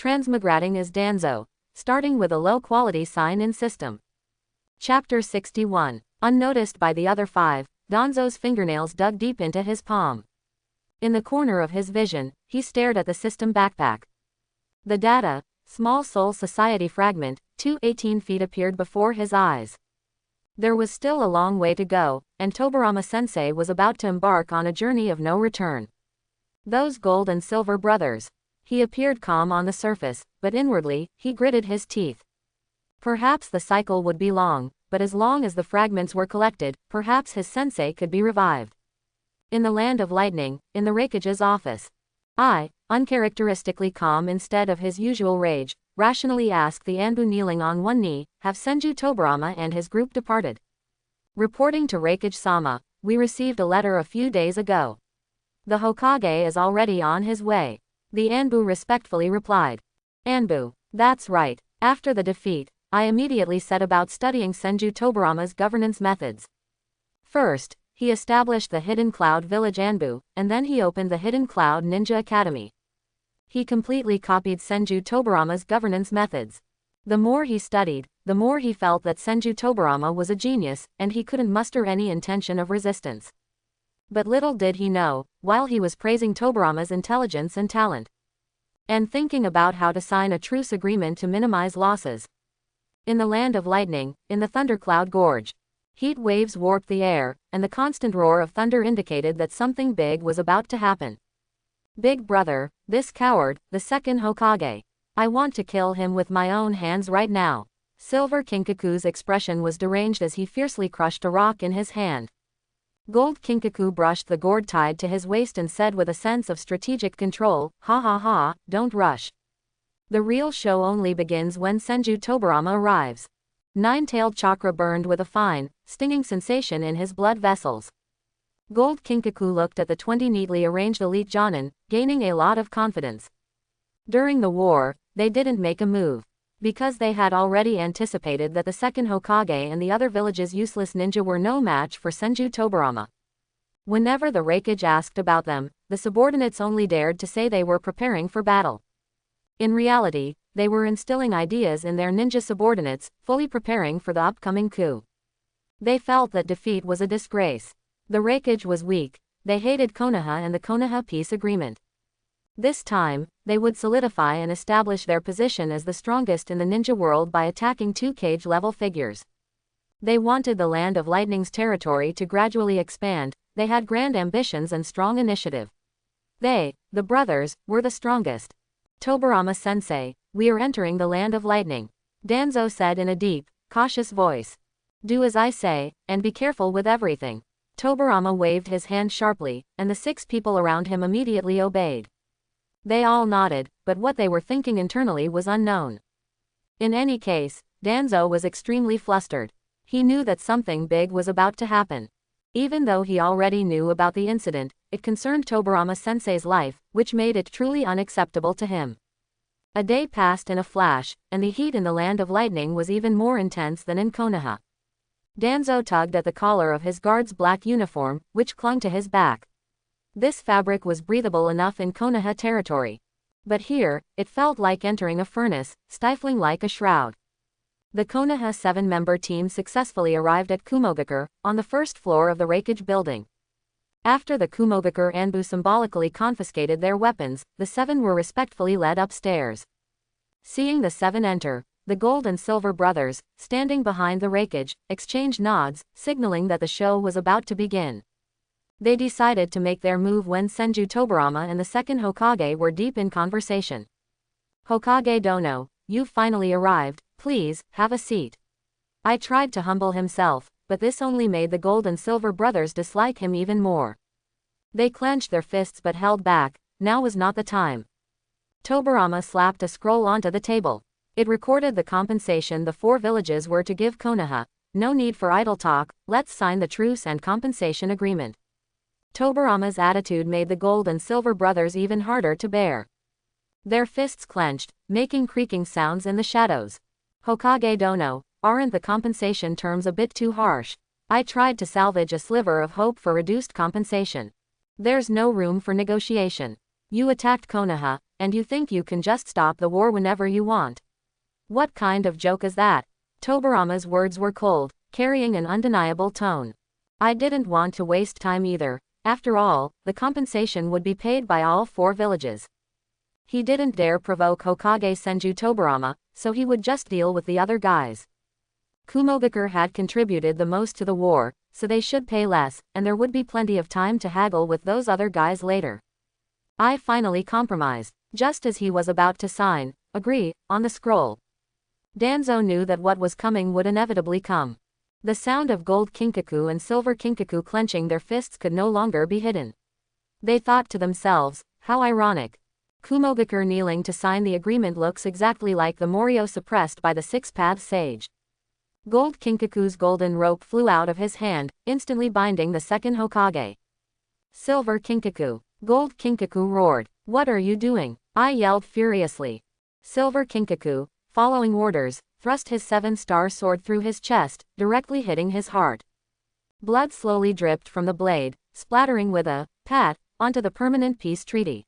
Transmigrating is Danzo, starting with a low-quality sign-in system. Chapter 61. Unnoticed by the other five, Danzo's fingernails dug deep into his palm. In the corner of his vision, he stared at the system backpack. The data, Small Soul Society fragment, 218 feet appeared before his eyes. There was still a long way to go, and Tobarama-sensei was about to embark on a journey of no return. Those gold and silver brothers. He appeared calm on the surface, but inwardly, he gritted his teeth. Perhaps the cycle would be long, but as long as the fragments were collected, perhaps his sensei could be revived. In the land of lightning, in the Raikage's office, I, uncharacteristically calm instead of his usual rage, rationally asked the Anbu kneeling on one knee, have Senju Tobarama and his group departed? Reporting to Raikage-sama, we received a letter a few days ago. The Hokage is already on his way. The Anbu respectfully replied. Anbu, that's right. After the defeat, I immediately set about studying Senju Tobarama's governance methods. First, he established the Hidden Cloud Village Anbu, and then he opened the Hidden Cloud Ninja Academy. He completely copied Senju Tobarama's governance methods. The more he studied, the more he felt that Senju Tobarama was a genius, and he couldn't muster any intention of resistance. But little did he know, while he was praising Tobarama's intelligence and talent, and thinking about how to sign a truce agreement to minimize losses. In the land of lightning, in the Thundercloud Gorge, heat waves warped the air, and the constant roar of thunder indicated that something big was about to happen. Big brother, this coward, the second Hokage. I want to kill him with my own hands right now. Silver Kinkaku's expression was deranged as he fiercely crushed a rock in his hand. Gold Kinkaku brushed the gourd tied to his waist and said with a sense of strategic control, ha ha ha, don't rush. The real show only begins when Senju Tobarama arrives. Nine-tailed chakra burned with a fine, stinging sensation in his blood vessels. Gold Kinkaku looked at the 20 neatly arranged elite Jonin, gaining a lot of confidence. During the war, they didn't make a move, because they had already anticipated that the second Hokage and the other village's useless ninja were no match for Senju Tobarama. Whenever the Raikage asked about them, the subordinates only dared to say they were preparing for battle. In reality, they were instilling ideas in their ninja subordinates, fully preparing for the upcoming coup. They felt that defeat was a disgrace. The Raikage was weak, they hated Konoha and the Konoha peace agreement. This time, they would solidify and establish their position as the strongest in the ninja world by attacking two cage-level figures. They wanted the land of lightning's territory to gradually expand, they had grand ambitions and strong initiative. They, the brothers, were the strongest. Tobarama-sensei, we are entering the land of lightning, Danzo said in a deep, cautious voice. Do as I say, and be careful with everything. Tobarama waved his hand sharply, and the 6 people around him immediately obeyed. They all nodded, but what they were thinking internally was unknown. In any case, Danzo was extremely flustered. He knew that something big was about to happen. Even though he already knew about the incident, it concerned Tobarama-sensei's life, which made it truly unacceptable to him. A day passed in a flash, and the heat in the land of lightning was even more intense than in Konoha. Danzo tugged at the collar of his guard's black uniform, which clung to his back. This fabric was breathable enough in Konoha territory. But here, it felt like entering a furnace, stifling like a shroud. The Konoha 7-member team successfully arrived at Kumogakure, on the first floor of the Raikage building. After the Kumogakure Anbu symbolically confiscated their weapons, the 7 were respectfully led upstairs. Seeing the 7 enter, the Gold and Silver brothers, standing behind the Raikage, exchanged nods, signaling that the show was about to begin. They decided to make their move when Senju Tobarama and the second Hokage were deep in conversation. Hokage Dono, you've finally arrived, please, have a seat. I tried to humble himself, but this only made the Gold and Silver brothers dislike him even more. They clenched their fists but held back, now was not the time. Tobarama slapped a scroll onto the table. It recorded the compensation the 4 villages were to give Konoha. No need for idle talk, let's sign the truce and compensation agreement. Tobarama's attitude made the Gold and Silver brothers even harder to bear. Their fists clenched, making creaking sounds in the shadows. Hokage Dono, aren't the compensation terms a bit too harsh? I tried to salvage a sliver of hope for reduced compensation. There's no room for negotiation. You attacked Konoha, and you think you can just stop the war whenever you want. What kind of joke is that? Tobarama's words were cold, carrying an undeniable tone. I didn't want to waste time either. After all, the compensation would be paid by all 4 villages. He didn't dare provoke Hokage Senju Tobarama, so he would just deal with the other guys. Kumogakure had contributed the most to the war, so they should pay less, and there would be plenty of time to haggle with those other guys later. I finally compromised, just as he was about to sign, agree, on the scroll. Danzo knew that what was coming would inevitably come. The sound of gold Kinkaku and silver Kinkaku clenching their fists could no longer be hidden. They thought to themselves, how ironic. Kumogakure kneeling to sign the agreement looks exactly like the Morio suppressed by the Six-Path Sage. Gold Kinkaku's golden rope flew out of his hand, instantly binding the second Hokage. Silver Kinkaku. Gold Kinkaku roared. What are you doing? I yelled furiously. Silver Kinkaku, following orders, thrust his 7-star sword through his chest, directly hitting his heart. Blood slowly dripped from the blade, splattering with a pat onto the permanent peace treaty.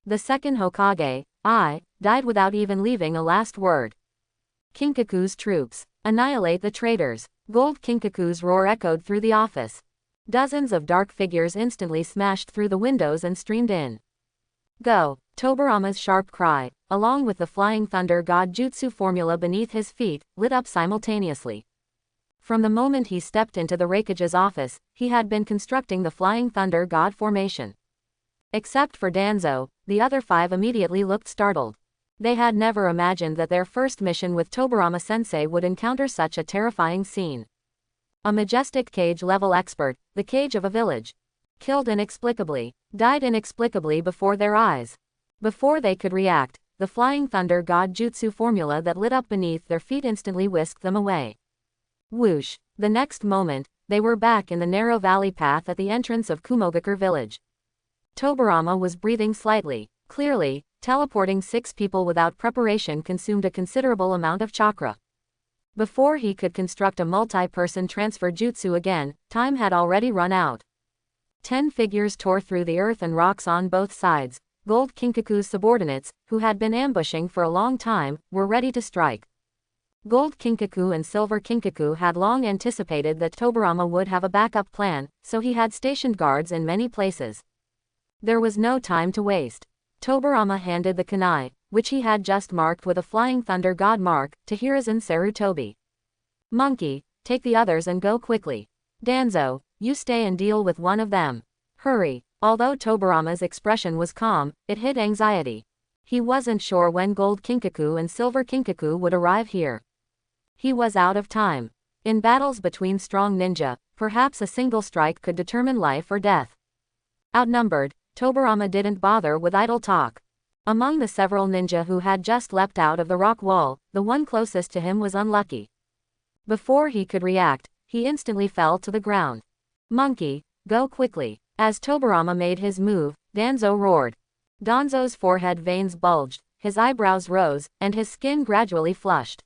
The second Hokage, died without even leaving a last word. Kinkaku's troops. Annihilate the traitors. Gold Kinkaku's roar echoed through the office. Dozens of dark figures instantly smashed through the windows and streamed in. Go! Tobarama's sharp cry, along with the flying thunder god jutsu formula beneath his feet, lit up simultaneously. From the moment he stepped into the Raikage's office, he had been constructing the flying thunder god formation. Except for Danzo, the other 5 immediately looked startled. They had never imagined that their first mission with Tobarama-sensei would encounter such a terrifying scene. A majestic cage-level expert, the cage of a village. Killed inexplicably, died inexplicably before their eyes. Before they could react, the flying thunder god jutsu formula that lit up beneath their feet instantly whisked them away. Whoosh! The next moment, they were back in the narrow valley path at the entrance of Kumogakure village. Tobarama was breathing slightly. Clearly, teleporting 6 people without preparation consumed a considerable amount of chakra. Before he could construct a multi-person transfer jutsu again, time had already run out. 10 figures tore through the earth and rocks on both sides. Gold Kinkaku's subordinates, who had been ambushing for a long time, were ready to strike. Gold Kinkaku and Silver Kinkaku had long anticipated that Tobarama would have a backup plan, so he had stationed guards in many places. There was no time to waste. Tobarama handed the kunai, which he had just marked with a flying thunder god mark, to Hiruzen Sarutobi. Monkey, take the others and go quickly. Danzo, you stay and deal with one of them. Hurry. Although Tobarama's expression was calm, it hid anxiety. He wasn't sure when Gold Kinkaku and Silver Kinkaku would arrive here. He was out of time. In battles between strong ninja, perhaps a single strike could determine life or death. Outnumbered, Tobarama didn't bother with idle talk. Among the several ninja who had just leapt out of the rock wall, the one closest to him was unlucky. Before he could react, he instantly fell to the ground. Monkey, go quickly. As Tobarama made his move, Danzo roared. Danzo's forehead veins bulged, his eyebrows rose, and his skin gradually flushed.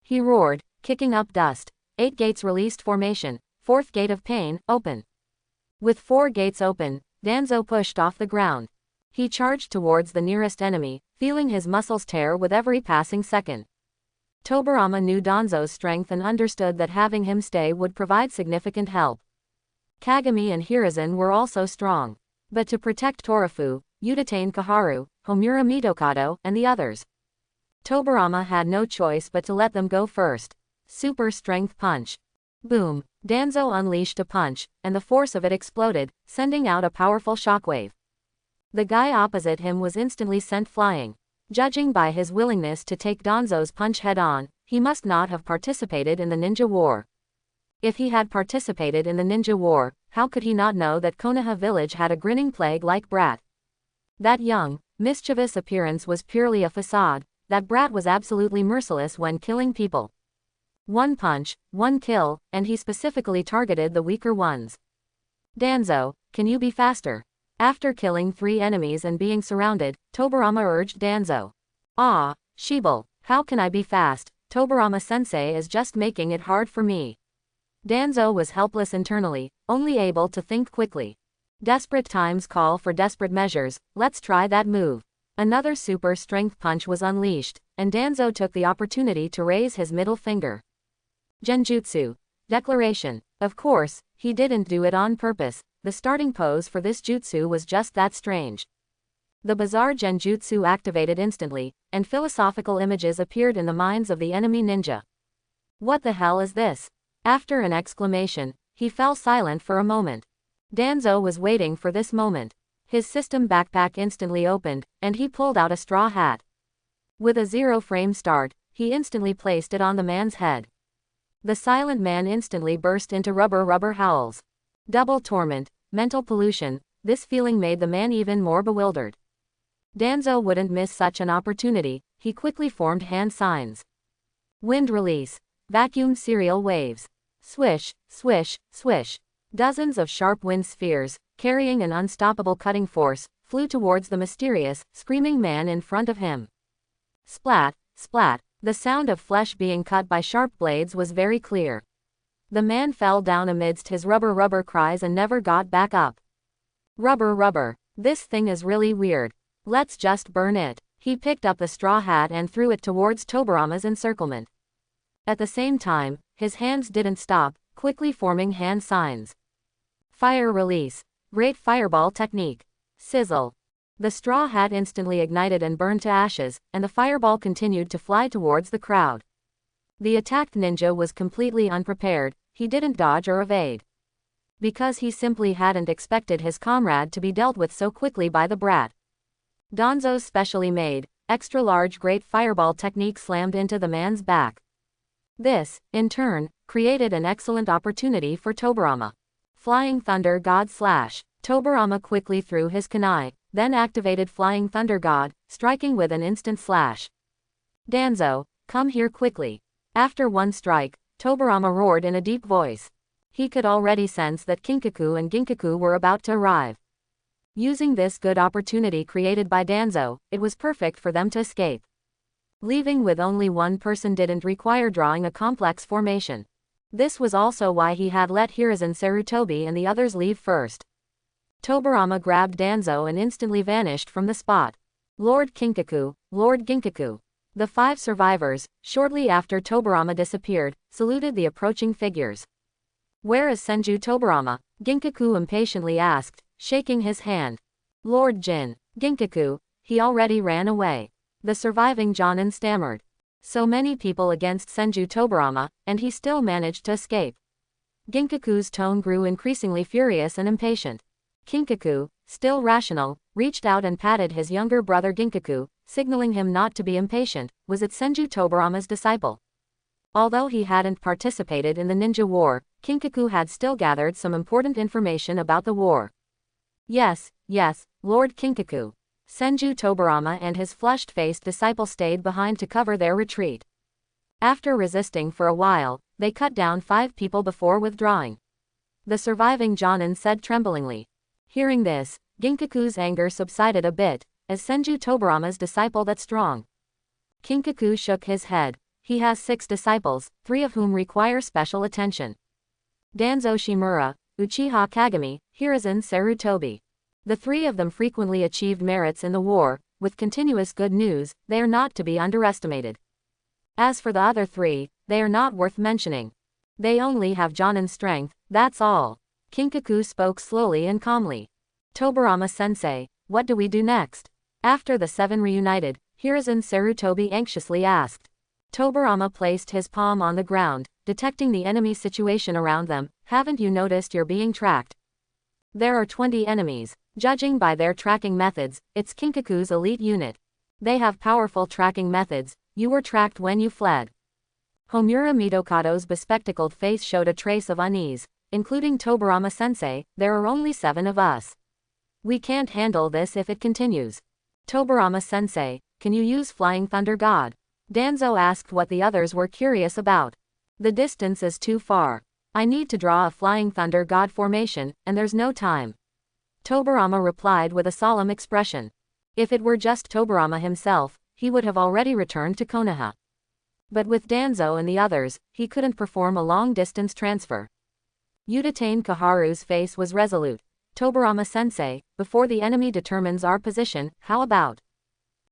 He roared, kicking up dust. 8 gates released formation. 4th gate of pain, open. With 4 gates open, Danzo pushed off the ground. He charged towards the nearest enemy, feeling his muscles tear with every passing second. Tobarama knew Danzo's strength and understood that having him stay would provide significant help. Kagami and Hiruzen were also strong. But to protect Torafu, Udatain Kaharu, Homura Mitokado, and the others, Tobarama had no choice but to let them go first. Super strength punch. Boom! Danzo unleashed a punch, and the force of it exploded, sending out a powerful shockwave. The guy opposite him was instantly sent flying. Judging by his willingness to take Danzo's punch head-on, he must not have participated in the ninja war. If he had participated in the ninja war, how could he not know that Konoha village had a grinning plague-like brat? That young, mischievous appearance was purely a facade. That brat was absolutely merciless when killing people. 1 punch, 1 kill, and he specifically targeted the weaker ones. Danzo, can you be faster? After killing 3 enemies and being surrounded, Tobarama urged Danzo. Ah, Shibal, how can I be fast? Tobarama-sensei is just making it hard for me. Danzo was helpless internally, only able to think quickly. Desperate times call for desperate measures, let's try that move. Another super strength punch was unleashed, and Danzo took the opportunity to raise his middle finger. Genjutsu. Declaration. Of course, he didn't do it on purpose, the starting pose for this jutsu was just that strange. The bizarre genjutsu activated instantly, and philosophical images appeared in the minds of the enemy ninja. What the hell is this? After an exclamation, he fell silent for a moment. Danzo was waiting for this moment. His system backpack instantly opened, and he pulled out a straw hat. With a zero-frame start, he instantly placed it on the man's head. The silent man instantly burst into rubber howls. Double torment, mental pollution, this feeling made the man even more bewildered. Danzo wouldn't miss such an opportunity, he quickly formed hand signs. Wind release. Vacuum serial waves. Swish, swish, swish. Dozens of sharp wind spheres, carrying an unstoppable cutting force, flew towards the mysterious, screaming man in front of him. Splat, splat. The sound of flesh being cut by sharp blades was very clear. The man fell down amidst his rubber cries and never got back up. Rubber. This thing is really weird. Let's just burn it. He picked up the straw hat and threw it towards Tobarama's encirclement. At the same time, his hands didn't stop, quickly forming hand signs. Fire release. Great fireball technique. Sizzle. The straw hat instantly ignited and burned to ashes, and the fireball continued to fly towards the crowd. The attacked ninja was completely unprepared, he didn't dodge or evade. Because he simply hadn't expected his comrade to be dealt with so quickly by the brat. Danzo's specially made, extra-large great fireball technique slammed into the man's back. This, in turn, created an excellent opportunity for Tobarama. Flying Thunder God slash. Tobarama quickly threw his kunai, then activated Flying Thunder God, striking with an instant slash. Danzo, come here quickly. After one strike, Tobarama roared in a deep voice. He could already sense that Kinkaku and Ginkaku were about to arrive. Using this good opportunity created by Danzo, it was perfect for them to escape. Leaving with only one person didn't require drawing a complex formation. This was also why he had let Hiruzen Sarutobi and the others leave first. Tobarama grabbed Danzo and instantly vanished from the spot. Lord Kinkaku, Lord Ginkaku. The 5 survivors, shortly after Tobarama disappeared, saluted the approaching figures. Where is Senju Tobarama? Ginkaku impatiently asked, shaking his hand. Lord Jin. Ginkaku, he already ran away. The surviving Jonin stammered. So many people against Senju Tobarama, and he still managed to escape. Ginkaku's tone grew increasingly furious and impatient. Kinkaku, still rational, reached out and patted his younger brother Ginkaku, signaling him not to be impatient. Was it Senju Tobarama's disciple? Although he hadn't participated in the ninja war, Kinkaku had still gathered some important information about the war. Yes, Lord Kinkaku. Senju Tobarama and his flushed-faced disciple stayed behind to cover their retreat. After resisting for a while, they cut down 5 people before withdrawing. The surviving Jonin said tremblingly. Hearing this, Ginkaku's anger subsided a bit, as Senju Tobarama's disciple that strong. Kinkaku shook his head. He has 6 disciples, 3 of whom require special attention. Danzo Shimura, Uchiha Kagami, Hiruzen Sarutobi. The 3 of them frequently achieved merits in the war, with continuous good news, they are not to be underestimated. As for the other 3, they are not worth mentioning. They only have Jonin strength, that's all. Kinkaku spoke slowly and calmly. Tobarama-sensei, what do we do next? After the 7 reunited, Hiruzen Sarutobi anxiously asked. Tobarama placed his palm on the ground, detecting the enemy situation around them. Haven't you noticed you're being tracked? There are 20 enemies. Judging by their tracking methods, it's Kinkaku's elite unit. They have powerful tracking methods. You were tracked when you fled. Homura Mitokado's bespectacled face showed a trace of unease. Including Tobarama-sensei, there are only 7 of us. We can't handle this if it continues. Tobarama-sensei, can you use Flying Thunder God? Danzo asked what the others were curious about. The distance is too far. I need to draw a Flying Thunder God formation, and there's no time. Tobarama replied with a solemn expression. If it were just Tobarama himself, he would have already returned to Konoha. But with Danzo and the others, he couldn't perform a long-distance transfer. Udatane Kaharu's face was resolute. Tobarama-sensei, before the enemy determines our position, how about?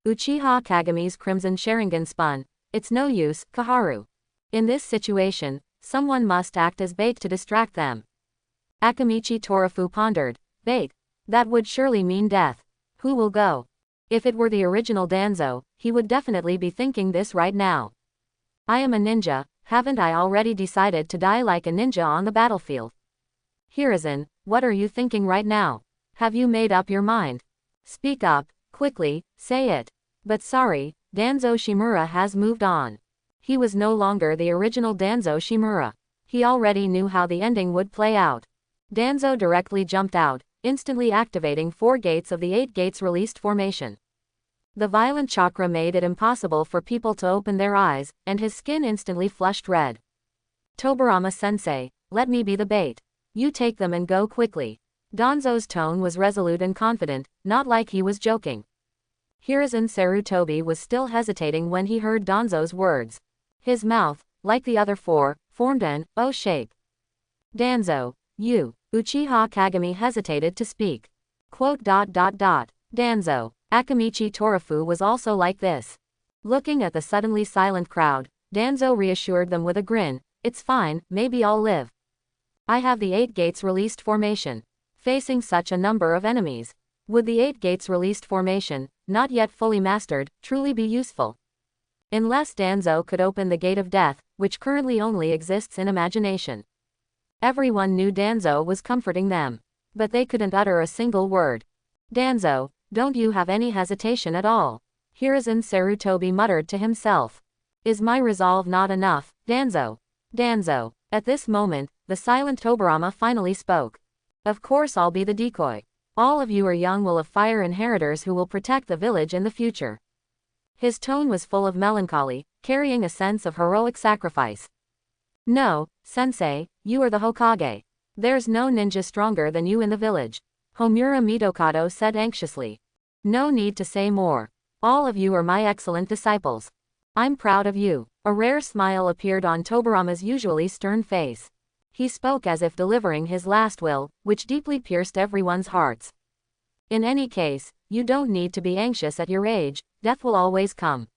Uchiha Kagami's crimson Sharingan spun. It's no use, Kaharu. In this situation, someone must act as bait to distract them. Akamichi Torafu pondered. Bait? That would surely mean death. Who will go? If it were the original Danzo, he would definitely be thinking this right now. I am a ninja, haven't I already decided to die like a ninja on the battlefield? Hiruzen, what are you thinking right now? Have you made up your mind? Speak up, quickly, say it. But sorry, Danzo Shimura has moved on. He was no longer the original Danzo Shimura. He already knew how the ending would play out. Danzo directly jumped out, instantly activating 4 gates of the 8 gates released formation. The violent chakra made it impossible for people to open their eyes, and his skin instantly flushed red. Tobarama-sensei, let me be the bait. You take them and go quickly. Danzo's tone was resolute and confident, not like he was joking. Hiruzen Sarutobi was still hesitating when he heard Danzo's words. His mouth, like the other 4, formed an O shape. Danzo, you. Uchiha Kagami hesitated to speak. Danzo. Akamichi Torafu was also like this. Looking at the suddenly silent crowd, Danzo reassured them with a grin. It's fine, maybe I'll live. I have the 8 gates released formation. Facing such a number of enemies, would the 8 gates released formation, not yet fully mastered, truly be useful? Unless Danzo could open the gate of death, which currently only exists in imagination. Everyone knew Danzo was comforting them, but they couldn't utter a single word. Danzo, don't you have any hesitation at all? Hiruzen Sarutobi muttered to himself. Is my resolve not enough, Danzo? Danzo. At this moment, the silent Tobarama finally spoke. Of course I'll be the decoy. All of you are young will of fire inheritors who will protect the village in the future. His tone was full of melancholy, carrying a sense of heroic sacrifice. No, sensei, you are the Hokage. There's no ninja stronger than you in the village. Homura Mitokado said anxiously. No need to say more. All of you are my excellent disciples. I'm proud of you. A rare smile appeared on Tobarama's usually stern face. He spoke as if delivering his last will, which deeply pierced everyone's hearts. In any case, you don't need to be anxious at your age, death will always come.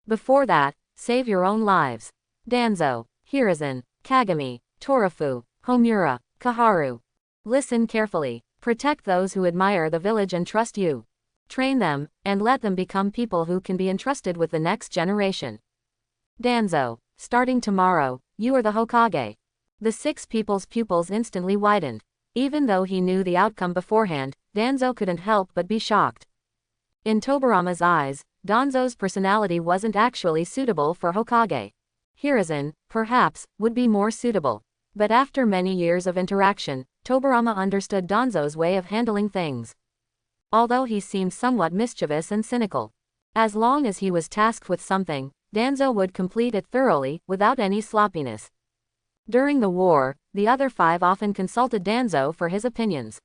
Before that, save your own lives. Danzo, Hiruzen, Kagami, Torafu, Homura, Kaharu. Listen carefully. Protect those who admire the village and trust you. Train them, and let them become people who can be entrusted with the next generation. Danzo, starting tomorrow, you are the Hokage. The 6 people's pupils instantly widened. Even though he knew the outcome beforehand, Danzo couldn't help but be shocked. In Tobarama's eyes, Danzo's personality wasn't actually suitable for Hokage. Hiruzen, perhaps, would be more suitable. But after many years of interaction, Tobarama understood Danzo's way of handling things. Although he seemed somewhat mischievous and cynical. As long as he was tasked with something, Danzo would complete it thoroughly, without any sloppiness. During the war, the other 5 often consulted Danzo for his opinions.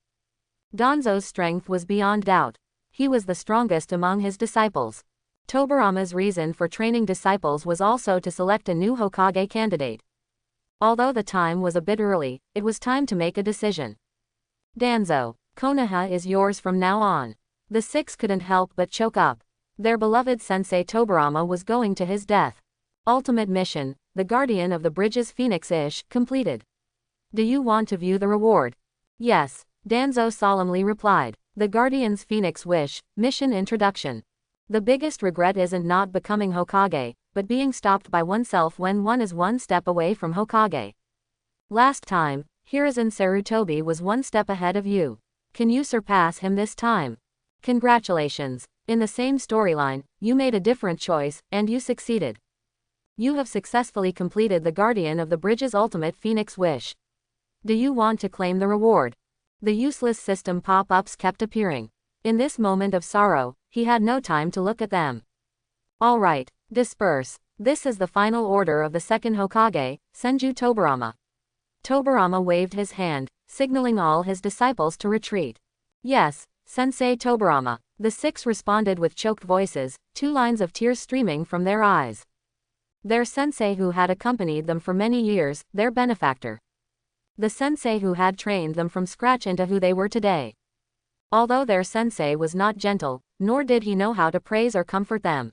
Danzo's strength was beyond doubt. He was the strongest among his disciples. Tobarama's reason for training disciples was also to select a new Hokage candidate. Although the time was a bit early, it was time to make a decision. Danzo, Konoha is yours from now on. The 6 couldn't help but choke up. Their beloved sensei Tobarama was going to his death. Ultimate mission, the Guardian of the Bridges Phoenix-ish, completed. Do you want to view the reward? Yes, Danzo solemnly replied. The Guardian's Phoenix Wish, Mission Introduction. The biggest regret isn't not becoming Hokage, but being stopped by oneself when one is one step away from Hokage. Last time, Hiruzen Sarutobi was one step ahead of you. Can you surpass him this time? Congratulations. In the same storyline, you made a different choice, and you succeeded. You have successfully completed the Guardian of the Bridge's ultimate Phoenix Wish. Do you want to claim the reward? The useless system pop-ups kept appearing. In this moment of sorrow, he had no time to look at them. All right, disperse. This is the final order of the second Hokage, Senju Tobarama. Tobarama waved his hand, signaling all his disciples to retreat. Yes, Sensei Tobarama. The 6 responded with choked voices, 2 lines of tears streaming from their eyes. Their sensei who had accompanied them for many years, their benefactor. The sensei who had trained them from scratch into who they were today. Although their sensei was not gentle, nor did he know how to praise or comfort them,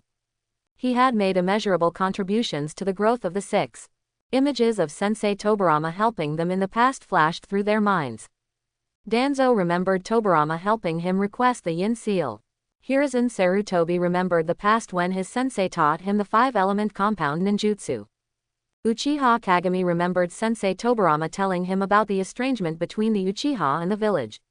he had made immeasurable contributions to the growth of the six. Images of Sensei Tobarama helping them in the past flashed through their minds. Danzo remembered Tobarama helping him request the Yin Seal. Hiruzen Sarutobi remembered the past when his sensei taught him the 5-element compound ninjutsu. Uchiha Kagami remembered Sensei Tobarama telling him about the estrangement between the Uchiha and the village.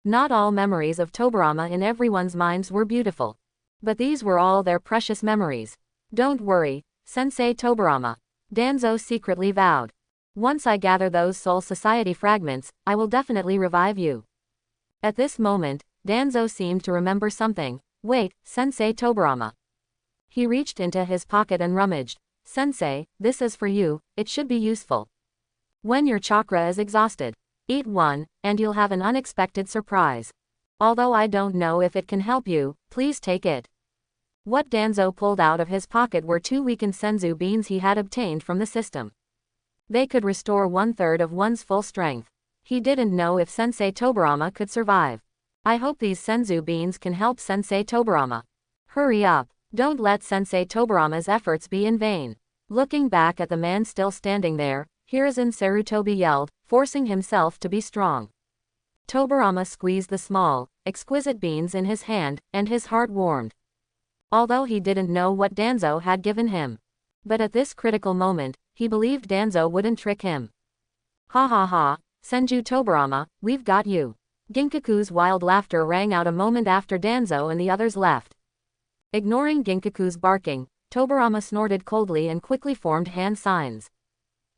Not all memories of Tobarama in everyone's minds were beautiful. But these were all their precious memories. Don't worry, Sensei Tobarama, Danzo secretly vowed. Once I gather those Soul Society fragments, I will definitely revive you. At this moment, Danzo seemed to remember something. Wait, Sensei Tobarama. He reached into his pocket and rummaged. Sensei, this is for you, it should be useful. When your chakra is exhausted, eat one, and you'll have an unexpected surprise. Although I don't know if it can help you, please take it. What Danzo pulled out of his pocket were 2 weakened senzu beans he had obtained from the system. They could restore 1/3 of one's full strength. He didn't know if Sensei Tobarama could survive. I hope these senzu beans can help Sensei Tobarama. Hurry up, don't let Sensei Tobarama's efforts be in vain. Looking back at the man still standing there, Hiruzen Sarutobi yelled, forcing himself to be strong. Tobarama squeezed the small, exquisite beans in his hand, and his heart warmed. Although he didn't know what Danzo had given him. But at this critical moment, he believed Danzo wouldn't trick him. Ha ha ha, Senju Tobarama, we've got you. Ginkaku's wild laughter rang out a moment after Danzo and the others left. Ignoring Ginkaku's barking, Tobarama snorted coldly and quickly formed hand signs.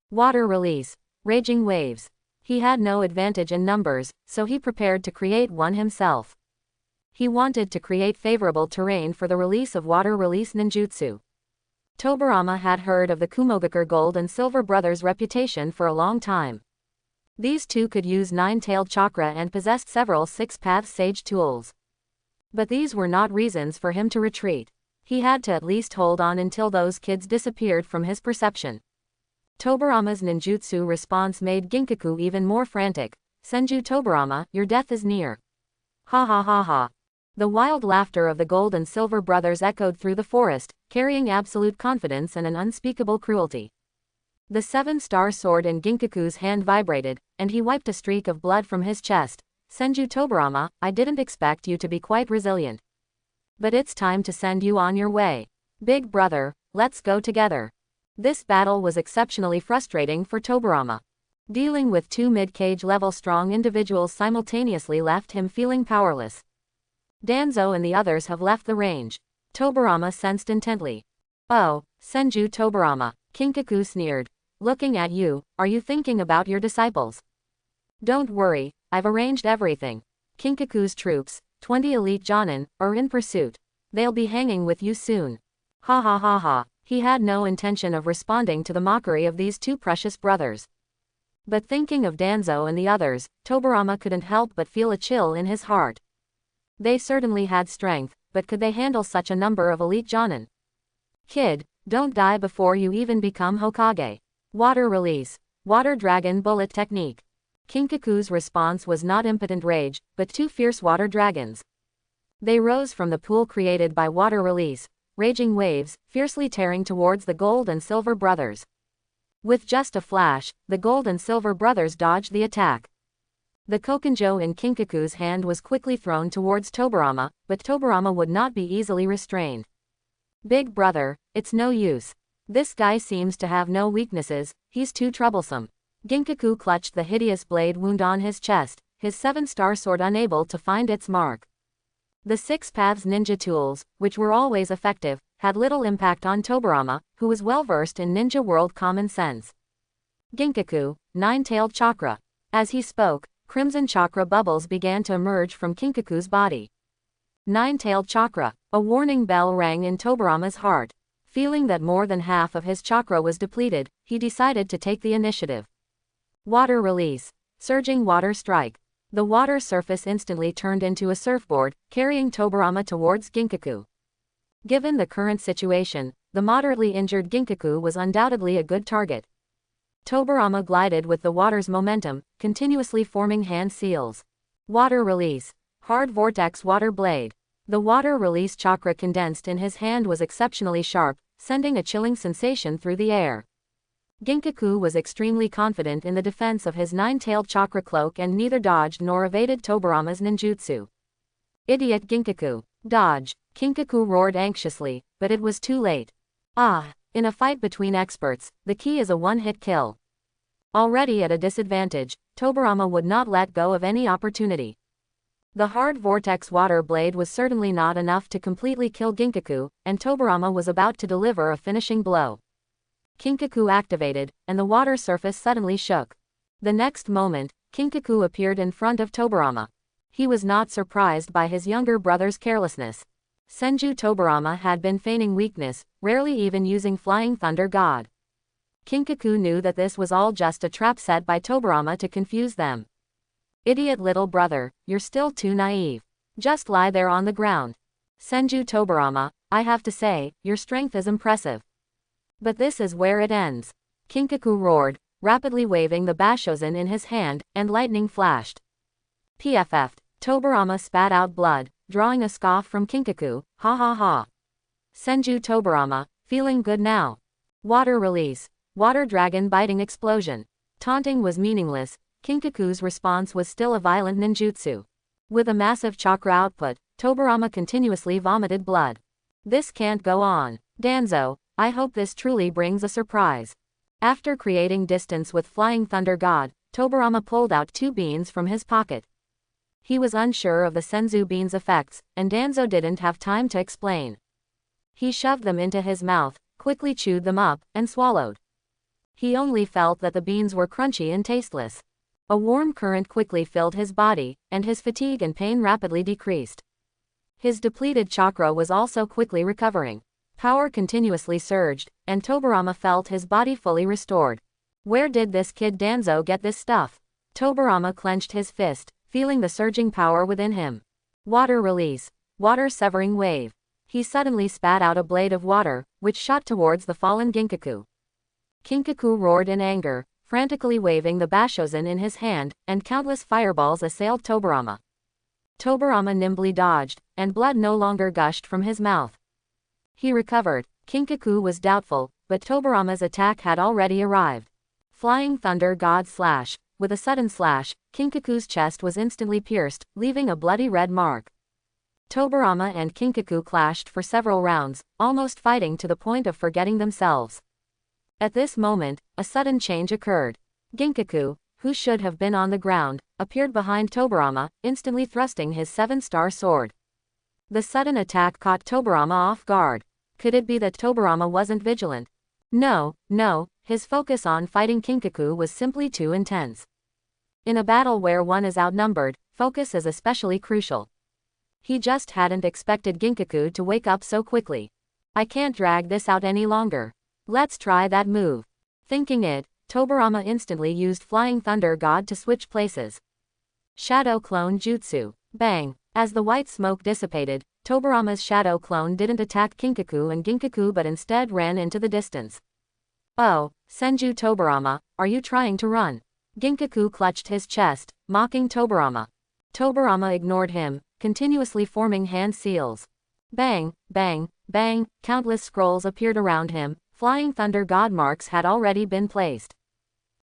Water release. Raging waves. He had no advantage in numbers, so he prepared to create one himself. He wanted to create favorable terrain for the release of water release ninjutsu. Tobarama had heard of the Kumogakure Gold and Silver Brothers' reputation for a long time. These two could use 9-tailed chakra and possessed several 6-path sage tools. But these were not reasons for him to retreat. He had to at least hold on until those kids disappeared from his perception. Tobarama's ninjutsu response made Ginkaku even more frantic. Senju Tobarama, your death is near. Ha ha ha ha. The wild laughter of the Gold and Silver Brothers echoed through the forest, carrying absolute confidence and an unspeakable cruelty. The 7-star sword in Ginkaku's hand vibrated, and he wiped a streak of blood from his chest. Senju Tobarama, I didn't expect you to be quite resilient. But it's time to send you on your way. Big brother, let's go together. This battle was exceptionally frustrating for Tobarama. Dealing with 2 mid-cage level strong individuals simultaneously left him feeling powerless. Danzo and the others have left the range. Tobarama sensed intently. Oh, Senju Tobarama, Ginkaku sneered. Looking at you, are you thinking about your disciples? Don't worry, I've arranged everything. Ginkaku's troops, 20 elite Jonin, are in pursuit. They'll be hanging with you soon. Ha ha ha ha. He had no intention of responding to the mockery of these 2 precious brothers. But thinking of Danzo and the others, Tobarama couldn't help but feel a chill in his heart. They certainly had strength, but could they handle such a number of elite Jonin? Kid, don't die before you even become Hokage. Water release. Water dragon bullet technique. Ginkaku's response was not impotent rage, but 2 fierce water dragons. They rose from the pool created by water release, raging waves, fiercely tearing towards the Gold and Silver Brothers. With just a flash, the Gold and Silver Brothers dodged the attack. The Kokenjo in Ginkaku's hand was quickly thrown towards Tobarama, but Tobarama would not be easily restrained. Big brother, it's no use. This guy seems to have no weaknesses, he's too troublesome. Ginkaku clutched the hideous blade wound on his chest, his 7-star sword unable to find its mark. The 6 paths ninja tools, which were always effective, had little impact on Tobarama, who was well versed in ninja world common sense. Ginkaku, 9-tailed chakra. As he spoke, crimson chakra bubbles began to emerge from Ginkaku's body. 9-tailed chakra. A warning bell rang in Tobarama's heart. Feeling that more than half of his chakra was depleted, he decided to take the initiative. Water release. Surging water strike. The water surface instantly turned into a surfboard, carrying Tobarama towards Ginkaku. Given the current situation, the moderately injured Ginkaku was undoubtedly a good target. Tobarama glided with the water's momentum, continuously forming hand seals. Water release. Hard vortex water blade. The water release chakra condensed in his hand was exceptionally sharp, sending a chilling sensation through the air. Ginkaku was extremely confident in the defense of his nine-tailed chakra cloak and neither dodged nor evaded Tobarama's ninjutsu. Idiot Ginkaku. Dodge. Kinkaku roared anxiously, but it was too late. In a fight between experts, the key is a one-hit kill. Already at a disadvantage, Tobarama would not let go of any opportunity. The hard vortex water blade was certainly not enough to completely kill Ginkaku, and Tobarama was about to deliver a finishing blow. Kinkaku activated, and the water surface suddenly shook. The next moment, Kinkaku appeared in front of Tobarama. He was not surprised by his younger brother's carelessness. Senju Tobarama had been feigning weakness, rarely even using Flying Thunder God. Kinkaku knew that this was all just a trap set by Tobarama to confuse them. Idiot little brother, you're still too naive. Just lie there on the ground. Senju Tobarama, I have to say, your strength is impressive. But this is where it ends. Kinkaku roared, rapidly waving the Bashozen in his hand, and lightning flashed. PFF'd. Tobarama spat out blood, drawing a scoff from Kinkaku, ha ha ha. Senju Tobarama, feeling good now. Water release. Water dragon biting explosion. Taunting was meaningless, Kinkaku's response was still a violent ninjutsu. With a massive chakra output, Tobarama continuously vomited blood. This can't go on. Danzo, I hope this truly brings a surprise. After creating distance with Flying Thunder God, Tobarama pulled out 2 beans from his pocket. He was unsure of the Senzu bean's effects, and Danzo didn't have time to explain. He shoved them into his mouth, quickly chewed them up, and swallowed. He only felt that the beans were crunchy and tasteless. A warm current quickly filled his body, and his fatigue and pain rapidly decreased. His depleted chakra was also quickly recovering. Power continuously surged, and Tobarama felt his body fully restored. Where did this kid Danzo get this stuff? Tobarama clenched his fist, feeling the surging power within him. Water release. Water severing wave. He suddenly spat out a blade of water, which shot towards the fallen Ginkaku. Kinkaku roared in anger, frantically waving the Bashozen in his hand, and countless fireballs assailed Tobarama. Tobarama nimbly dodged, and blood no longer gushed from his mouth. He recovered. Kinkaku was doubtful, but Tobarama's attack had already arrived. Flying Thunder God slash. With a sudden slash, Kinkaku's chest was instantly pierced, leaving a bloody red mark. Tobarama and Kinkaku clashed for several rounds, almost fighting to the point of forgetting themselves. At this moment, a sudden change occurred. Ginkaku, who should have been on the ground, appeared behind Tobarama, instantly thrusting his 7-star sword. The sudden attack caught Tobarama off guard. Could it be that Tobarama wasn't vigilant? No, his focus on fighting Kinkaku was simply too intense. In a battle where one is outnumbered, focus is especially crucial. He just hadn't expected Ginkaku to wake up so quickly. I can't drag this out any longer. Let's try that move. Thinking it, Tobarama instantly used Flying Thunder God to switch places. Shadow Clone Jutsu. Bang! As the white smoke dissipated, Tobarama's shadow clone didn't attack Kinkaku and Ginkaku but instead ran into the distance. Oh, Senju Tobarama, are you trying to run? Ginkaku clutched his chest, mocking Tobarama. Tobarama ignored him, continuously forming hand seals. Bang, bang, bang, countless scrolls appeared around him, Flying Thunder God marks had already been placed.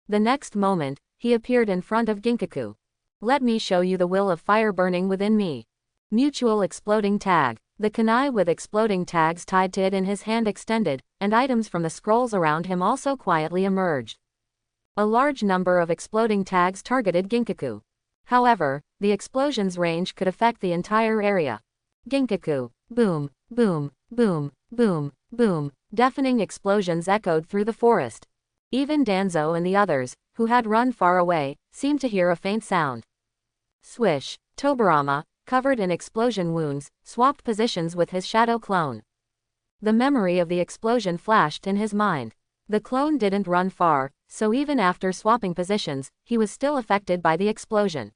The next moment, he appeared in front of Ginkaku. Let me show you the will of fire burning within me. Mutual exploding tag. The kunai with exploding tags tied to it in his hand extended, and items from the scrolls around him also quietly emerged. A large number of exploding tags targeted Ginkaku. However, the explosion's range could affect the entire area. Ginkaku. Boom, boom, boom, boom, boom. Deafening explosions echoed through the forest. Even Danzo and the others, who had run far away, seemed to hear a faint sound. Swish. Tobarama, covered in explosion wounds, swapped positions with his shadow clone. The memory of the explosion flashed in his mind. The clone didn't run far, so even after swapping positions, he was still affected by the explosion.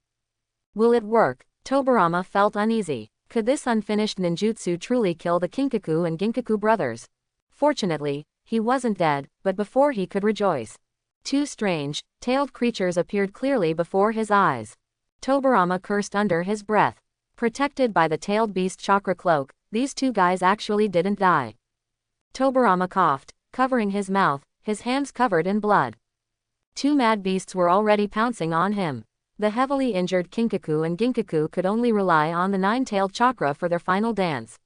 Will it work? Tobarama felt uneasy. Could this unfinished ninjutsu truly kill the Kinkaku and Ginkaku brothers? Fortunately, he wasn't dead, but before he could rejoice, Two strange, tailed creatures appeared clearly before his eyes. Tobarama cursed under his breath. Protected by the tailed beast chakra cloak, these two guys actually didn't die. Tobarama coughed, covering his mouth, his hands covered in blood. Two mad beasts were already pouncing on him. The heavily injured Kinkaku and Ginkaku could only rely on the nine-tailed chakra for their final dance.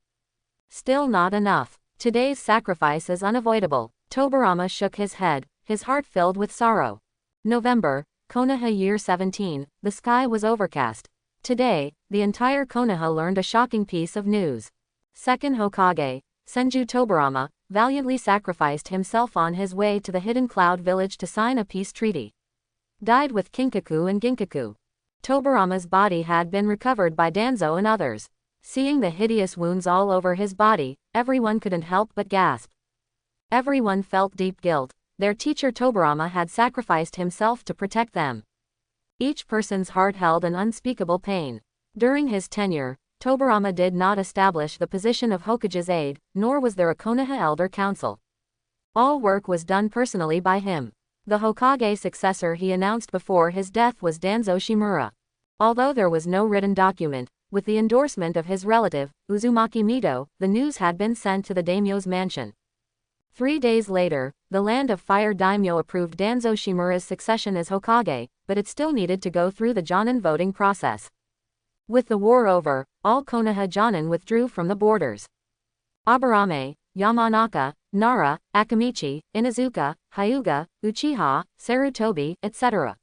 Still not enough. Today's sacrifice is unavoidable. Tobarama shook his head, his heart filled with sorrow. November, Konoha year 17, the sky was overcast. Today, the entire Konoha learned a shocking piece of news. Second Hokage, Senju Tobarama, valiantly sacrificed himself on his way to the Hidden Cloud Village to sign a peace treaty. Died with Kinkaku and Ginkaku. Tobarama's body had been recovered by Danzo and others. Seeing the hideous wounds all over his body, everyone couldn't help but gasp. Everyone felt deep guilt. Their teacher Tobarama had sacrificed himself to protect them. Each person's heart held an unspeakable pain. During his tenure, Tobarama did not establish the position of Hokage's aide, nor was there a Konoha Elder Council. All work was done personally by him. The Hokage successor he announced before his death was Danzo Shimura. Although there was no written document, with the endorsement of his relative, Uzumaki Mito, the news had been sent to the daimyo's mansion. 3 days later, the Land of Fire daimyo approved Danzo Shimura's succession as Hokage, but it still needed to go through the Jonin voting process. With the war over, all Konoha Jonin withdrew from the borders. Aburame, Yamanaka, Nara, Akamichi, Inazuka, Hyuga, Uchiha, Sarutobi, etc.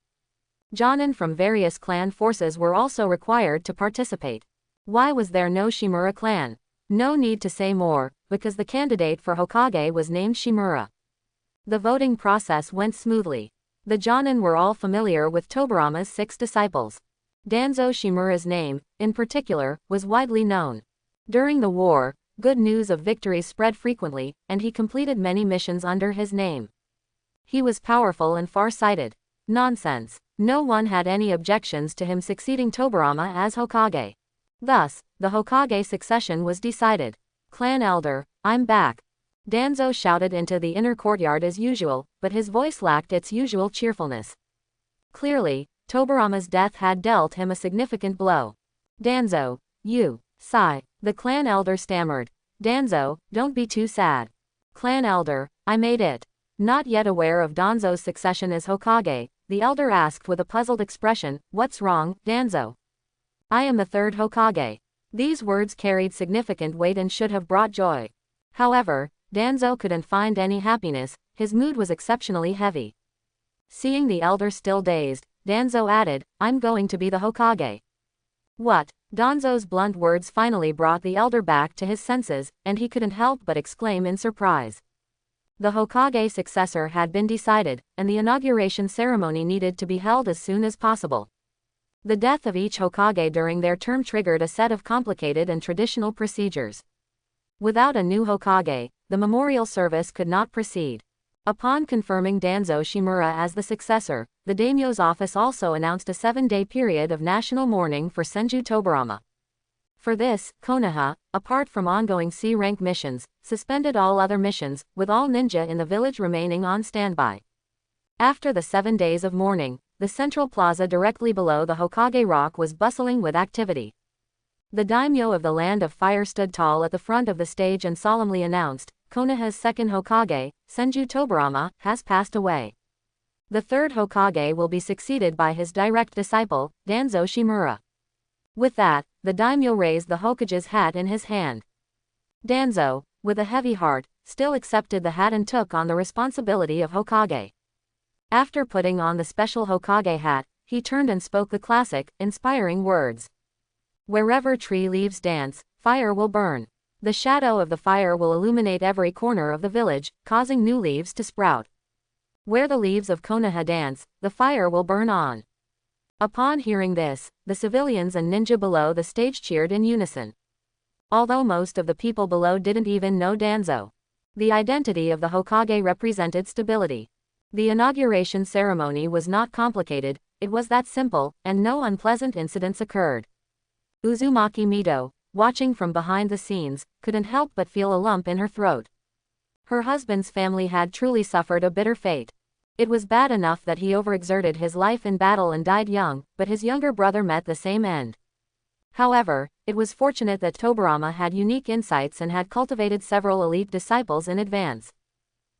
Jonin from various clan forces were also required to participate. Why was there no Shimura clan? No need to say more, because the candidate for Hokage was named Shimura. The voting process went smoothly. The Jonin were all familiar with Tobarama's 6 disciples. Danzo Shimura's name, in particular, was widely known. During the war, good news of victories spread frequently, and he completed many missions under his name. He was powerful and far-sighted. Nonsense. No one had any objections to him succeeding Tobarama as Hokage. Thus, the Hokage succession was decided. Clan Elder, I'm back. Danzo shouted into the inner courtyard as usual, but his voice lacked its usual cheerfulness. Clearly, Tobarama's death had dealt him a significant blow. Danzo, you. Sigh. The clan elder stammered. Danzo, don't be too sad. Clan elder, I made it. Not yet aware of Danzo's succession as Hokage, the elder asked with a puzzled expression, what's wrong, Danzo? I am the 3rd Hokage. These words carried significant weight and should have brought joy. However, Danzo couldn't find any happiness, his mood was exceptionally heavy. Seeing the elder still dazed, Danzo added, I'm going to be the Hokage. What? Danzo's blunt words finally brought the elder back to his senses, and he couldn't help but exclaim in surprise. The Hokage successor had been decided, and the inauguration ceremony needed to be held as soon as possible. The death of each Hokage during their term triggered a set of complicated and traditional procedures. Without a new Hokage, the memorial service could not proceed. Upon confirming Danzo Shimura as the successor, the daimyo's office also announced a 7-day period of national mourning for Senju Tobarama. For this, Konoha, apart from ongoing C-rank missions, suspended all other missions, with all ninja in the village remaining on standby. After the 7 days of mourning, the central plaza directly below the Hokage Rock was bustling with activity. The daimyo of the Land of Fire stood tall at the front of the stage and solemnly announced, Konoha's 2nd Hokage, Senju Tobarama, has passed away. The 3rd Hokage will be succeeded by his direct disciple, Danzo Shimura. With that, the daimyo raised the Hokage's hat in his hand. Danzo, with a heavy heart, still accepted the hat and took on the responsibility of Hokage. After putting on the special Hokage hat, he turned and spoke the classic, inspiring words. Wherever tree leaves dance, fire will burn. The shadow of the fire will illuminate every corner of the village, causing new leaves to sprout. Where the leaves of Konoha dance, the fire will burn on. Upon hearing this, the civilians and ninja below the stage cheered in unison. Although most of the people below didn't even know Danzo. The identity of the Hokage represented stability. The inauguration ceremony was not complicated, it was that simple, and no unpleasant incidents occurred. Uzumaki Mito, watching from behind the scenes, couldn't help but feel a lump in her throat. Her husband's family had truly suffered a bitter fate. It was bad enough that he overexerted his life in battle and died young, but his younger brother met the same end. However, it was fortunate that Tobirama had unique insights and had cultivated several elite disciples in advance.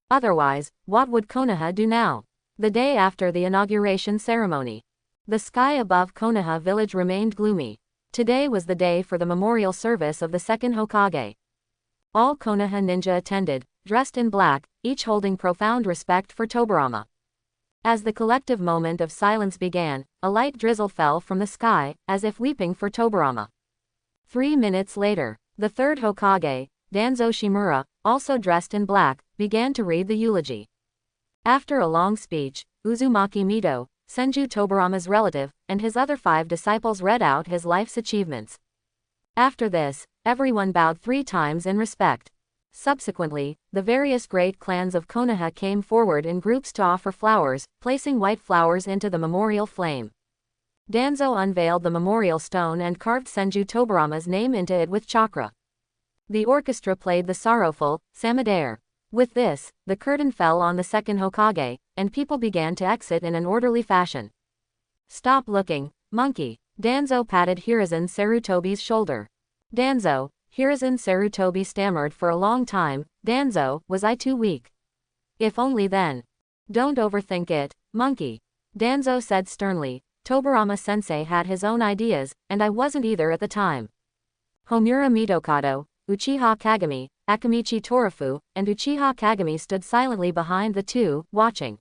Otherwise, what would Konoha do now? The day after the inauguration ceremony. The sky above Konoha village remained gloomy. Today was the day for the memorial service of the second Hokage. All Konoha ninja attended, dressed in black, each holding profound respect for Tobirama. As the collective moment of silence began, a light drizzle fell from the sky, as if weeping for Tobirama. 3 minutes later, the third Hokage, Danzo Shimura, also dressed in black, began to read the eulogy. After a long speech, Uzumaki Mito, Senju Tobirama's relative, and his other 5 disciples read out his life's achievements. After this, everyone bowed 3 times in respect. Subsequently, the various great clans of Konoha came forward in groups to offer flowers, placing white flowers into the memorial flame. Danzo unveiled the memorial stone and carved Senju Tobirama's name into it with chakra. The orchestra played the sorrowful Samadare. With this, the curtain fell on the second Hokage, and people began to exit in an orderly fashion. Stop looking, monkey. Danzo patted Hiruzen Sarutobi's shoulder. Danzo, Hiruzen Sarutobi stammered for a long time. Danzo, was I too weak? If only then. Don't overthink it, monkey. Danzo said sternly. Tobirama-sensei had his own ideas, and I wasn't either at the time. Homura Mitokado, Uchiha Kagami, Akamichi Torafu, and Uchiha Kagami stood silently behind the two, watching.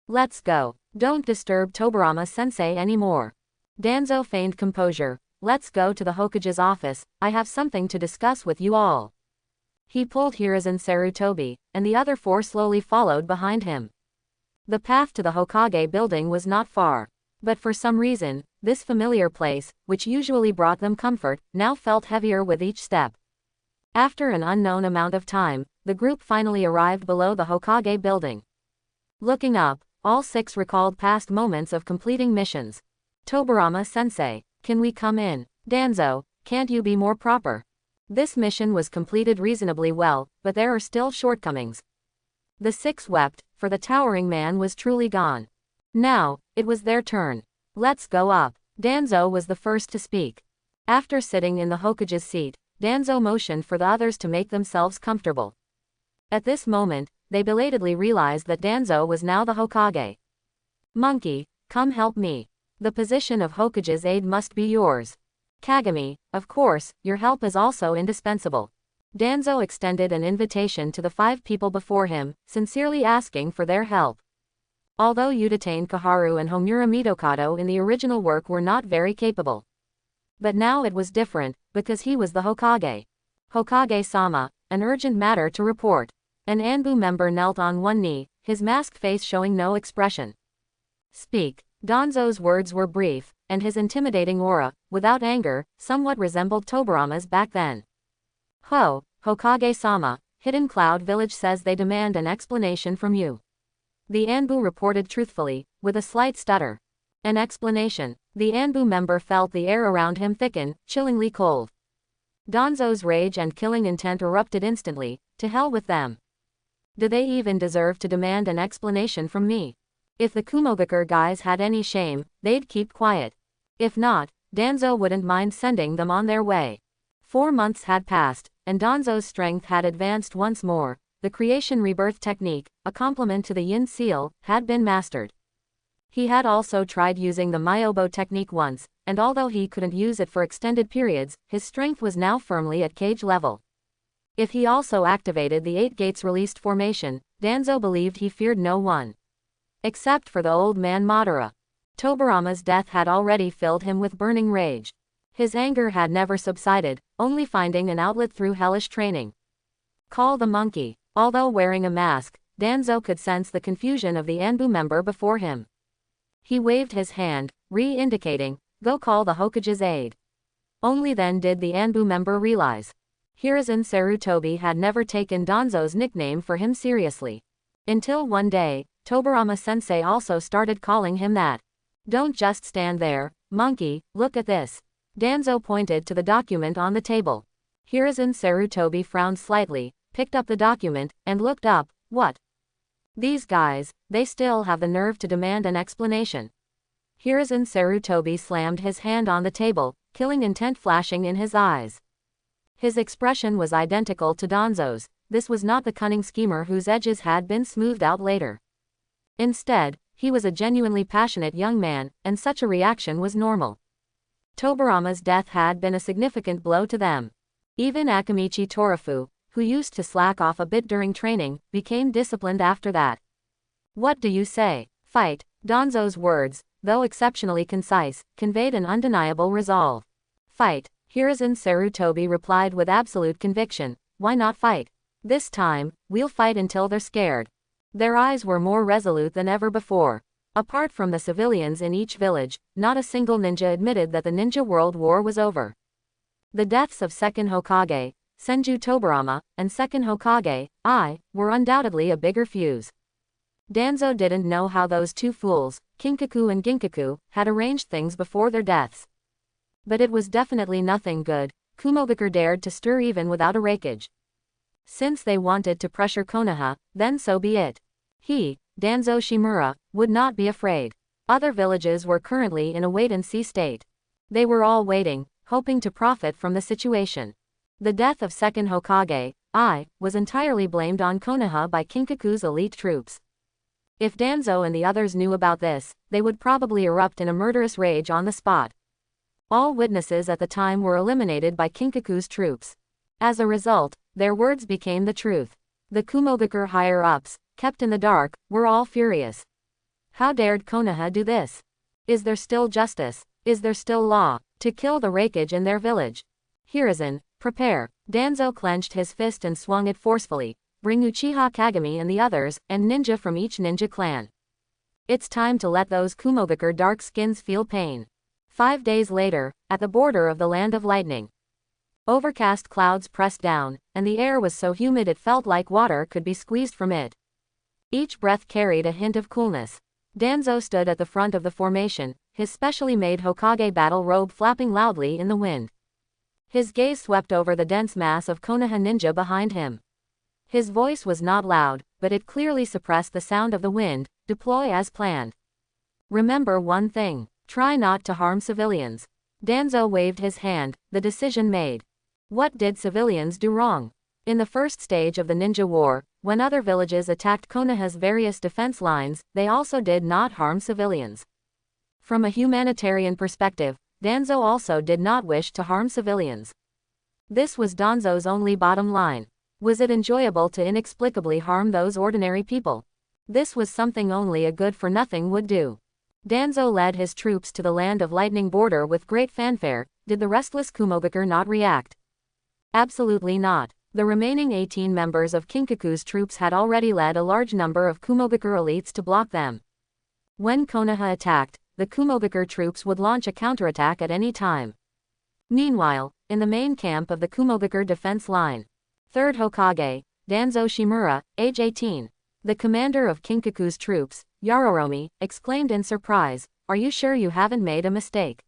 Let's go. Don't disturb Tobirama-sensei anymore. Danzo feigned composure. Let's go to the Hokage's office, I have something to discuss with you all. He pulled Hiruzen Sarutobi, and the other 4 slowly followed behind him. The path to the Hokage building was not far. But for some reason, this familiar place, which usually brought them comfort, now felt heavier with each step. After an unknown amount of time, the group finally arrived below the Hokage building. Looking up, all 6 recalled past moments of completing missions. Tobirama-sensei, can we come in? Danzo, can't you be more proper? This mission was completed reasonably well, but there are still shortcomings. The 6 wept, for the towering man was truly gone. Now, it was their turn. Let's go up. Danzo was the first to speak. After sitting in the Hokage's seat, Danzo motioned for the others to make themselves comfortable. At this moment, they belatedly realized that Danzo was now the Hokage. Monkey, come help me. The position of Hokage's aide must be yours. Kagami, of course, your help is also indispensable. Danzo extended an invitation to the 5 people before him, sincerely asking for their help. Although Udatain Kaharu and Homura Mitokado in the original work were not very capable. But now it was different, because he was the Hokage. Hokage-sama, an urgent matter to report. An Anbu member knelt on one knee, his masked face showing no expression. Speak. Danzo's words were brief, and his intimidating aura, without anger, somewhat resembled Tobirama's back then. Hokage-sama, Hidden Cloud Village says they demand an explanation from you. The Anbu reported truthfully, with a slight stutter. An explanation. The Anbu member felt the air around him thicken, chillingly cold. Danzo's rage and killing intent erupted instantly. To hell with them. Do they even deserve to demand an explanation from me? If the Kumogakure guys had any shame, they'd keep quiet. If not, Danzo wouldn't mind sending them on their way. 4 months had passed, and Danzo's strength had advanced once more. The creation rebirth technique, a complement to the Yin seal, had been mastered. He had also tried using the Myobo technique once, and although he couldn't use it for extended periods, his strength was now firmly at cage level. If he also activated the 8 gates released formation, Danzo believed he feared no one. Except for the old man Madara. Tobirama's death had already filled him with burning rage. His anger had never subsided, only finding an outlet through hellish training. Call the monkey. Although wearing a mask, Danzo could sense the confusion of the Anbu member before him. He waved his hand, re-indicating, go call the Hokage's aide. Only then did the Anbu member realize. Hiruzen Sarutobi had never taken Danzo's nickname for him seriously. Until one day, Tobirama-sensei also started calling him that. Don't just stand there, monkey, look at this. Danzo pointed to the document on the table. Hiruzen Sarutobi frowned slightly, picked up the document, and looked up. What? These guys, they still have the nerve to demand an explanation. Hiruzen Sarutobi slammed his hand on the table, killing intent flashing in his eyes. His expression was identical to Danzo's. This was not the cunning schemer whose edges had been smoothed out later. Instead, he was a genuinely passionate young man, and such a reaction was normal. Tobarama's death had been a significant blow to them. Even Akamichi Torafu, who used to slack off a bit during training, became disciplined after that. What do you say? Fight. Danzo's words, though exceptionally concise, conveyed an undeniable resolve. Fight. Hiruzen Sarutobi replied with absolute conviction. Why not fight? This time, we'll fight until they're scared. Their eyes were more resolute than ever before. Apart from the civilians in each village, not a single ninja admitted that the Ninja World War was over. The deaths of Second Hokage, Senju Tobarama, and Second Hokage, Ai, were undoubtedly a bigger fuse. Danzo didn't know how those two fools, Kinkaku and Ginkaku, had arranged things before their deaths. But it was definitely nothing good. Kumogakur dared to stir even without a rakeage. Since they wanted to pressure Konoha, then so be it. He, Danzo Shimura, would not be afraid. Other villages were currently in a wait-and-see state. They were all waiting, hoping to profit from the situation. The death of Second Hokage, Ai, was entirely blamed on Konoha by Kinkaku's elite troops. If Danzo and the others knew about this, they would probably erupt in a murderous rage on the spot. All witnesses at the time were eliminated by Kinkaku's troops. As a result, their words became the truth. The Kumogakur higher-ups, kept in the dark, were all furious. How dared Konoha do this? Is there still justice? Is there still law, to kill the rakeage in their village? Hiruzen, prepare. Danzo clenched his fist and swung it forcefully. Bring Uchiha Kagami and the others, and ninja from each ninja clan. It's time to let those Kumogakur dark skins feel pain. 5 days later, at the border of the Land of Lightning. Overcast clouds pressed down, and the air was so humid it felt like water could be squeezed from it. Each breath carried a hint of coolness. Danzo stood at the front of the formation, his specially made Hokage battle robe flapping loudly in the wind. His gaze swept over the dense mass of Konoha ninja behind him. His voice was not loud, but it clearly suppressed the sound of the wind. Deploy as planned. Remember one thing. Try not to harm civilians. Danzo waved his hand, the decision made. What did civilians do wrong? In the first stage of the ninja war, when other villages attacked Konoha's various defense lines, they also did not harm civilians. From a humanitarian perspective, Danzo also did not wish to harm civilians. This was Danzo's only bottom line. Was it enjoyable to inexplicably harm those ordinary people? This was something only a good-for-nothing would do. Danzo led his troops to the Land of Lightning border with great fanfare. Did the restless Kumogakur not react? Absolutely not. The remaining 18 members of Kinkaku's troops had already led a large number of Kumogakur elites to block them. When Konoha attacked, the Kumogakur troops would launch a counterattack at any time. Meanwhile, in the main camp of the Kumogakur defense line, 3rd Hokage, Danzo Shimura, age 18, the commander of Kinkaku's troops, Yaroromi, exclaimed in surprise, "Are you sure you haven't made a mistake?"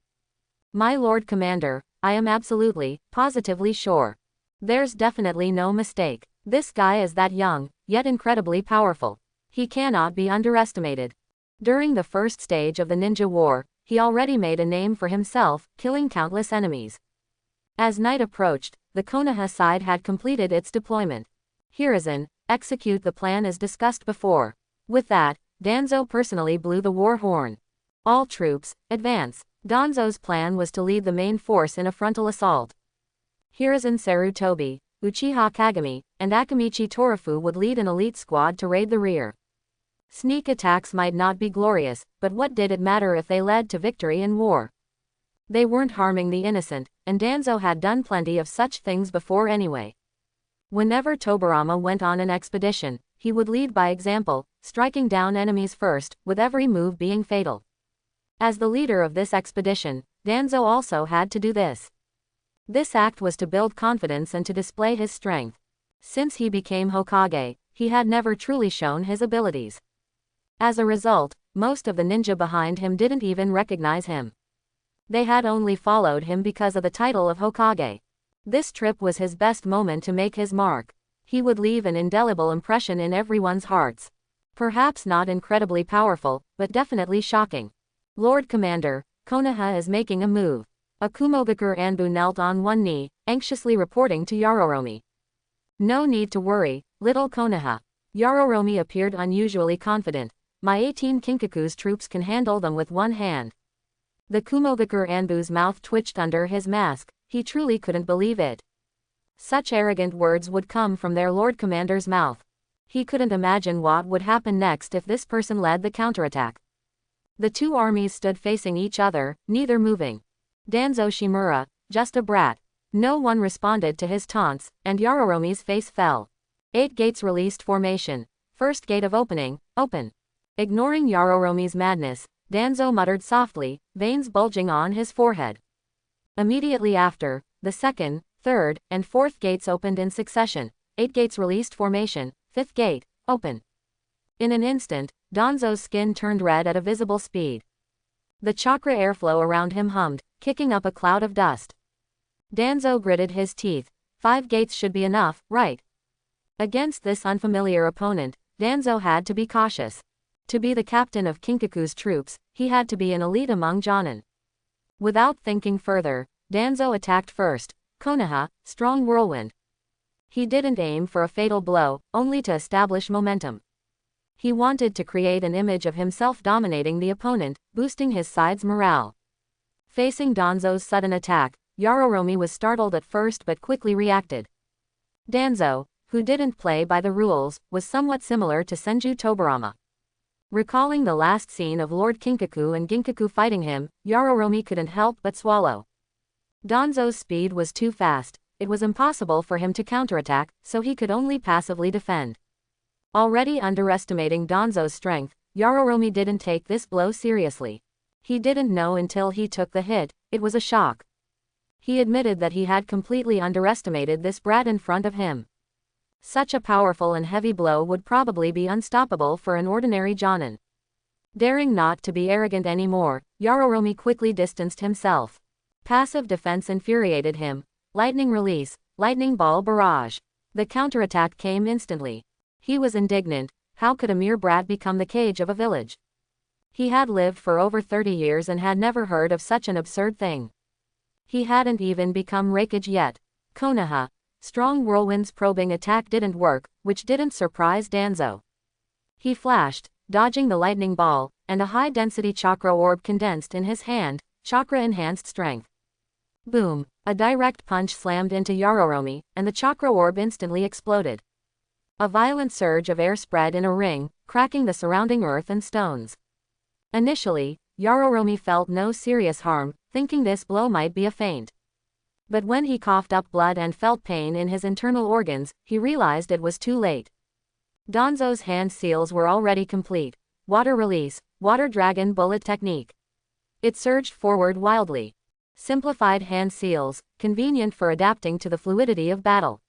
"My Lord Commander, I am absolutely, positively sure. There's definitely no mistake. This guy is that young, yet incredibly powerful. He cannot be underestimated." During the first stage of the ninja war, he already made a name for himself, killing countless enemies. As night approached, the Konoha side had completed its deployment. Hiruzen, execute the plan as discussed before. With that, Danzo personally blew the war horn. All troops, advance. Danzo's plan was to lead the main force in a frontal assault. Hiruzen Sarutobi, Uchiha Kagami, and Akamichi Torafu would lead an elite squad to raid the rear. Sneak attacks might not be glorious, but what did it matter if they led to victory in war? They weren't harming the innocent, and Danzo had done plenty of such things before anyway. Whenever Tobarama went on an expedition, he would lead by example, striking down enemies first, with every move being fatal. As the leader of this expedition, Danzo also had to do this. This act was to build confidence and to display his strength. Since he became Hokage, he had never truly shown his abilities. As a result, most of the ninja behind him didn't even recognize him. They had only followed him because of the title of Hokage. This trip was his best moment to make his mark. He would leave an indelible impression in everyone's hearts. Perhaps not incredibly powerful, but definitely shocking. Lord Commander, Konoha is making a move. A Kumogakur Anbu knelt on one knee, anxiously reporting to Yororomi. No need to worry, little Konoha. Yororomi appeared unusually confident. My 18 Kinkaku's troops can handle them with one hand. The Kumogakur Anbu's mouth twitched under his mask, he truly couldn't believe it. Such arrogant words would come from their Lord Commander's mouth. He couldn't imagine what would happen next if this person led the counterattack. The two armies stood facing each other, neither moving. Danzo Shimura, just a brat. No one responded to his taunts, and Yororomi's face fell. 8 gates released formation. First gate of opening, open. Ignoring Yororomi's madness, Danzo muttered softly, veins bulging on his forehead. Immediately after, the second, third, and fourth gates opened in succession. 8 gates released formation, fifth gate, open. In an instant, Danzo's skin turned red at a visible speed. The chakra airflow around him hummed, kicking up a cloud of dust. Danzo gritted his teeth. 5 gates should be enough, right? Against this unfamiliar opponent, Danzo had to be cautious. To be the captain of Kinkaku's troops, he had to be an elite among Jonin. Without thinking further, Danzo attacked first. Konoha, strong whirlwind. He didn't aim for a fatal blow, only to establish momentum. He wanted to create an image of himself dominating the opponent, boosting his side's morale. Facing Danzo's sudden attack, Yororomi was startled at first but quickly reacted. Danzo, who didn't play by the rules, was somewhat similar to Senju Tobarama. Recalling the last scene of Lord Kinkaku and Ginkaku fighting him, Yororomi couldn't help but swallow. Danzo's speed was too fast, it was impossible for him to counterattack, so he could only passively defend. Already underestimating Danzo's strength, Yororomi didn't take this blow seriously. He didn't know until he took the hit, it was a shock. He admitted that he had completely underestimated this brat in front of him. Such a powerful and heavy blow would probably be unstoppable for an ordinary Jonin. Daring not to be arrogant anymore, Yororomi quickly distanced himself. Passive defense infuriated him. Lightning release, lightning ball barrage. The counterattack came instantly. He was indignant. How could a mere brat become the cage of a village? He had lived for over 30 years and had never heard of such an absurd thing. He hadn't even become Raikage yet. Konoha. Strong whirlwind's probing attack didn't work, which didn't surprise Danzo. He flashed, dodging the lightning ball, and a high-density chakra orb condensed in his hand, chakra-enhanced strength. Boom! A direct punch slammed into Yororomi, and the chakra orb instantly exploded. A violent surge of air spread in a ring, cracking the surrounding earth and stones. Initially, Yororomi felt no serious harm, thinking this blow might be a feint. But when he coughed up blood and felt pain in his internal organs, he realized it was too late. Danzo's hand seals were already complete. Water release, water dragon bullet technique. It surged forward wildly. Simplified hand seals, convenient for adapting to the fluidity of battle.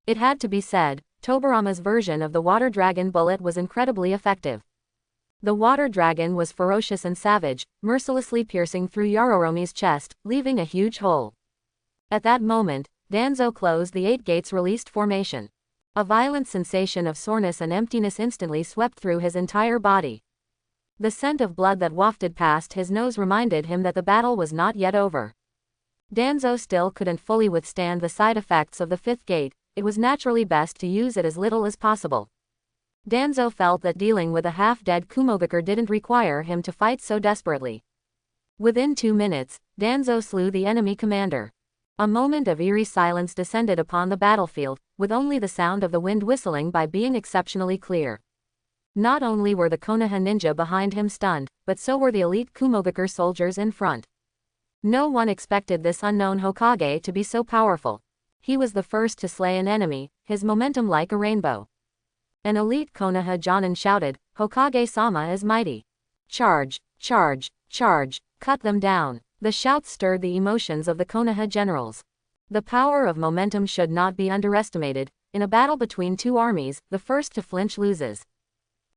It had to be said, Tobarama's version of the water dragon bullet was incredibly effective. The water dragon was ferocious and savage, mercilessly piercing through Yororomi's chest, leaving a huge hole. At that moment, Danzo closed the 8 gates released formation. A violent sensation of soreness and emptiness instantly swept through his entire body. The scent of blood that wafted past his nose reminded him that the battle was not yet over. Danzo still couldn't fully withstand the side effects of the 5th gate, it was naturally best to use it as little as possible. Danzo felt that dealing with a half-dead Kumogakur didn't require him to fight so desperately. Within 2 minutes, Danzo slew the enemy commander. A moment of eerie silence descended upon the battlefield, with only the sound of the wind whistling by being exceptionally clear. Not only were the Konoha ninja behind him stunned, but so were the elite Kumogakur soldiers in front. No one expected this unknown Hokage to be so powerful. He was the first to slay an enemy, his momentum like a rainbow. An elite Konoha Jonin shouted, "Hokage-sama is mighty. Charge, charge, charge, cut them down." The shouts stirred the emotions of the Konoha generals. The power of momentum should not be underestimated. In a battle between two armies, the first to flinch loses.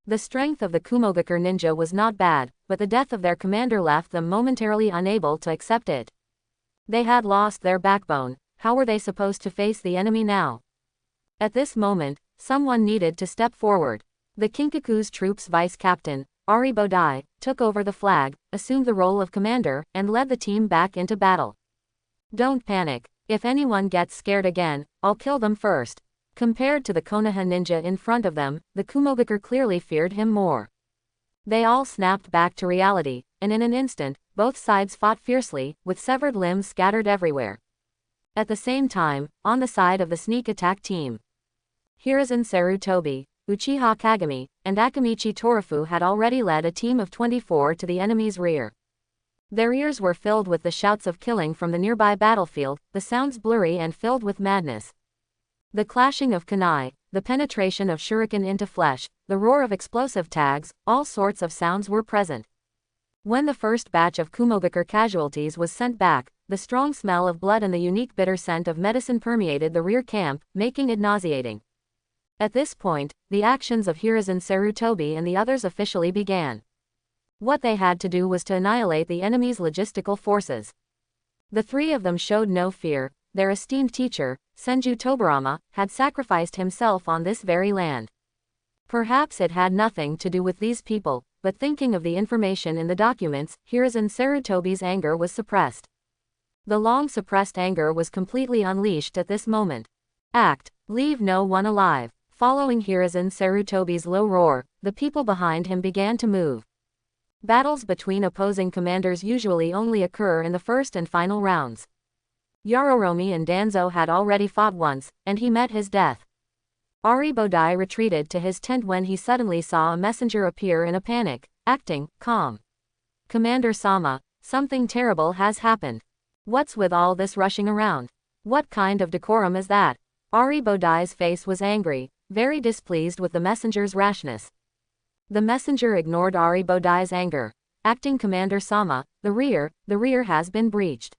The strength of the Kumogakur ninja was not bad, but the death of their commander left them momentarily unable to accept it. They had lost their backbone. How were they supposed to face the enemy now? At this moment, someone needed to step forward. The Kinkaku's troops vice-captain, Ari Bodai, took over the flag, assumed the role of commander, and led the team back into battle. Don't panic. If anyone gets scared again, I'll kill them first. Compared to the Konoha ninja in front of them, the Kumogakur clearly feared him more. They all snapped back to reality, and in an instant, both sides fought fiercely, with severed limbs scattered everywhere. At the same time, on the side of the sneak attack team, Hiruzen Sarutobi, Uchiha Kagami, and Akamichi Torafu had already led a team of 24 to the enemy's rear. Their ears were filled with the shouts of killing from the nearby battlefield, the sounds blurry and filled with madness. The clashing of kunai, the penetration of shuriken into flesh, the roar of explosive tags, all sorts of sounds were present. When the first batch of Kumogakur casualties was sent back, the strong smell of blood and the unique bitter scent of medicine permeated the rear camp, making it nauseating. At this point, the actions of Hiruzen Sarutobi and the others officially began. What they had to do was to annihilate the enemy's logistical forces. The three of them showed no fear. Their esteemed teacher, Senju Tobarama, had sacrificed himself on this very land. Perhaps it had nothing to do with these people, but thinking of the information in the documents, Hiruzen Sarutobi's anger was suppressed. The long-suppressed anger was completely unleashed at this moment. Act, leave no one alive. Following Hiruzen Sarutobi's low roar, the people behind him began to move. Battles between opposing commanders usually only occur in the first and final rounds. Yaroromi and Danzo had already fought once, and he met his death. Ari Bodai retreated to his tent when he suddenly saw a messenger appear in a panic, acting calm. Commander Sama, something terrible has happened. What's with all this rushing around? What kind of decorum is that? Ari Bodai's face was angry, very displeased with the messenger's rashness. The messenger ignored Ari Bodai's anger. Acting Commander Sama, the rear has been breached.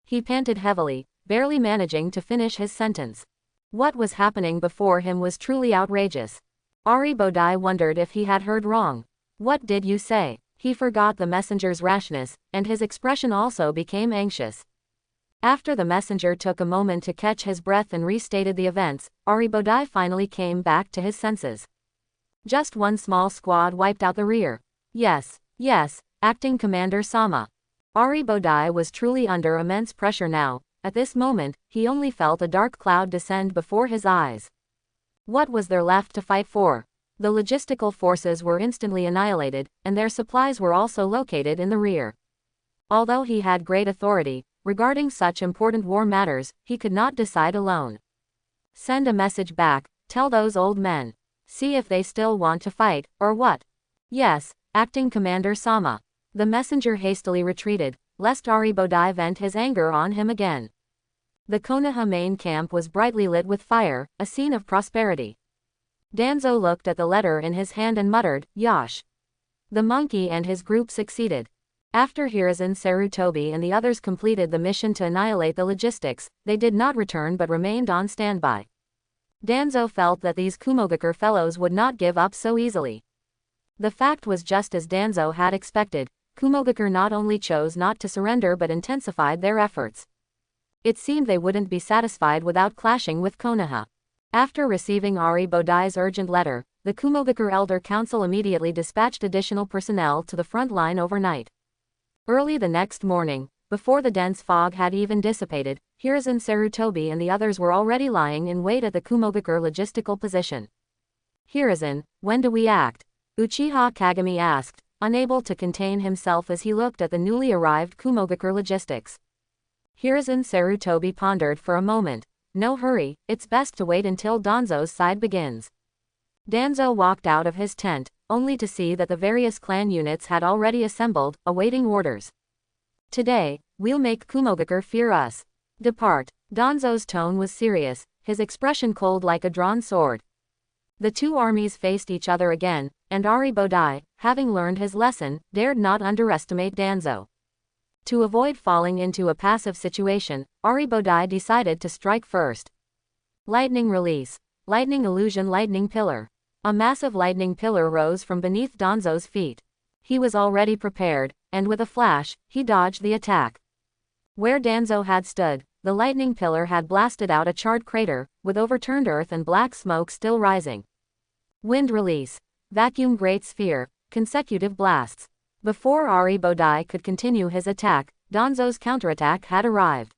He panted heavily, barely managing to finish his sentence. What was happening before him was truly outrageous. Ari Bodai wondered if he had heard wrong. What did you say? He forgot the messenger's rashness, and his expression also became anxious. After the messenger took a moment to catch his breath and restated the events, Ari Bodai finally came back to his senses. Just one small squad wiped out the rear. Yes, Acting Commander Sama. Ari Bodai was truly under immense pressure now. At this moment, he only felt a dark cloud descend before his eyes. What was there left to fight for? The logistical forces were instantly annihilated, and their supplies were also located in the rear. Although he had great authority regarding such important war matters, he could not decide alone. Send a message back, tell those old men. See if they still want to fight, or what? Yes, Acting Commander Sama. The messenger hastily retreated, lest Ari Bodai vent his anger on him again. The Konoha main camp was brightly lit with fire, a scene of prosperity. Danzo looked at the letter in his hand and muttered, "Yosh." The monkey and his group succeeded. After Hiruzen Sarutobi and the others completed the mission to annihilate the logistics, they did not return but remained on standby. Danzo felt that these Kumogakur fellows would not give up so easily. The fact was just as Danzo had expected. Kumogakur not only chose not to surrender but intensified their efforts. It seemed they wouldn't be satisfied without clashing with Konoha. After receiving Ari Bodai's urgent letter, the Kumogakur Elder Council immediately dispatched additional personnel to the front line overnight. Early the next morning, before the dense fog had even dissipated, Hiruzen Sarutobi and the others were already lying in wait at the Kumogakur logistical position. "Hiruzen, when do we act?" Uchiha Kagami asked, unable to contain himself as he looked at the newly arrived Kumogakur logistics. Hiruzen Sarutobi pondered for a moment. "No hurry, it's best to wait until Danzo's side begins." Danzo walked out of his tent, only to see that the various clan units had already assembled, awaiting orders. "Today, we'll make Kumogakur fear us. Depart." Danzo's tone was serious, his expression cold like a drawn sword. The two armies faced each other again, and Ari Bodai, having learned his lesson, dared not underestimate Danzo. To avoid falling into a passive situation, Ari Bodai decided to strike first. Lightning release. Lightning illusion. Lightning pillar. A massive lightning pillar rose from beneath Danzo's feet. He was already prepared, and with a flash, he dodged the attack. Where Danzo had stood, the lightning pillar had blasted out a charred crater, with overturned earth and black smoke still rising. Wind release. Vacuum great sphere. Consecutive blasts. Before Ari Bodai could continue his attack, Danzo's counterattack had arrived.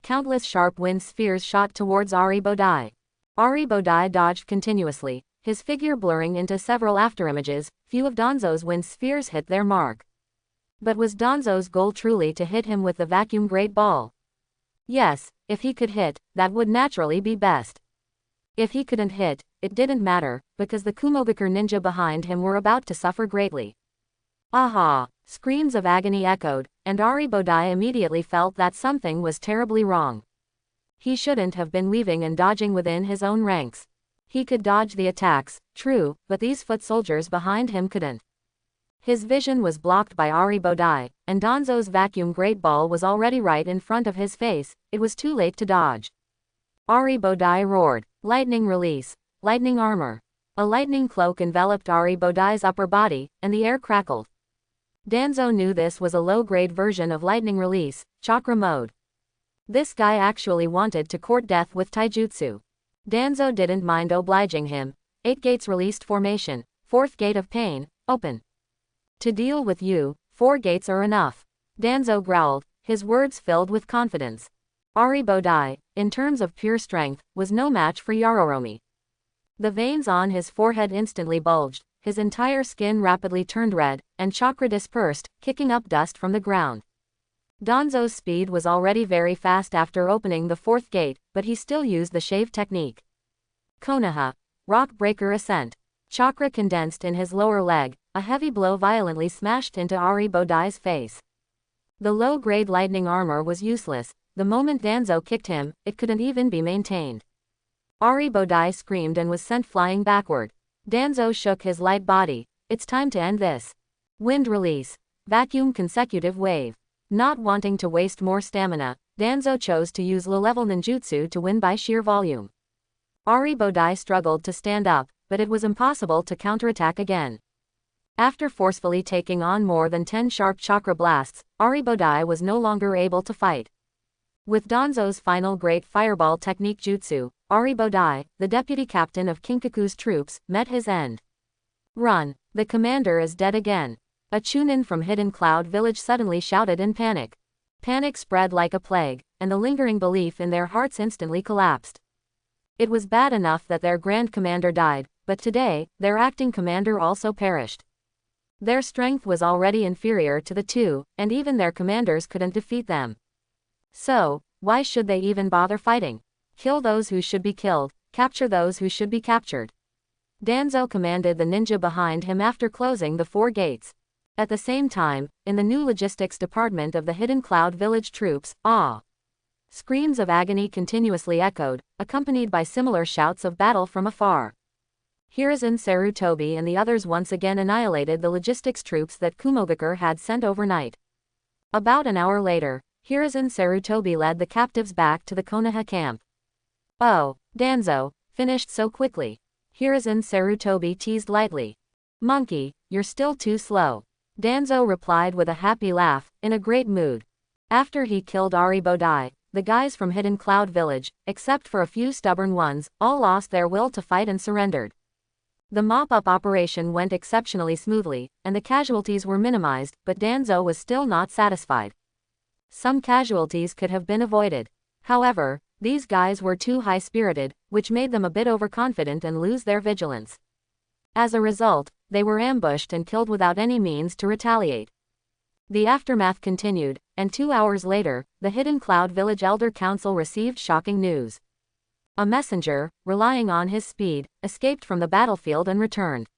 Countless sharp wind spheres shot towards Ari Bodai. Ari Bodai dodged continuously, his figure blurring into several afterimages. Few of Danzo's wind spheres hit their mark. But was Danzo's goal truly to hit him with the vacuum great ball? Yes, if he could hit, that would naturally be best. If he couldn't hit, it didn't matter, because the Kumogakure ninja behind him were about to suffer greatly. Aha! Screams of agony echoed, and Ari Bodai immediately felt that something was terribly wrong. He shouldn't have been weaving and dodging within his own ranks. He could dodge the attacks, true, but these foot soldiers behind him couldn't. His vision was blocked by Ari Bodai, and Danzo's vacuum great ball was already right in front of his face. It was too late to dodge. Ari Bodai roared, "Lightning release! Lightning armor!" A lightning cloak enveloped Ari Bodai's upper body, and the air crackled. Danzo knew this was a low-grade version of lightning release, chakra mode. This guy actually wanted to court death with taijutsu. Danzo didn't mind obliging him. 8 gates released formation, 4th gate of pain, open. To deal with you, 4 gates are enough. Danzo growled, his words filled with confidence. Ari Bodai, in terms of pure strength, was no match for Yaroromi. The veins on his forehead instantly bulged, his entire skin rapidly turned red, and chakra dispersed, kicking up dust from the ground. Danzo's speed was already very fast after opening the 4th gate, but he still used the shave technique. Konoha. Rock breaker ascent. Chakra condensed in his lower leg, a heavy blow violently smashed into Ari Bodai's face. The low-grade lightning armor was useless. The moment Danzo kicked him, it couldn't even be maintained. Ari Bodai screamed and was sent flying backward. Danzo shook his light body. It's time to end this. Wind release. Vacuum consecutive wave. Not wanting to waste more stamina, Danzo chose to use low-level ninjutsu to win by sheer volume. Ari Bodai struggled to stand up, but it was impossible to counterattack again. After forcefully taking on more than 10 sharp chakra blasts, Ari Bodai was no longer able to fight. With Danzo's final great fireball technique jutsu, Ari Bodai, the deputy captain of Kinkaku's troops, met his end. Run! The commander is dead again. A chunin from Hidden Cloud Village suddenly shouted in panic. Panic spread like a plague, and the lingering belief in their hearts instantly collapsed. It was bad enough that their grand commander died, but today, their acting commander also perished. Their strength was already inferior to the two, and even their commanders couldn't defeat them. So, why should they even bother fighting? Kill those who should be killed, capture those who should be captured. Danzo commanded the ninja behind him after closing the 4 gates. At the same time, in the new logistics department of the Hidden Cloud Village troops, screams of agony continuously echoed, accompanied by similar shouts of battle from afar. Hiruzen Sarutobi and the others once again annihilated the logistics troops that Kumogakure had sent overnight. About an hour later, Hiruzen Sarutobi led the captives back to the Konoha camp. "Oh, Danzo, finished so quickly." Hiruzen Sarutobi teased lightly. "Monkey, you're still too slow." Danzo replied with a happy laugh, in a great mood. After he killed Ari Bodai, the guys from Hidden Cloud Village, except for a few stubborn ones, all lost their will to fight and surrendered. The mop-up operation went exceptionally smoothly, and the casualties were minimized, but Danzo was still not satisfied. Some casualties could have been avoided. However, these guys were too high-spirited, which made them a bit overconfident and lose their vigilance. As a result, they were ambushed and killed without any means to retaliate. The aftermath continued, and 2 hours later, the Hidden Cloud Village Elder Council received shocking news. A messenger, relying on his speed, escaped from the battlefield and returned.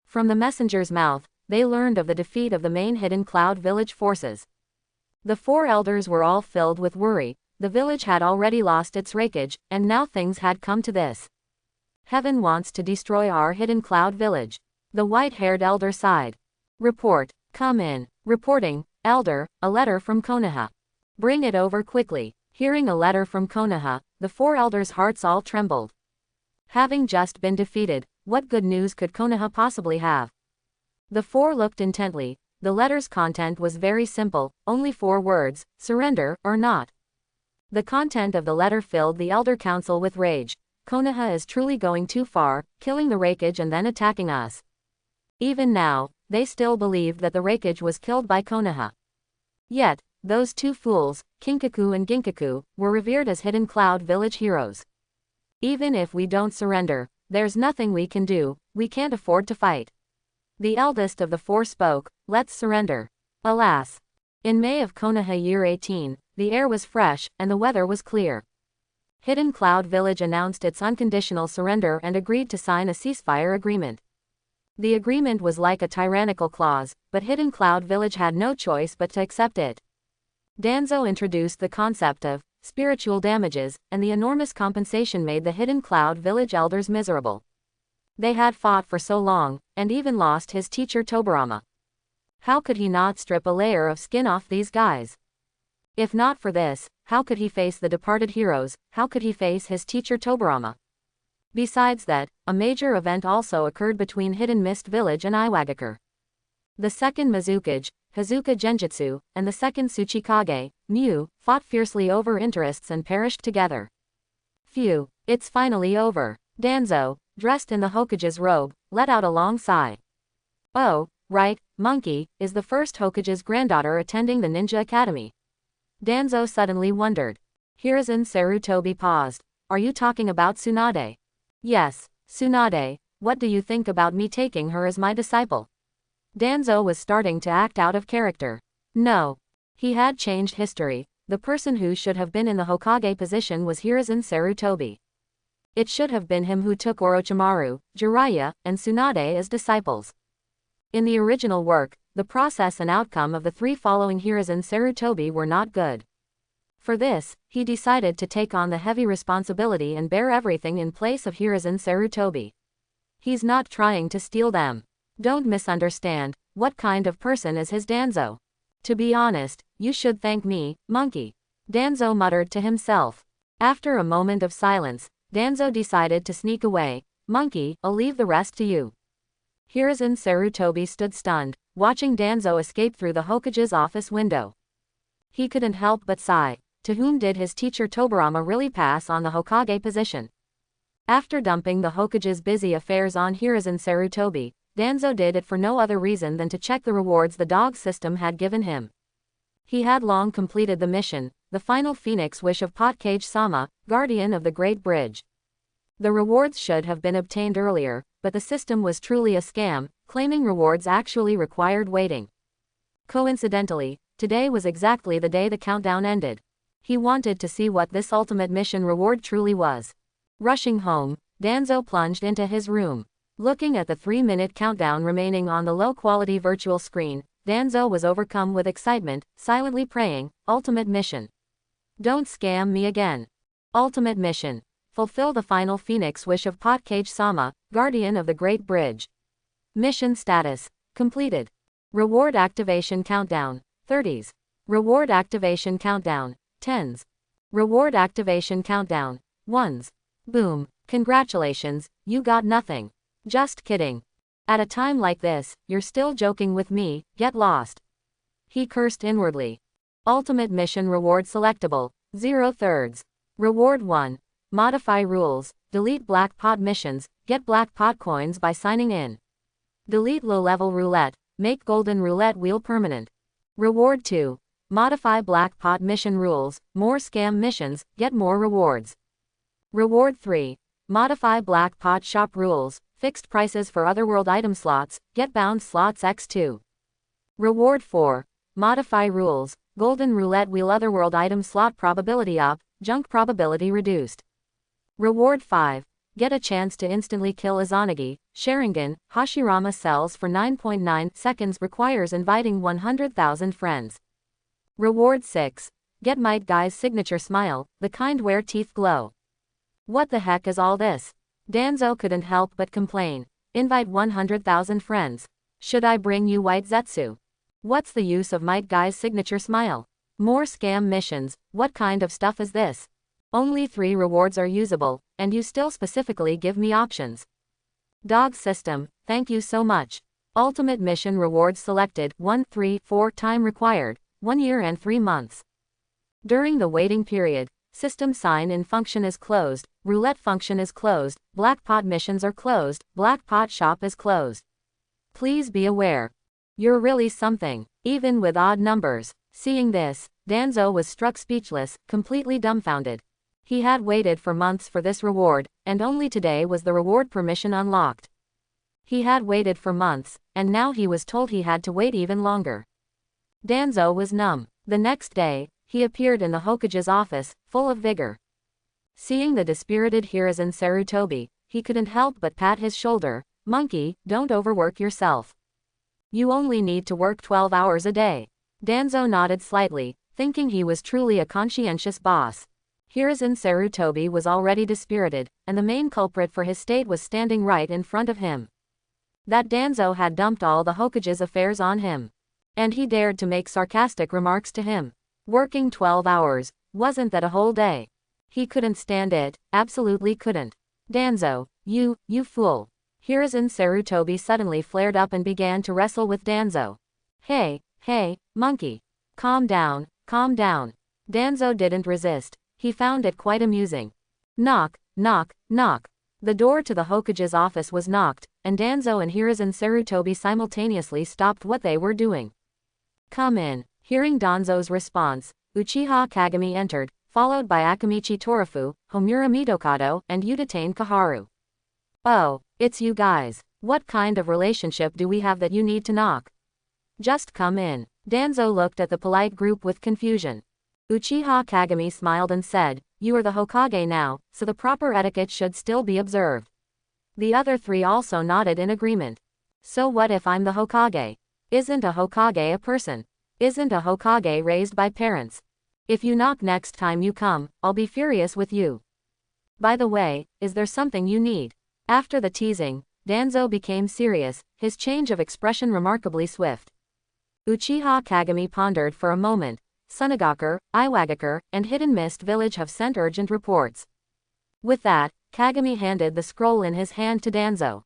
From the messenger's mouth, they learned of the defeat of the main Hidden Cloud Village forces. The 4 elders were all filled with worry. The village had already lost its rakeage, and now things had come to this. Heaven wants to destroy our Hidden Cloud Village. The white-haired elder sighed. Report. Come in. Reporting. Elder, a letter from Konoha. Bring it over quickly. Hearing a letter from Konoha, the 4 elders' hearts all trembled. Having just been defeated, what good news could Konoha possibly have? The 4 looked intently. The letter's content was very simple, only 4 words: surrender or not. The content of the letter filled the Elder Council with rage. Konoha is truly going too far, killing the Raikage and then attacking us. Even now, they still believed that the Raikage was killed by Konoha. Yet, those two fools, Kinkaku and Ginkaku, were revered as Hidden Cloud Village heroes. Even if we don't surrender, there's nothing we can do, we can't afford to fight. The eldest of the four spoke, let's surrender. Alas. In May of Konoha year 18, the air was fresh, and the weather was clear. Hidden Cloud Village announced its unconditional surrender and agreed to sign a ceasefire agreement. The agreement was like a tyrannical clause, but Hidden Cloud Village had no choice but to accept it. Danzo introduced the concept of spiritual damages, and the enormous compensation made the Hidden Cloud Village elders miserable. They had fought for so long, and even lost his teacher Tobarama. How could he not strip a layer of skin off these guys? If not for this, how could he face the departed heroes, how could he face his teacher Tobarama? Besides that, a major event also occurred between Hidden Mist Village and Iwagakure. The second Mizukage, Hazuka Genjutsu, and the second Tsuchikage, Mu, fought fiercely over interests and perished together. Phew, it's finally over. Danzo, dressed in the Hokage's robe, let out a long sigh. Oh, right, Monkey, is the first Hokage's granddaughter attending the Ninja Academy. Danzo suddenly wondered. Hiruzen Sarutobi paused. Are you talking about Tsunade? Yes, Tsunade, what do you think about me taking her as my disciple? Danzo was starting to act out of character. No. He had changed history. The person who should have been in the Hokage position was Hiruzen Sarutobi. It should have been him who took Orochimaru, Jiraiya, and Tsunade as disciples. In the original work, the process and outcome of the three following Hiruzen Sarutobi were not good. For this, he decided to take on the heavy responsibility and bear everything in place of Hiruzen Sarutobi. He's not trying to steal them. Don't misunderstand, what kind of person is his Danzo? To be honest, you should thank me, Monkey. Danzo muttered to himself. After a moment of silence, Danzo decided to sneak away. Monkey, I'll leave the rest to you. Hiruzen Sarutobi stood stunned, watching Danzo escape through the Hokage's office window. He couldn't help but sigh. To whom did his teacher Tobarama really pass on the Hokage position? After dumping the Hokage's busy affairs on Hiruzen Sarutobi, Danzo did it for no other reason than to check the rewards the dog system had given him. He had long completed the mission, the final phoenix wish of Potcage-sama, guardian of the Great Bridge. The rewards should have been obtained earlier, but the system was truly a scam, claiming rewards actually required waiting. Coincidentally, today was exactly the day the countdown ended. He wanted to see what this ultimate mission reward truly was. Rushing home, Danzo plunged into his room. Looking at the 3-minute countdown remaining on the low-quality virtual screen, Danzo was overcome with excitement, silently praying, Ultimate Mission. Don't scam me again. Ultimate Mission. Fulfill the final phoenix wish of Potcage-sama, guardian of the Great Bridge. Mission status. Completed. Reward activation countdown. 30s. Reward activation countdown. 10s. Reward activation countdown. 1s. Boom. Congratulations, you got nothing. Just kidding. At a time like this, you're still joking with me, get lost. He cursed inwardly. Ultimate Mission Reward Selectable, 0/3. Reward 1. Modify rules, delete Black Pot missions, get Black Pot coins by signing in. Delete low-level roulette, make Golden Roulette Wheel permanent. Reward 2. Modify Black Pot mission rules, more scam missions, get more rewards. Reward 3. Modify Black Pot shop rules, fixed prices for Otherworld item slots, get bound slots x2. Reward 4. Modify rules, Golden Roulette Wheel Otherworld item slot probability up, junk probability reduced. Reward 5. Get a chance to instantly kill Izanagi, Sharingan, Hashirama cells for 9.9 seconds requires inviting 100,000 friends. Reward 6. Get Might Guy's signature smile, the kind where teeth glow. What the heck is all this? Danzo couldn't help but complain. Invite 100,000 friends. Should I bring you White Zetsu? What's the use of Might Guy's signature smile? More scam missions, what kind of stuff is this? Only 3 rewards are usable, and you still specifically give me options. Dog system, thank you so much. Ultimate mission rewards selected 1, 3, 4 time required, 1 year and 3 months. During the waiting period, System sign in function is closed, roulette function is closed, black pot missions are closed, black pot shop is closed. Please be aware. You're really something, even with odd numbers. Seeing this, Danzo was struck speechless, completely dumbfounded. He had waited for months for this reward, and only today was the reward permission unlocked. He had waited for months, and now he was told he had to wait even longer. Danzo was numb. The next day, he appeared in the Hokage's office, full of vigor. Seeing the dispirited Hiruzen Sarutobi, he couldn't help but pat his shoulder. Monkey, don't overwork yourself. You only need to work 12 hours a day. Danzo nodded slightly, thinking he was truly a conscientious boss. Hiruzen Sarutobi was already dispirited, and the main culprit for his state was standing right in front of him. That Danzo had dumped all the Hokage's affairs on him. And he dared to make sarcastic remarks to him. Working 12 hours, wasn't that a whole day? He couldn't stand it, absolutely couldn't. Danzo, you fool. Hiruzen Sarutobi suddenly flared up and began to wrestle with Danzo. Hey, monkey. Calm down, calm down. Danzo didn't resist. He found it quite amusing. Knock, knock, knock. The door to the Hokage's office was knocked, and Danzo and Hiruzen Sarutobi simultaneously stopped what they were doing. Come in. Hearing Danzo's response, Uchiha Kagami entered, followed by Akamichi Torafu, Homura Mitokado, and Udatane Kaharu. Oh, it's you guys. What kind of relationship do we have that you need to knock? Just come in. Danzo looked at the polite group with confusion. Uchiha Kagami smiled and said, you are the Hokage now, so the proper etiquette should still be observed. The other three also nodded in agreement. So what if I'm the Hokage? Isn't a Hokage a person? Isn't a Hokage raised by parents? If you knock next time you come, I'll be furious with you. By the way, is there something you need? After the teasing, Danzo became serious, his change of expression remarkably swift. Uchiha Kagami pondered for a moment. Sunagakur, Iwagakure, and Hidden Mist Village have sent urgent reports. With that, Kagami handed the scroll in his hand to Danzo.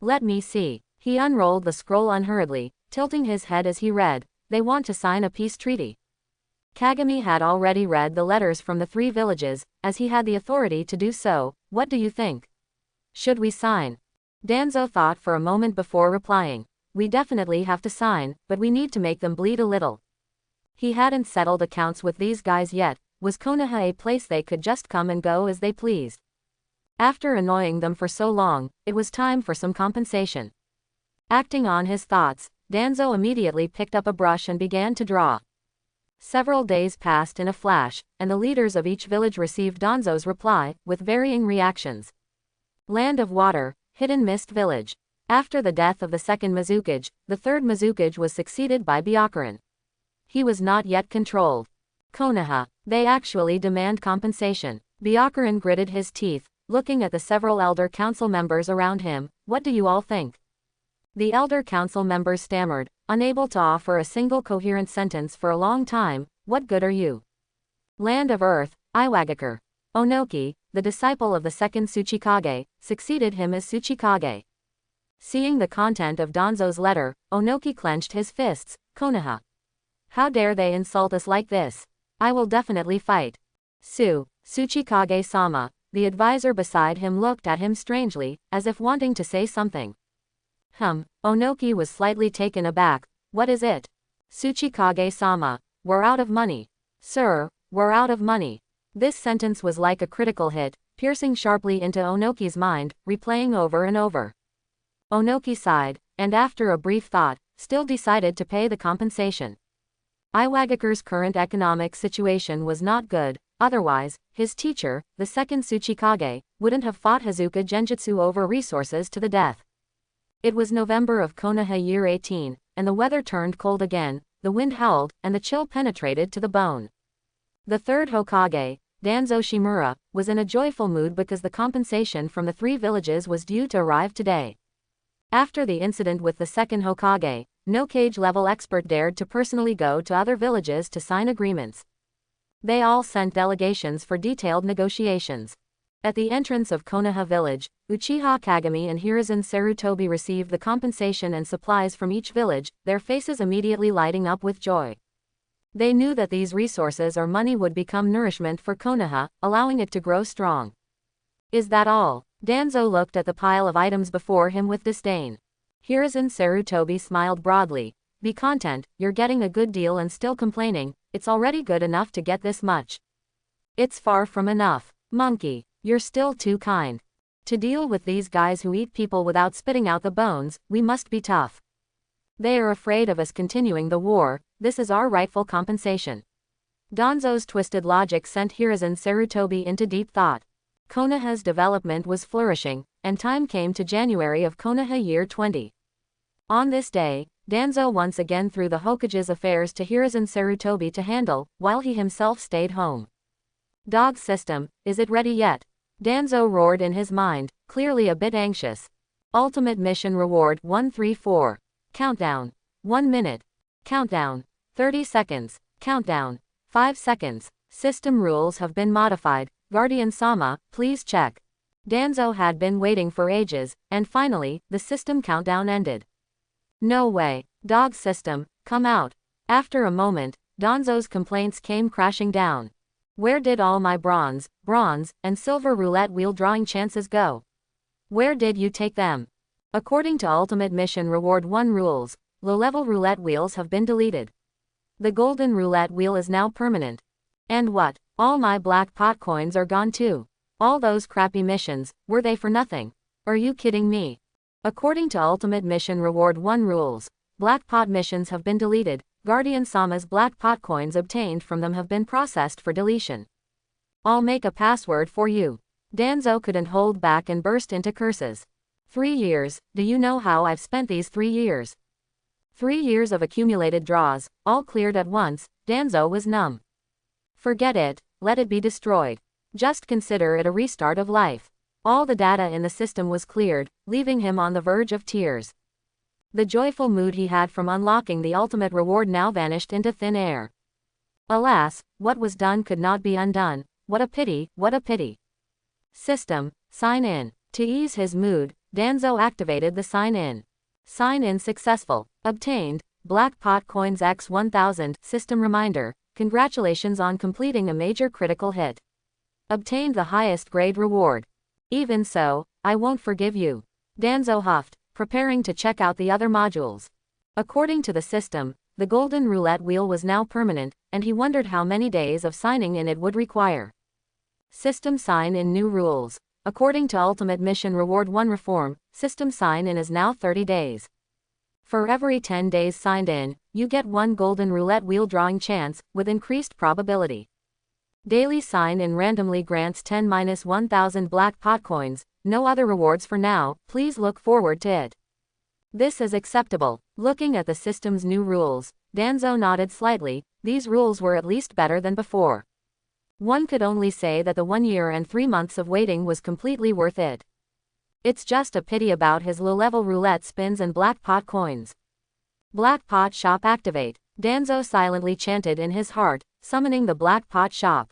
Let me see. He unrolled the scroll unhurriedly, tilting his head as he read, they want to sign a peace treaty. Kagami had already read the letters from the three villages, as he had the authority to do so. What do you think? Should we sign? Danzo thought for a moment before replying. We definitely have to sign, but we need to make them bleed a little. He hadn't settled accounts with these guys yet. Was Konoha a place they could just come and go as they pleased? After annoying them for so long, it was time for some compensation. Acting on his thoughts, Danzo immediately picked up a brush and began to draw. Several days passed in a flash, and the leaders of each village received Danzo's reply, with varying reactions. Land of Water, Hidden Mist Village. After the death of the second Mizukage, the third Mizukage was succeeded by Byakuran. He was not yet controlled. Konoha, they actually demand compensation. Byakuran gritted his teeth, looking at the several elder council members around him. What do you all think? The elder council members stammered, unable to offer a single coherent sentence for a long time. What good are you? Land of Earth, Iwagakure. Onoki, the disciple of the second Tsuchikage, succeeded him as Tsuchikage. Seeing the content of Danzo's letter, Onoki clenched his fists. Konoha. How dare they insult us like this? I will definitely fight. Tsuchikage-sama, the advisor beside him looked at him strangely, as if wanting to say something. Onoki was slightly taken aback. What is it? Tsuchikage-sama, we're out of money. Sir, we're out of money. This sentence was like a critical hit, piercing sharply into Onoki's mind, replaying over and over. Onoki sighed, and after a brief thought, still decided to pay the compensation. Iwagakure's current economic situation was not good, otherwise, his teacher, the second Tsuchikage, wouldn't have fought Hazuka Genjutsu over resources to the death. It was November of Konoha year 18, and the weather turned cold again, the wind howled, and the chill penetrated to the bone. The third Hokage, Danzo Shimura, was in a joyful mood because the compensation from the three villages was due to arrive today. After the incident with the second Hokage, no cage-level expert dared to personally go to other villages to sign agreements. They all sent delegations for detailed negotiations. At the entrance of Konoha village, Uchiha Kagami and Hiruzen Sarutobi received the compensation and supplies from each village, their faces immediately lighting up with joy. They knew that these resources or money would become nourishment for Konoha, allowing it to grow strong. Is that all? Danzo looked at the pile of items before him with disdain. Hiruzen Sarutobi smiled broadly. Be content, you're getting a good deal and still complaining, it's already good enough to get this much. It's far from enough. Monkey, you're still too kind. To deal with these guys who eat people without spitting out the bones, we must be tough. They are afraid of us continuing the war, this is our rightful compensation. Danzo's twisted logic sent Hiruzen Sarutobi into deep thought. Konoha's development was flourishing, and time came to January of Konoha year 20. On this day, Danzo once again threw the Hokage's affairs to Hiruzen Sarutobi to handle, while he himself stayed home. Dog system, is it ready yet? Danzo roared in his mind, clearly a bit anxious. Ultimate mission reward 134. Countdown. 1 minute. Countdown. 30 seconds. Countdown. 5 seconds. System rules have been modified. Guardian-sama, please check. Danzo had been waiting for ages, and finally, the system countdown ended. No way. Dog system, come out. After a moment, Danzo's complaints came crashing down. Where did all my bronze, and silver roulette wheel drawing chances go? Where did you take them? According to Ultimate Mission Reward 1 rules, low-level roulette wheels have been deleted. The golden roulette wheel is now permanent. And what? All my black pot coins are gone too. All those crappy missions, were they for nothing? Are you kidding me? According to Ultimate Mission Reward 1 rules, black pot missions have been deleted. Guardian-sama's black pot coins obtained from them have been processed for deletion. I'll make a password for you. Danzo couldn't hold back and burst into curses. 3 years, do you know how I've spent these 3 years? 3 years of accumulated draws, all cleared at once. Danzo was numb. Forget it, let it be destroyed. Just consider it a restart of life. All the data in the system was cleared, leaving him on the verge of tears. The joyful mood he had from unlocking the ultimate reward now vanished into thin air. Alas, what was done could not be undone. What a pity, what a pity. System, sign in. To ease his mood, Danzo activated the sign in. Sign in successful. Obtained, Black Pot Coins X 1000. System reminder, congratulations on completing a major critical hit. Obtained the highest grade reward. Even so, I won't forgive you. Danzo huffed, preparing to check out the other modules. According to the system, the golden roulette wheel was now permanent, and he wondered how many days of signing in it would require. System sign in new rules. According to Ultimate Mission Reward 1 reform, system sign in is now 30 days. For every 10 days signed in, you get 1 golden roulette wheel drawing chance, with increased probability. Daily sign in randomly grants 10-1000 black pot coins. No other rewards for now, please look forward to it. This is acceptable. Looking at the system's new rules, Danzo nodded slightly. These rules were at least better than before. One could only say that the 1 year and 3 months of waiting was completely worth it. It's just a pity about his low-level roulette spins and black pot coins. Black pot shop activate. Danzo silently chanted in his heart, summoning the black pot shop.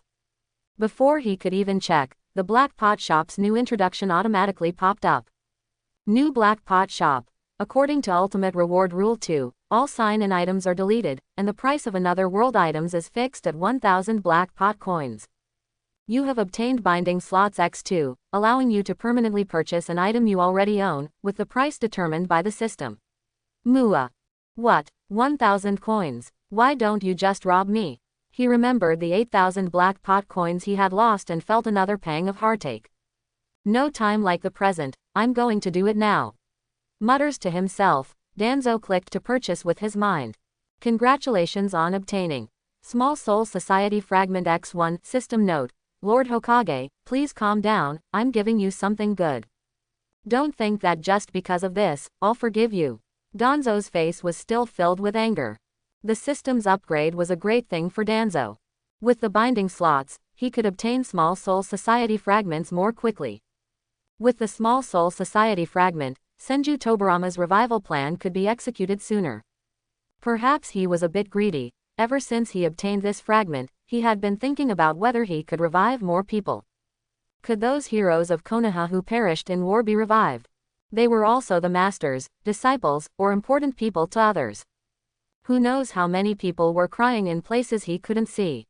Before he could even check, the Black Pot Shop's new introduction automatically popped up. New Black Pot Shop. According to Ultimate Reward Rule 2, all sign-in items are deleted, and the price of another world items is fixed at 1000 Black Pot coins. You have obtained Binding Slots X2, allowing you to permanently purchase an item you already own, with the price determined by the system. Mua. What? 1000 coins? Why don't you just rob me? He remembered the 8000 black pot coins he had lost and felt another pang of heartache. No time like the present, I'm going to do it now. Mutters to himself, Danzo clicked to purchase with his mind. Congratulations on obtaining Small Soul Society Fragment X1. System note, Lord Hokage, please calm down, I'm giving you something good. Don't think that just because of this, I'll forgive you. Danzo's face was still filled with anger. The system's upgrade was a great thing for Danzo. With the binding slots, he could obtain Small Soul Society fragments more quickly. With the Small Soul Society fragment, Senju Tobarama's revival plan could be executed sooner. Perhaps he was a bit greedy. Ever since he obtained this fragment, he had been thinking about whether he could revive more people. Could those heroes of Konoha who perished in war be revived? They were also the masters, disciples, or important people to others. Who knows how many people were crying in places he couldn't see.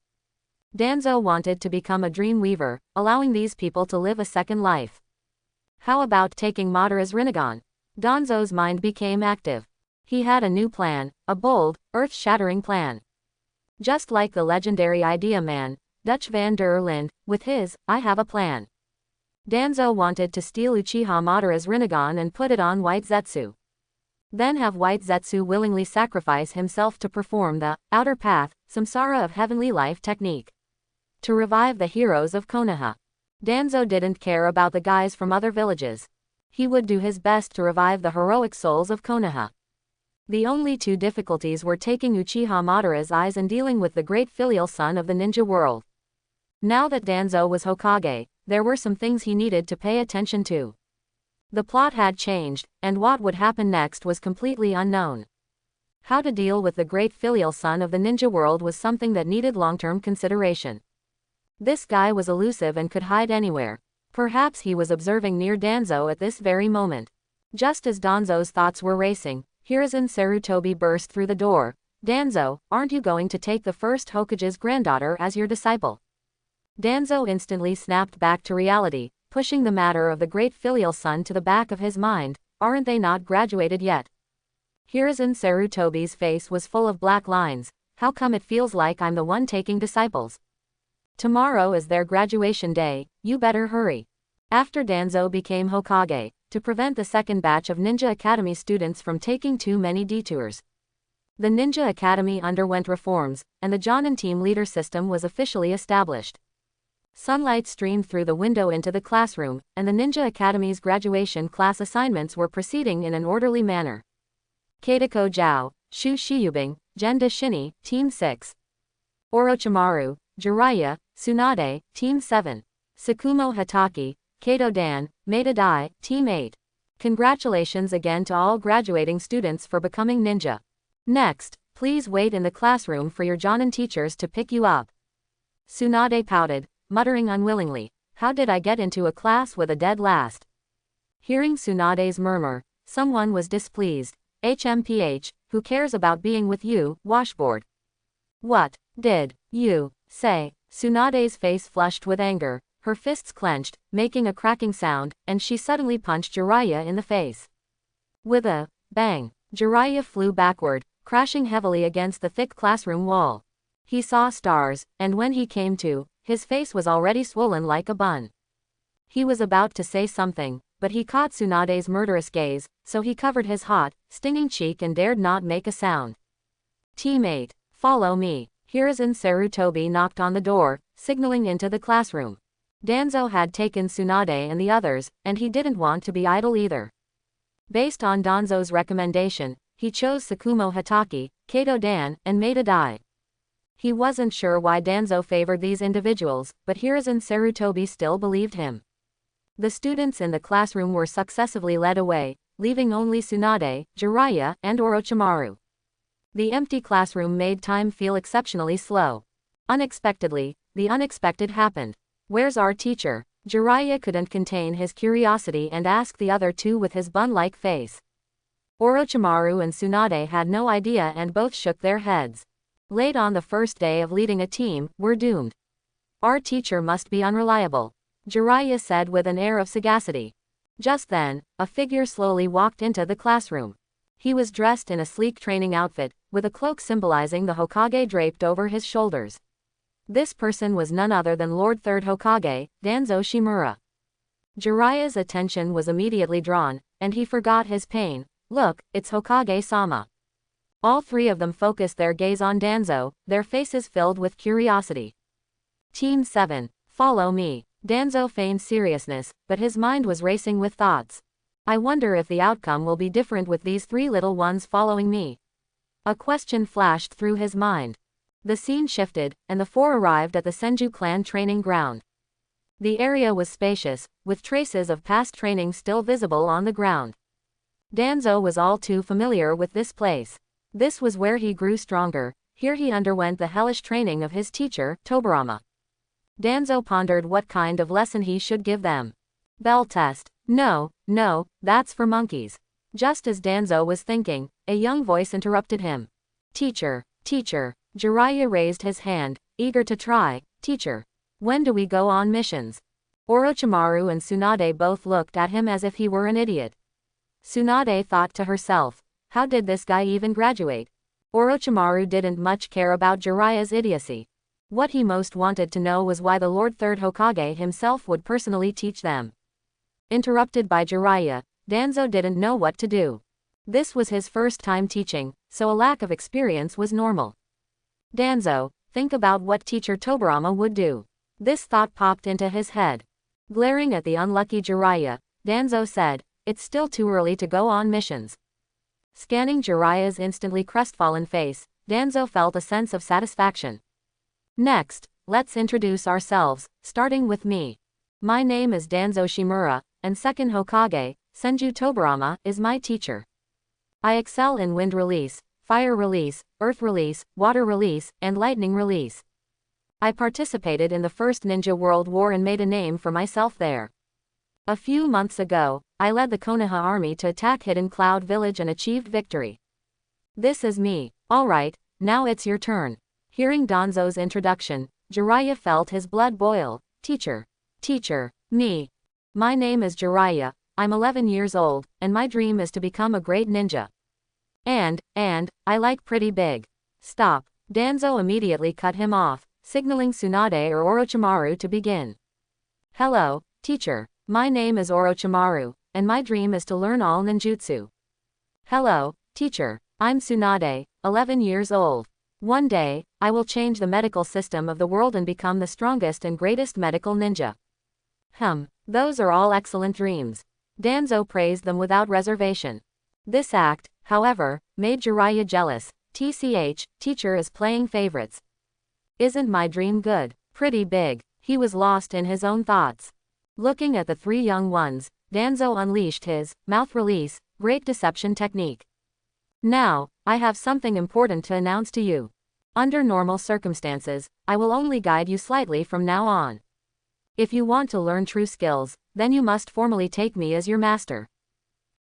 Danzo wanted to become a dream weaver, allowing these people to live a second life. How about taking Madara's Rinnegan? Danzo's mind became active. He had a new plan, a bold, earth-shattering plan. Just like the legendary idea man, Dutch van der Linde, with his, I have a plan. Danzo wanted to steal Uchiha Madara's Rinnegan and put it on White Zetsu. Then have White Zetsu willingly sacrifice himself to perform the outer path, samsara of heavenly life technique. To revive the heroes of Konoha. Danzo didn't care about the guys from other villages. He would do his best to revive the heroic souls of Konoha. The only two difficulties were taking Uchiha Madara's eyes and dealing with the great filial son of the ninja world. Now that Danzo was Hokage, there were some things he needed to pay attention to. The plot had changed, and what would happen next was completely unknown. How to deal with the great filial son of the ninja world was something that needed long-term consideration. This guy was elusive and could hide anywhere. Perhaps he was observing near Danzo at this very moment. Just as Danzo's thoughts were racing, Hiruzen Sarutobi burst through the door. Danzo, aren't you going to take the first Hokage's granddaughter as your disciple? Danzo instantly snapped back to reality, pushing the matter of the great filial son to the back of his mind. Aren't they not graduated yet? Hiruzen Sarutobi's face was full of black lines. How come it feels like I'm the one taking disciples? Tomorrow is their graduation day, you better hurry. After Danzo became Hokage, to prevent the second batch of Ninja Academy students from taking too many detours. The Ninja Academy underwent reforms, and the Jonin team leader system was officially established. Sunlight streamed through the window into the classroom, and the Ninja Academy's graduation class assignments were proceeding in an orderly manner. Keitako Zhao, Shu Shiyubing, Genda Shini, Team 6. Orochimaru, Jiraiya, Tsunade, Team 7. Tsukumo Hatake, Kato Dan, Maeda Dai, Team 8. Congratulations again to all graduating students for becoming ninja. Next, please wait in the classroom for your Jonin teachers to pick you up. Tsunade pouted, muttering unwillingly, how did I get into a class with a dead last? Hearing Tsunade's murmur, someone was displeased. HMPH, who cares about being with you, washboard? What did you say? Tsunade's face flushed with anger, her fists clenched, making a cracking sound, and she suddenly punched Jiraiya in the face. With a bang, Jiraiya flew backward, crashing heavily against the thick classroom wall. He saw stars, and when he came to, his face was already swollen like a bun. He was about to say something, but he caught Tsunade's murderous gaze, so he covered his hot, stinging cheek and dared not make a sound. Teammate, follow me. Hiruzen Sarutobi knocked on the door, signaling into the classroom. Danzo had taken Tsunade and the others, and he didn't want to be idle either. Based on Danzo's recommendation, he chose Tsukumo Hatake, Kato Dan, and Maeda Dai. He wasn't sure why Danzo favored these individuals, but Hiruzen Sarutobi still believed him. The students in the classroom were successively led away, leaving only Tsunade, Jiraiya, and Orochimaru. The empty classroom made time feel exceptionally slow. Unexpectedly, the unexpected happened. Where's our teacher? Jiraiya couldn't contain his curiosity and asked the other two with his bun-like face. Orochimaru and Tsunade had no idea and both shook their heads. Late on the first day of leading a team, we're doomed. Our teacher must be unreliable, Jiraiya said with an air of sagacity. Just then, a figure slowly walked into the classroom. He was dressed in a sleek training outfit, with a cloak symbolizing the Hokage draped over his shoulders. This person was none other than Lord Third Hokage, Danzo Shimura. Jiraiya's attention was immediately drawn, and he forgot his pain. Look, it's Hokage-sama. All three of them focused their gaze on Danzo, their faces filled with curiosity. Team 7, follow me. Danzo feigned seriousness, but his mind was racing with thoughts. I wonder if the outcome will be different with these three little ones following me. A question flashed through his mind. The scene shifted, and the four arrived at the Senju clan training ground. The area was spacious, with traces of past training still visible on the ground. Danzo was all too familiar with this place. This was where he grew stronger. Here he underwent the hellish training of his teacher, Tobirama. Danzo pondered what kind of lesson he should give them. Bell test. No, that's for monkeys. Just as Danzo was thinking, a young voice interrupted him. Teacher, teacher. Jiraiya raised his hand, eager to try. Teacher. When do we go on missions? Orochimaru and Tsunade both looked at him as if he were an idiot. Tsunade thought to herself, how did this guy even graduate? Orochimaru didn't much care about Jiraiya's idiocy. What he most wanted to know was why the Lord Third Hokage himself would personally teach them. Interrupted by Jiraiya, Danzo didn't know what to do. This was his first time teaching, so a lack of experience was normal. Danzo, think about what teacher Tobirama would do. This thought popped into his head. Glaring at the unlucky Jiraiya, Danzo said, it's still too early to go on missions. Scanning Jiraiya's instantly crestfallen face, Danzo felt a sense of satisfaction. Next, let's introduce ourselves, starting with me. My name is Danzo Shimura, and second Hokage, Senju Tobirama, is my teacher. I excel in wind release, fire release, earth release, water release, and lightning release. I participated in the First Ninja World War and made a name for myself there. A few months ago, I led the Konoha army to attack Hidden Cloud Village and achieved victory. This is me. Alright, now it's your turn. Hearing Danzo's introduction, Jiraiya felt his blood boil. Teacher. Teacher. Me. My name is Jiraiya, I'm 11 years old, and my dream is to become a great ninja. And, I like pretty big. Stop. Danzo immediately cut him off, signaling Tsunade or Orochimaru to begin. Hello, teacher. My name is Orochimaru, and my dream is to learn all ninjutsu. Hello, teacher. I'm Tsunade, 11 years old. One day, I will change the medical system of the world and become the strongest and greatest medical ninja. Those are all excellent dreams. Danzo praised them without reservation. This act, however, made Jiraiya jealous. TCH, teacher is playing favorites. Isn't my dream good? Pretty big. He was lost in his own thoughts. Looking at the three young ones, Danzo unleashed his mouth release, great deception technique. Now, I have something important to announce to you. Under normal circumstances, I will only guide you slightly from now on. If you want to learn true skills, then you must formally take me as your master.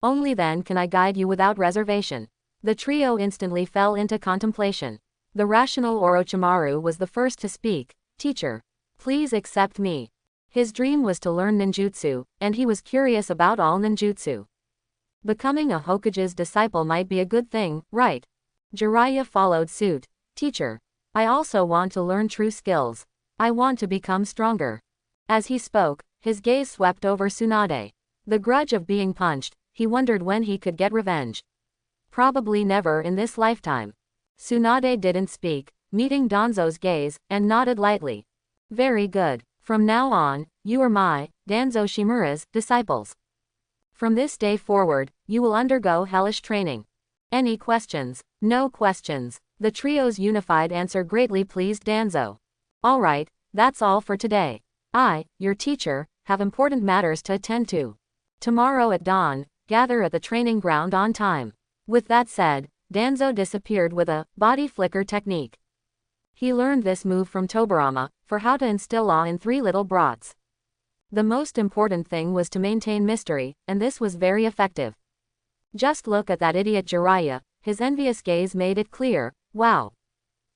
Only then can I guide you without reservation. The trio instantly fell into contemplation. The rational Orochimaru was the first to speak. Teacher. Please accept me. His dream was to learn ninjutsu, and he was curious about all ninjutsu. Becoming a Hokage's disciple might be a good thing, right? Jiraiya followed suit. Teacher. I also want to learn true skills. I want to become stronger. As he spoke, his gaze swept over Tsunade. The grudge of being punched, he wondered when he could get revenge. Probably never in this lifetime. Tsunade didn't speak, meeting Danzo's gaze, and nodded lightly. Very good. From now on, you are my, Danzo Shimura's, disciples. From this day forward, you will undergo hellish training. Any questions? No questions. The trio's unified answer greatly pleased Danzo. Alright, that's all for today. I, your teacher, have important matters to attend to. Tomorrow at dawn, gather at the training ground on time. With that said, Danzo disappeared with a body flicker technique. He learned this move from Tobirama, for how to instill awe in three little brats. The most important thing was to maintain mystery, and this was very effective. Just look at that idiot Jiraiya, his envious gaze made it clear. Wow.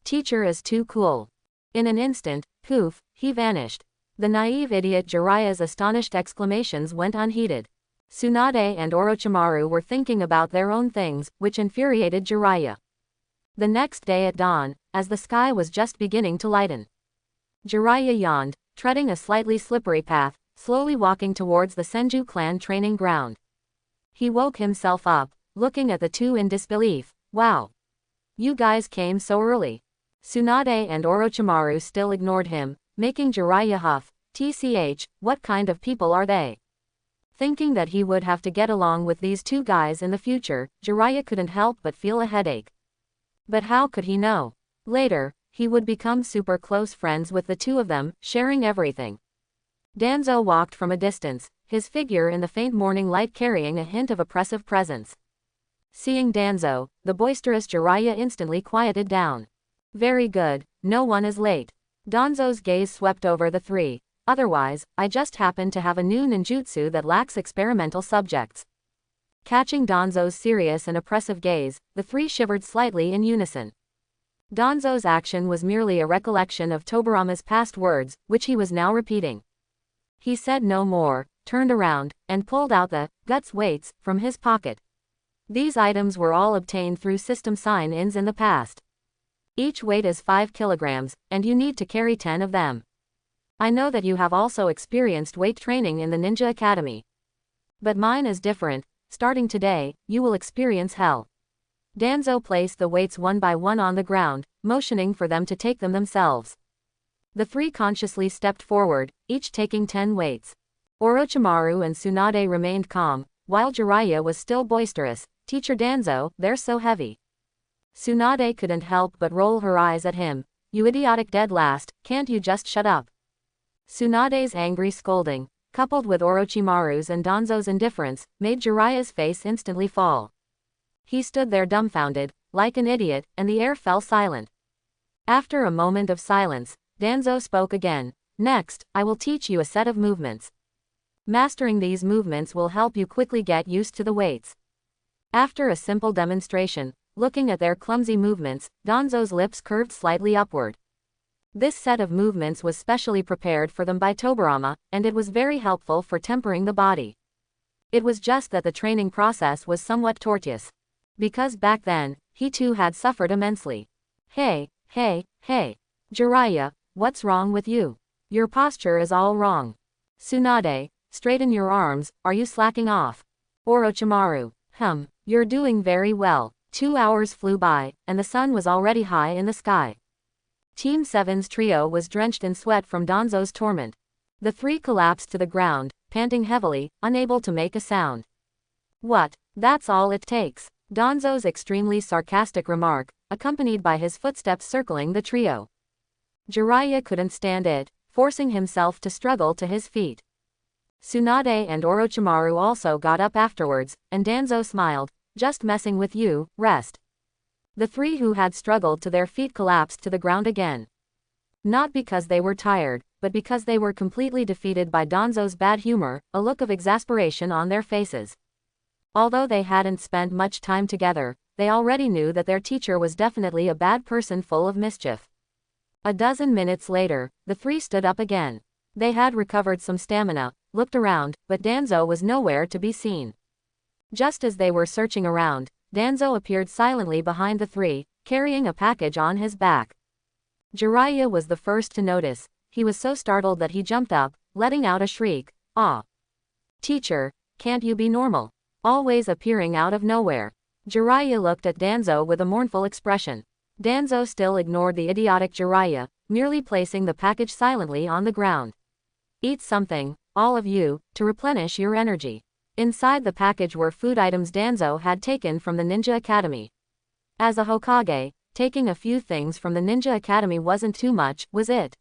Teacher is too cool. In an instant, poof, he vanished. The naive idiot Jiraiya's astonished exclamations went unheeded. Tsunade and Orochimaru were thinking about their own things, which infuriated Jiraiya. The next day at dawn, as the sky was just beginning to lighten, Jiraiya yawned, treading a slightly slippery path, slowly walking towards the Senju clan training ground. He woke himself up, looking at the two in disbelief. Wow. You guys came so early. Tsunade and Orochimaru still ignored him, making Jiraiya huff. TCH, what kind of people are they? Thinking that he would have to get along with these two guys in the future, Jiraiya couldn't help but feel a headache. But how could he know? Later, he would become super close friends with the two of them, sharing everything. Danzo walked from a distance, his figure in the faint morning light carrying a hint of oppressive presence. Seeing Danzo, the boisterous Jiraiya instantly quieted down. Very good, no one is late. Danzo's gaze swept over the three. Otherwise, I just happen to have a new ninjutsu that lacks experimental subjects. Catching Danzo's serious and oppressive gaze, the three shivered slightly in unison. Danzo's action was merely a recollection of Tobarama's past words, which he was now repeating. He said no more, turned around, and pulled out the guts weights from his pocket. These items were all obtained through system sign-ins in the past. Each weight is 5 kilograms, and you need to carry 10 of them. I know that you have also experienced weight training in the Ninja Academy. But mine is different. Starting today, you will experience hell. Danzo placed the weights one by one on the ground, motioning for them to take them themselves. The three consciously stepped forward, each taking 10 weights. Orochimaru and Tsunade remained calm, while Jiraiya was still boisterous. Teacher Danzo, they're so heavy. Tsunade couldn't help but roll her eyes at him. You idiotic dead last, can't you just shut up? Tsunade's angry scolding, coupled with Orochimaru's and Danzo's indifference, made Jiraiya's face instantly fall. He stood there dumbfounded, like an idiot, and the air fell silent. After a moment of silence, Danzo spoke again. Next, I will teach you a set of movements. Mastering these movements will help you quickly get used to the weights. After a simple demonstration, looking at their clumsy movements, Danzo's lips curved slightly upward. This set of movements was specially prepared for them by Tobarama, and it was very helpful for tempering the body. It was just that the training process was somewhat tortuous. Because back then, he too had suffered immensely. Hey, Jiraiya, what's wrong with you? Your posture is all wrong. Tsunade, straighten your arms, are you slacking off? Orochimaru, you're doing very well. 2 hours flew by, and the sun was already high in the sky. Team 7's trio was drenched in sweat from Danzo's torment. The three collapsed to the ground, panting heavily, unable to make a sound. What? That's all it takes. Danzo's extremely sarcastic remark, accompanied by his footsteps circling the trio. Jiraiya couldn't stand it, forcing himself to struggle to his feet. Tsunade and Orochimaru also got up afterwards, and Danzo smiled. Just messing with you, rest. The three who had struggled to their feet collapsed to the ground again. Not because they were tired, but because they were completely defeated by Danzo's bad humor, a look of exasperation on their faces. Although they hadn't spent much time together, they already knew that their teacher was definitely a bad person full of mischief. A dozen minutes later, the three stood up again. They had recovered some stamina, looked around, but Danzo was nowhere to be seen. Just as they were searching around, Danzo appeared silently behind the three, carrying a package on his back. Jiraiya was the first to notice. He was so startled that he jumped up, letting out a shriek. Ah! Teacher, can't you be normal? Always appearing out of nowhere. Jiraiya looked at Danzo with a mournful expression. Danzo still ignored the idiotic Jiraiya, merely placing the package silently on the ground. Eat something, all of you, to replenish your energy. Inside the package were food items Danzo had taken from the Ninja Academy. As a Hokage, taking a few things from the Ninja Academy wasn't too much, was it?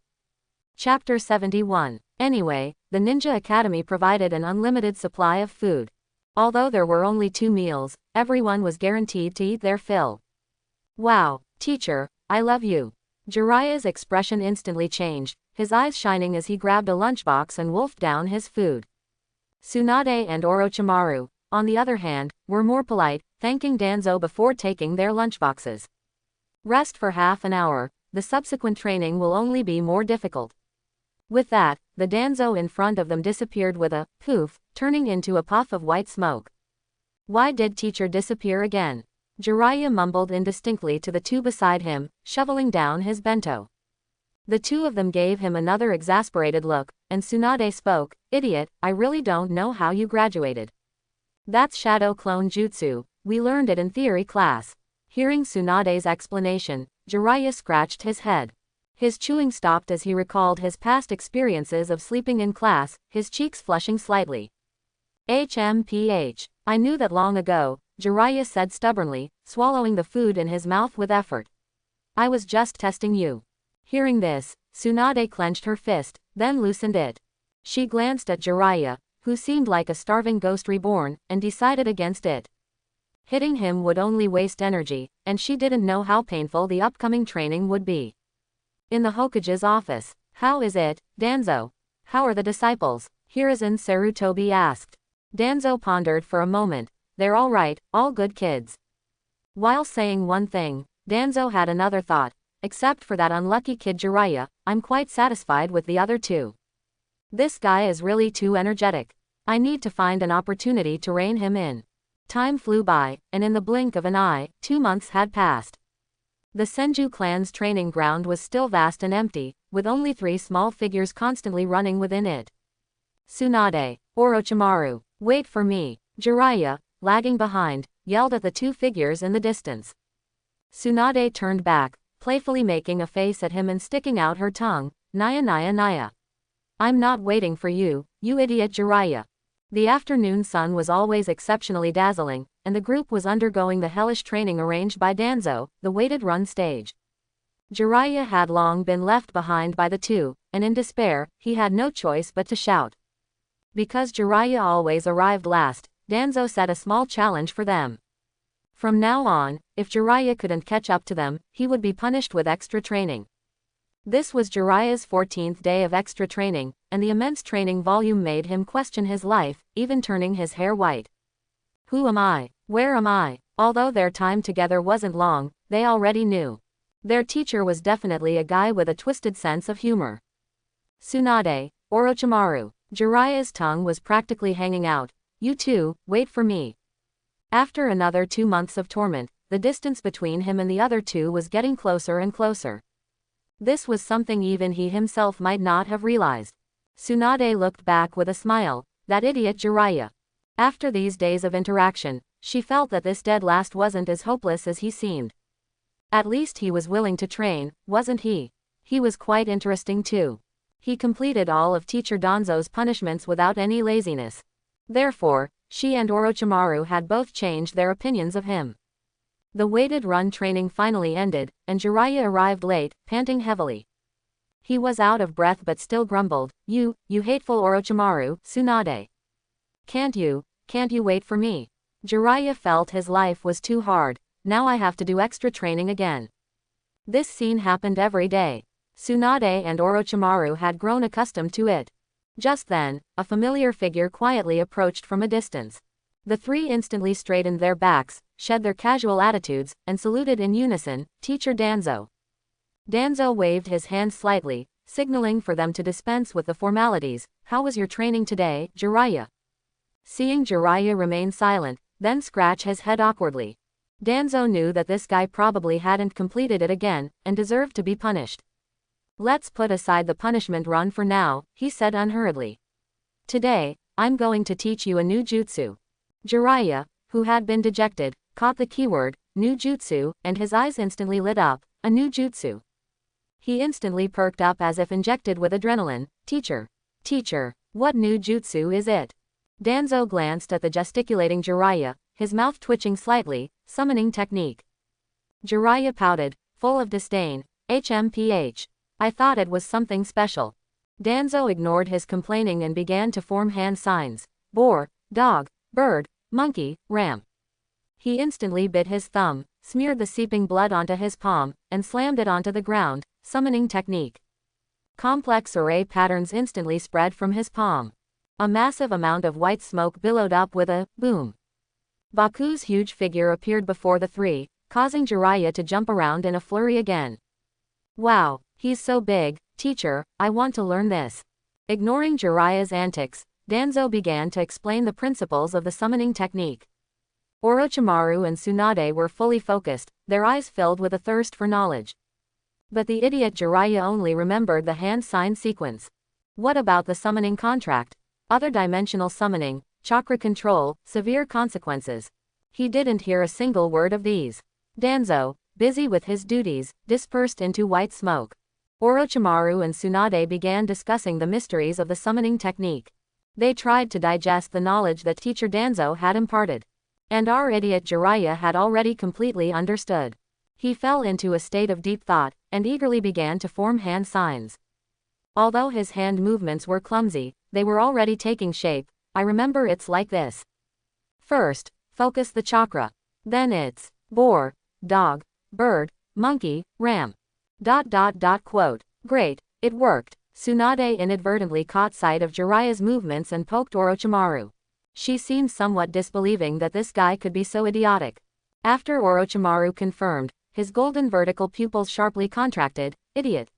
Chapter 71. Anyway, the Ninja Academy provided an unlimited supply of food. Although there were only 2 meals, everyone was guaranteed to eat their fill. Wow, teacher, I love you. Jiraiya's expression instantly changed, his eyes shining as he grabbed a lunchbox and wolfed down his food. Tsunade and Orochimaru, on the other hand, were more polite, thanking Danzo before taking their lunchboxes. Rest for half an hour, the subsequent training will only be more difficult. With that, the Danzo in front of them disappeared with a poof, turning into a puff of white smoke. Why did teacher disappear again? Jiraiya mumbled indistinctly to the two beside him, shoveling down his bento. The two of them gave him another exasperated look, and Tsunade spoke, Idiot, I really don't know how you graduated. That's shadow clone jutsu, we learned it in theory class. Hearing Tsunade's explanation, Jiraiya scratched his head. His chewing stopped as he recalled his past experiences of sleeping in class, his cheeks flushing slightly. HMPH. I knew that long ago, Jiraiya said stubbornly, swallowing the food in his mouth with effort. I was just testing you. Hearing this, Tsunade clenched her fist, then loosened it. She glanced at Jiraiya, who seemed like a starving ghost reborn, and decided against it. Hitting him would only waste energy, and she didn't know how painful the upcoming training would be. In the Hokage's office, how is it, Danzo? How are the disciples? Hiruzen Sarutobi asked. Danzo pondered for a moment. They're all right, all good kids. While saying one thing, Danzo had another thought. except for that unlucky kid Jiraiya, I'm quite satisfied with the other two. This guy is really too energetic. I need to find an opportunity to rein him in. Time flew by, and in the blink of an eye, 2 months had passed. The Senju clan's training ground was still vast and empty, with only 3 small figures constantly running within it. Tsunade, Orochimaru, wait for me. Jiraiya, lagging behind, yelled at the 2 figures in the distance. Tsunade turned back, playfully making a face at him and sticking out her tongue. Naya Naya Naya. I'm not waiting for you, you idiot Jiraiya. The afternoon sun was always exceptionally dazzling, and the group was undergoing the hellish training arranged by Danzo, the weighted run stage. Jiraiya had long been left behind by the 2, and in despair, he had no choice but to shout. Because Jiraiya always arrived last, Danzo set a small challenge for them. From now on, if Jiraiya couldn't catch up to them, he would be punished with extra training. This was Jiraiya's 14th day of extra training, and the immense training volume made him question his life, even turning his hair white. Who am I? Where am I? Although their time together wasn't long, they already knew. Their teacher was definitely a guy with a twisted sense of humor. Tsunade, Orochimaru. Jiraiya's tongue was practically hanging out. You two, wait for me. After another 2 months of torment, the distance between him and the other 2 was getting closer and closer. This was something even he himself might not have realized. Tsunade looked back with a smile. That idiot Jiraiya. After these days of interaction, she felt that this dead last wasn't as hopeless as he seemed. At least he was willing to train, wasn't he? He was quite interesting too. He completed all of Teacher Danzo's punishments without any laziness. Therefore, she and Orochimaru had both changed their opinions of him. The weighted run training finally ended, and Jiraiya arrived late, panting heavily. He was out of breath but still grumbled, You hateful Orochimaru, Tsunade. Can't you wait for me? Jiraiya felt his life was too hard, now I have to do extra training again. This scene happened every day. Tsunade and Orochimaru had grown accustomed to it. Just then, a familiar figure quietly approached from a distance. The 3 instantly straightened their backs, shed their casual attitudes, and saluted in unison, Teacher Danzo. Danzo waved his hand slightly, signaling for them to dispense with the formalities. How was your training today, Jiraiya? Seeing Jiraiya remain silent, then scratch his head awkwardly. Danzo knew that this guy probably hadn't completed it again, and deserved to be punished. Let's put aside the punishment run for now, he said unhurriedly. Today, I'm going to teach you a new jutsu. Jiraiya, who had been dejected, caught the keyword, new jutsu, and his eyes instantly lit up. A new jutsu. He instantly perked up as if injected with adrenaline. Teacher, what new jutsu is it? Danzo glanced at the gesticulating Jiraiya, his mouth twitching slightly. Summoning technique. Jiraiya pouted, full of disdain. HMPH. I thought it was something special. Danzo ignored his complaining and began to form hand signs. Boar, dog, bird, monkey, ram. He instantly bit his thumb, smeared the seeping blood onto his palm, and slammed it onto the ground. Summoning technique. Complex array patterns instantly spread from his palm. A massive amount of white smoke billowed up with a boom. Baku's huge figure appeared before the 3, causing Jiraiya to jump around in a flurry again. Wow, he's so big, teacher, I want to learn this. Ignoring Jiraiya's antics, Danzo began to explain the principles of the summoning technique. Orochimaru and Tsunade were fully focused, their eyes filled with a thirst for knowledge. But the idiot Jiraiya only remembered the hand sign sequence. What about the summoning contract? Other dimensional summoning, chakra control, severe consequences. He didn't hear a single word of these. Danzo, busy with his duties, dispersed into white smoke. Orochimaru and Tsunade began discussing the mysteries of the summoning technique. They tried to digest the knowledge that Teacher Danzo had imparted. And our idiot Jiraiya had already completely understood. He fell into a state of deep thought, and eagerly began to form hand signs. Although his hand movements were clumsy, they were already taking shape. I remember it's like this. First, focus the chakra. Then it's boar, dog, bird, monkey, ram. ... Quote. Great, it worked. Tsunade inadvertently caught sight of Jiraiya's movements and poked Orochimaru. She seemed somewhat disbelieving that this guy could be so idiotic. After Orochimaru confirmed, his golden vertical pupils sharply contracted. Idiot.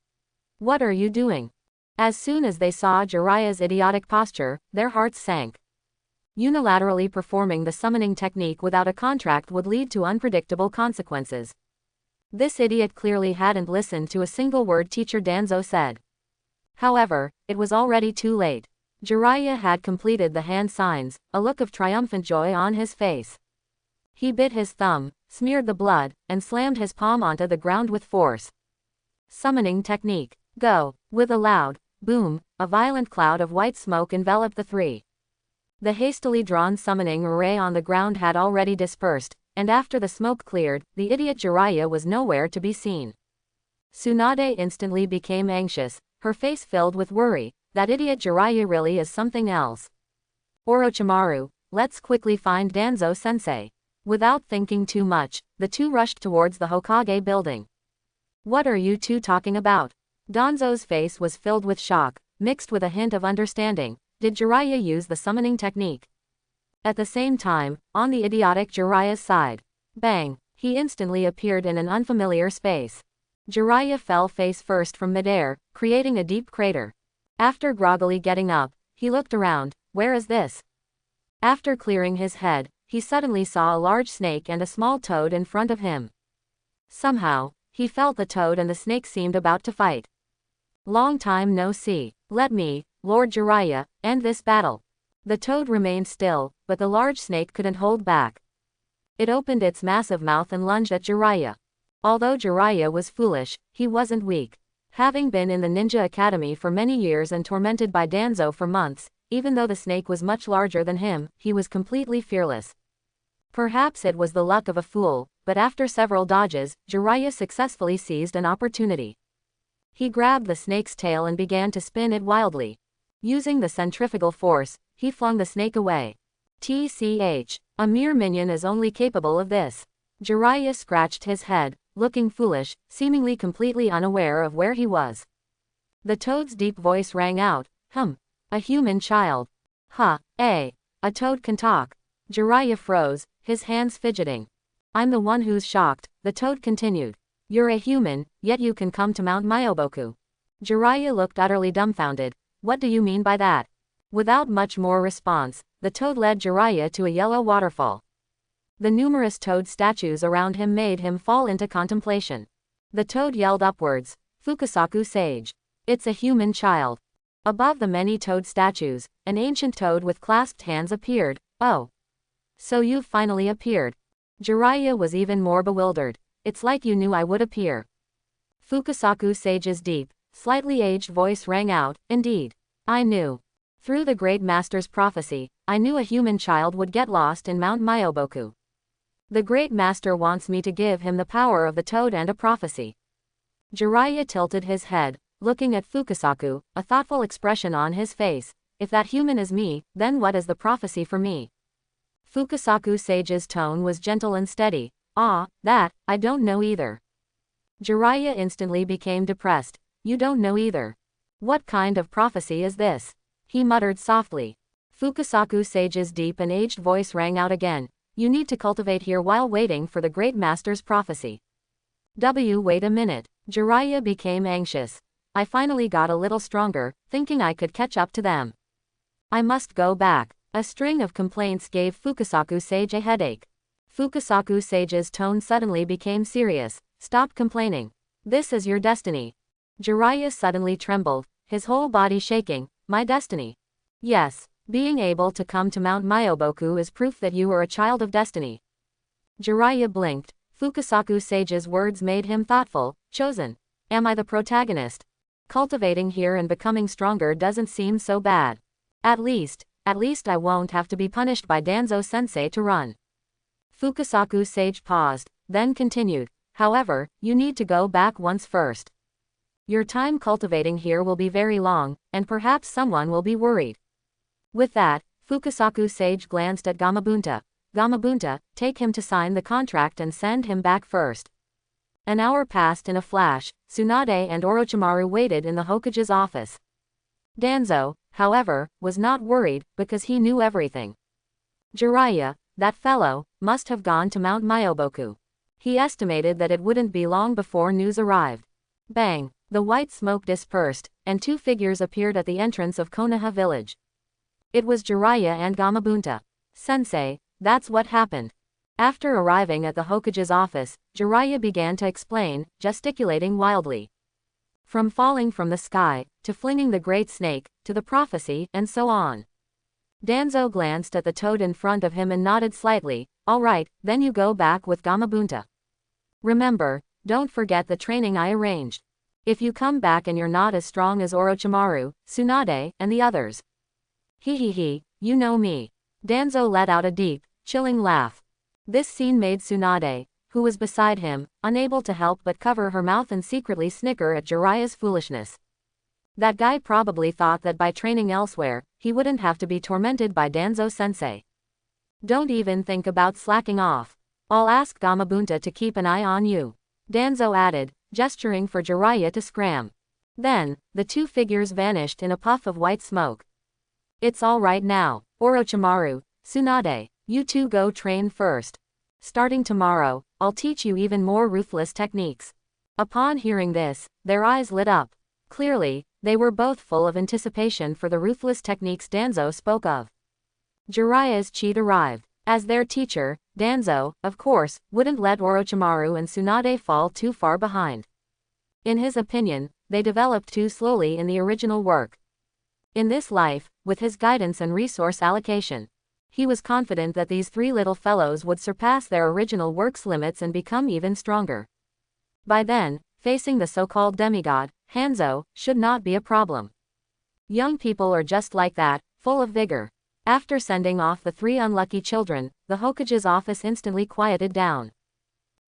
What are you doing? As soon as they saw Jiraiya's idiotic posture, their hearts sank. Unilaterally performing the summoning technique without a contract would lead to unpredictable consequences. This idiot clearly hadn't listened to a single word teacher Danzo said. However, it was already too late. Jiraiya had completed the hand signs, a look of triumphant joy on his face. He bit his thumb, smeared the blood, and slammed his palm onto the ground with force. Summoning technique. Go. With a loud boom, a violent cloud of white smoke enveloped the three. The hastily drawn summoning array on the ground had already dispersed, and after the smoke cleared, the idiot Jiraiya was nowhere to be seen. Tsunade instantly became anxious, her face filled with worry. That idiot Jiraiya really is something else. Orochimaru, let's quickly find Danzo-sensei. Without thinking too much, the two rushed towards the Hokage building. What are you two talking about? Danzo's face was filled with shock, mixed with a hint of understanding. Did Jiraiya use the summoning technique? At the same time, on the idiotic Jiraiya's side. Bang! He instantly appeared in an unfamiliar space. Jiraiya fell face first from midair, creating a deep crater. After groggily getting up, he looked around. Where is this? After clearing his head, he suddenly saw a large snake and a small toad in front of him. Somehow, he felt the toad and the snake seemed about to fight. Long time no see. Let me, Lord Jiraiya, end this battle. The toad remained still, but the large snake couldn't hold back. It opened its massive mouth and lunged at Jiraiya. Although Jiraiya was foolish, he wasn't weak. Having been in the ninja academy for many years and tormented by Danzo for months, even though the snake was much larger than him, he was completely fearless. Perhaps it was the luck of a fool, but after several dodges, Jiraiya successfully seized an opportunity. He grabbed the snake's tail and began to spin it wildly. Using the centrifugal force, he flung the snake away. TCH. A mere minion is only capable of this. Jiraiya scratched his head, looking foolish, seemingly completely unaware of where he was. The toad's deep voice rang out. A human child. A toad can talk. Jiraiya froze, his hands fidgeting. I'm the one who's shocked, the toad continued. You're a human, yet you can come to Mount Myoboku. Jiraiya looked utterly dumbfounded. What do you mean by that? Without much more response, the toad led Jiraiya to a yellow waterfall. The numerous toad statues around him made him fall into contemplation. The toad yelled upwards, Fukasaku sage. It's a human child. Above the many toad statues, an ancient toad with clasped hands appeared. Oh. So you've finally appeared. Jiraiya was even more bewildered. It's like you knew I would appear. Fukasaku sage's deep, slightly aged voice rang out. Indeed. I knew. Through the great master's prophecy, I knew a human child would get lost in Mount Myoboku. The great master wants me to give him the power of the toad and a prophecy. Jiraiya tilted his head, looking at Fukasaku, a thoughtful expression on his face. If that human is me, then what is the prophecy for me? Fukasaku sage's tone was gentle and steady. That, I don't know either. Jiraiya instantly became depressed. You don't know either. What kind of prophecy is this? He muttered softly. Fukasaku sage's deep and aged voice rang out again. You need to cultivate here while waiting for the great master's prophecy. Wait a minute. Jiraiya became anxious. I finally got a little stronger, thinking I could catch up to them. I must go back. A string of complaints gave Fukasaku sage a headache. Fukasaku sage's tone suddenly became serious. Stop complaining. This is your destiny. Jiraiya suddenly trembled, his whole body shaking. My destiny? Yes, being able to come to Mount Myoboku is proof that you are a child of destiny. Jiraiya blinked. Fukasaku sage's words made him thoughtful. Chosen. Am I the protagonist? Cultivating here and becoming stronger doesn't seem so bad. At least I won't have to be punished by Danzo-sensei to run. Fukasaku sage paused, then continued. However, you need to go back once first. Your time cultivating here will be very long, and perhaps someone will be worried. With that, Fukasaku sage glanced at Gamabunta. Gamabunta, take him to sign the contract and send him back first. An hour passed in a flash. Tsunade and Orochimaru waited in the Hokage's office. Danzo, however, was not worried, because he knew everything. Jiraiya, that fellow, must have gone to Mount Myoboku. He estimated that it wouldn't be long before news arrived. Bang! The white smoke dispersed, and two figures appeared at the entrance of Konoha village. It was Jiraiya and Gamabunta. Sensei, that's what happened. After arriving at the Hokage's office, Jiraiya began to explain, gesticulating wildly. From falling from the sky, to flinging the great snake, to the prophecy, and so on. Danzo glanced at the toad in front of him and nodded slightly. All right, then you go back with Gamabunta. Remember, don't forget the training I arranged. If you come back and you're not as strong as Orochimaru, Tsunade, and the others. You know me. Danzo let out a deep, chilling laugh. This scene made Tsunade, who was beside him, unable to help but cover her mouth and secretly snicker at Jiraiya's foolishness. That guy probably thought that by training elsewhere, he wouldn't have to be tormented by Danzo-sensei. Don't even think about slacking off. I'll ask Gamabunta to keep an eye on you. Danzo added, gesturing for Jiraiya to scram. Then, the two figures vanished in a puff of white smoke. It's all right now, Orochimaru, Tsunade, you two go train first. Starting tomorrow, I'll teach you even more ruthless techniques. Upon hearing this, their eyes lit up. Clearly, they were both full of anticipation for the ruthless techniques Danzo spoke of. Jiraiya's cheat arrived. As their teacher, Danzo, of course, wouldn't let Orochimaru and Tsunade fall too far behind. In his opinion, they developed too slowly in the original work. In this life, with his guidance and resource allocation, he was confident that these three little fellows would surpass their original work's limits and become even stronger. By then, facing the so-called demigod, Hanzo, should not be a problem. Young people are just like that, full of vigor. After sending off the three unlucky children, the Hokage's office instantly quieted down.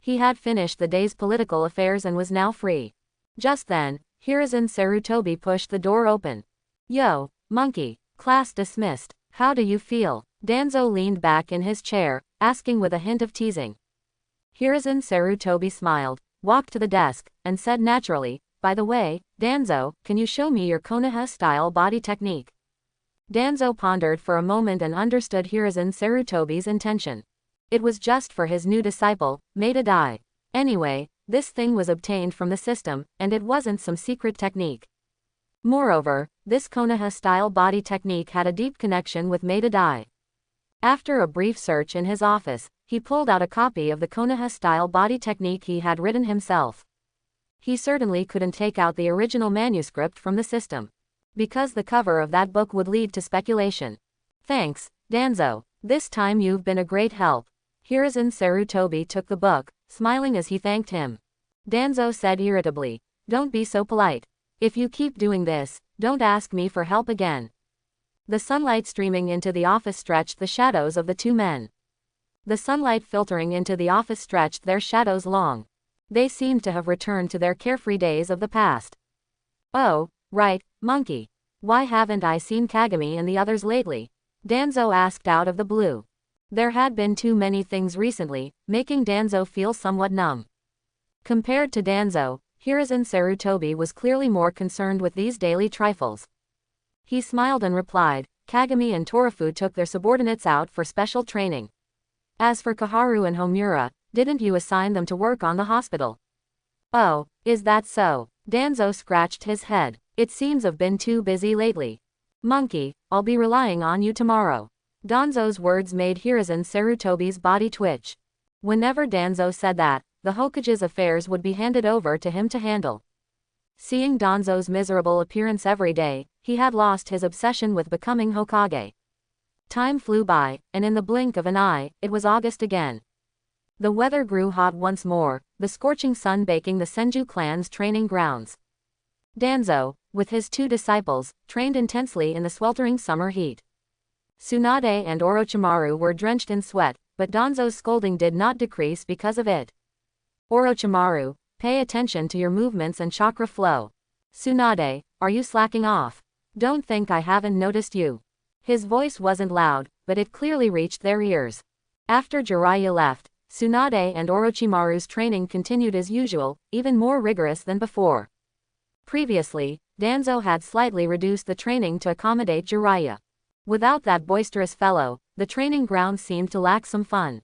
He had finished the day's political affairs and was now free. Just then, Hiruzen Sarutobi pushed the door open. Yo, monkey, class dismissed. How do you feel? Danzo leaned back in his chair, asking with a hint of teasing. Hiruzen Sarutobi smiled, walked to the desk, and said naturally, by the way, Danzo, can you show me your Konoha-style body technique? Danzo pondered for a moment and understood Hiruzen Sarutobi's intention. It was just for his new disciple, Maida Dai. Anyway, this thing was obtained from the system, and it wasn't some secret technique. Moreover, this Konoha-style body technique had a deep connection with Maida Dai. After a brief search in his office, he pulled out a copy of the Konoha-style body technique he had written himself. He certainly couldn't take out the original manuscript from the system, because the cover of that book would lead to speculation. Thanks, Danzo. This time you've been a great help. Hiruzen Sarutobi took the book, smiling as he thanked him. Danzo said irritably, don't be so polite. If you keep doing this, don't ask me for help again. The sunlight streaming into the office stretched the shadows of the two men. The sunlight filtering into the office stretched their shadows long. They seemed to have returned to their carefree days of the past. Oh, right, monkey. Why haven't I seen Kagami and the others lately? Danzo asked out of the blue. There had been too many things recently, making Danzo feel somewhat numb. Compared to Danzo, Hiruzen Sarutobi was clearly more concerned with these daily trifles. He smiled and replied, Kagami and Torafu took their subordinates out for special training. As for Kaharu and Homura, didn't you assign them to work on the hospital? Oh, is that so? Danzo scratched his head. It seems I've been too busy lately. Monkey, I'll be relying on you tomorrow. Danzo's words made Hiruzen Sarutobi's body twitch. Whenever Danzo said that, the Hokage's affairs would be handed over to him to handle. Seeing Danzo's miserable appearance every day, he had lost his obsession with becoming Hokage. Time flew by, and in the blink of an eye, it was August again. The weather grew hot once more, the scorching sun baking the Senju clan's training grounds. Danzo, with his two disciples, trained intensely in the sweltering summer heat. Tsunade and Orochimaru were drenched in sweat, but Danzo's scolding did not decrease because of it. Orochimaru, pay attention to your movements and chakra flow. Tsunade, are you slacking off? Don't think I haven't noticed you. His voice wasn't loud, but it clearly reached their ears. After Jiraiya left, Tsunade and Orochimaru's training continued as usual, even more rigorous than before. Previously, Danzo had slightly reduced the training to accommodate Jiraiya. Without that boisterous fellow, the training ground seemed to lack some fun.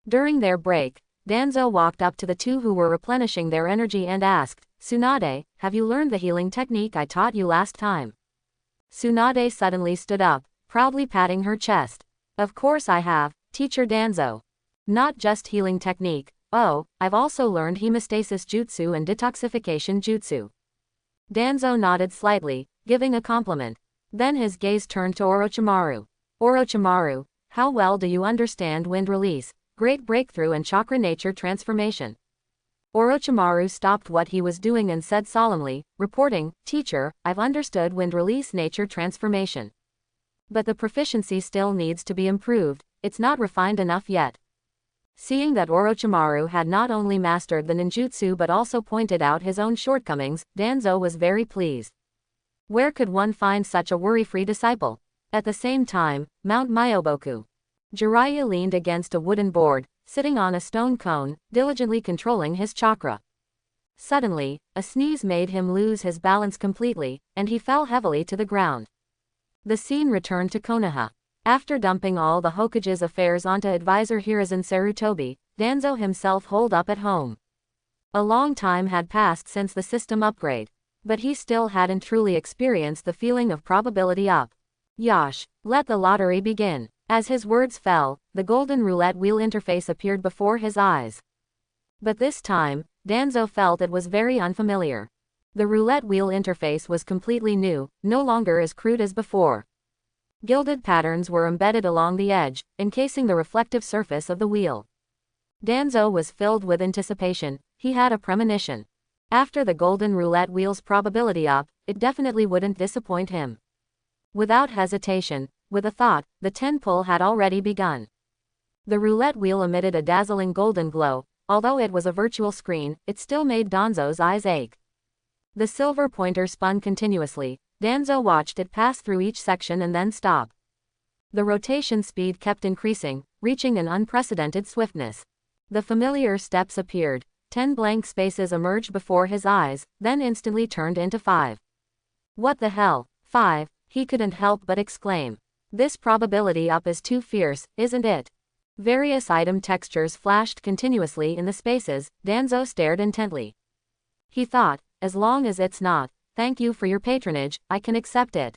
During their break, Danzo walked up to the two who were replenishing their energy and asked, Tsunade, have you learned the healing technique I taught you last time? Tsunade suddenly stood up, proudly patting her chest. Of course I have, Teacher Danzo. Not just healing technique, oh, I've also learned hemostasis jutsu and detoxification jutsu. Danzo nodded slightly, giving a compliment. Then his gaze turned to Orochimaru. Orochimaru, how well do you understand wind release, great breakthrough and chakra nature transformation? Orochimaru stopped what he was doing and said solemnly, reporting, Teacher, I've understood wind release nature transformation. But the proficiency still needs to be improved, it's not refined enough yet. Seeing that Orochimaru had not only mastered the ninjutsu but also pointed out his own shortcomings, Danzo was very pleased. Where could one find such a worry-free disciple? At the same time, Mount Myoboku. Jiraiya leaned against a wooden board, sitting on a stone cone, diligently controlling his chakra. Suddenly, a sneeze made him lose his balance completely, and he fell heavily to the ground. The scene returned to Konoha. After dumping all the Hokage's affairs onto advisor Hiruzen Sarutobi, Danzo himself holed up at home. A long time had passed since the system upgrade, but he still hadn't truly experienced the feeling of probability up. Yosh, let the lottery begin. As his words fell, the golden roulette wheel interface appeared before his eyes. But this time, Danzo felt it was very unfamiliar. The roulette wheel interface was completely new, no longer as crude as before. Gilded patterns were embedded along the edge, encasing the reflective surface of the wheel. Danzo was filled with anticipation. He had a premonition. After the golden roulette wheel's probability up, it definitely wouldn't disappoint him. Without hesitation, with a thought, the 10 pull had already begun. The roulette wheel emitted a dazzling golden glow. Although it was a virtual screen, it still made Danzo's eyes ache. The silver pointer spun continuously. Danzo watched it pass through each section and then stop. The rotation speed kept increasing, reaching an unprecedented swiftness. The familiar steps appeared. 10 blank spaces emerged before his eyes, then instantly turned into 5. What the hell? 5, he couldn't help but exclaim. This probability up is too fierce, isn't it? Various item textures flashed continuously in the spaces. Danzo stared intently. He thought, as long as it's not, thank you for your patronage, I can accept it.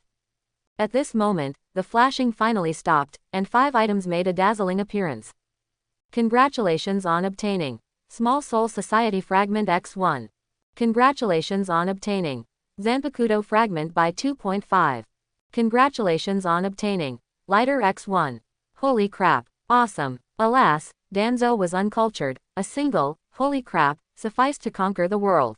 At this moment, the flashing finally stopped, and 5 items made a dazzling appearance. Congratulations on obtaining Small Soul Society Fragment X1. Congratulations on obtaining Zanpakuto Fragment by 2.5. Congratulations on obtaining Lighter X1. Holy crap, awesome. Alas, Danzo was uncultured. A single, holy crap, sufficed to conquer the world.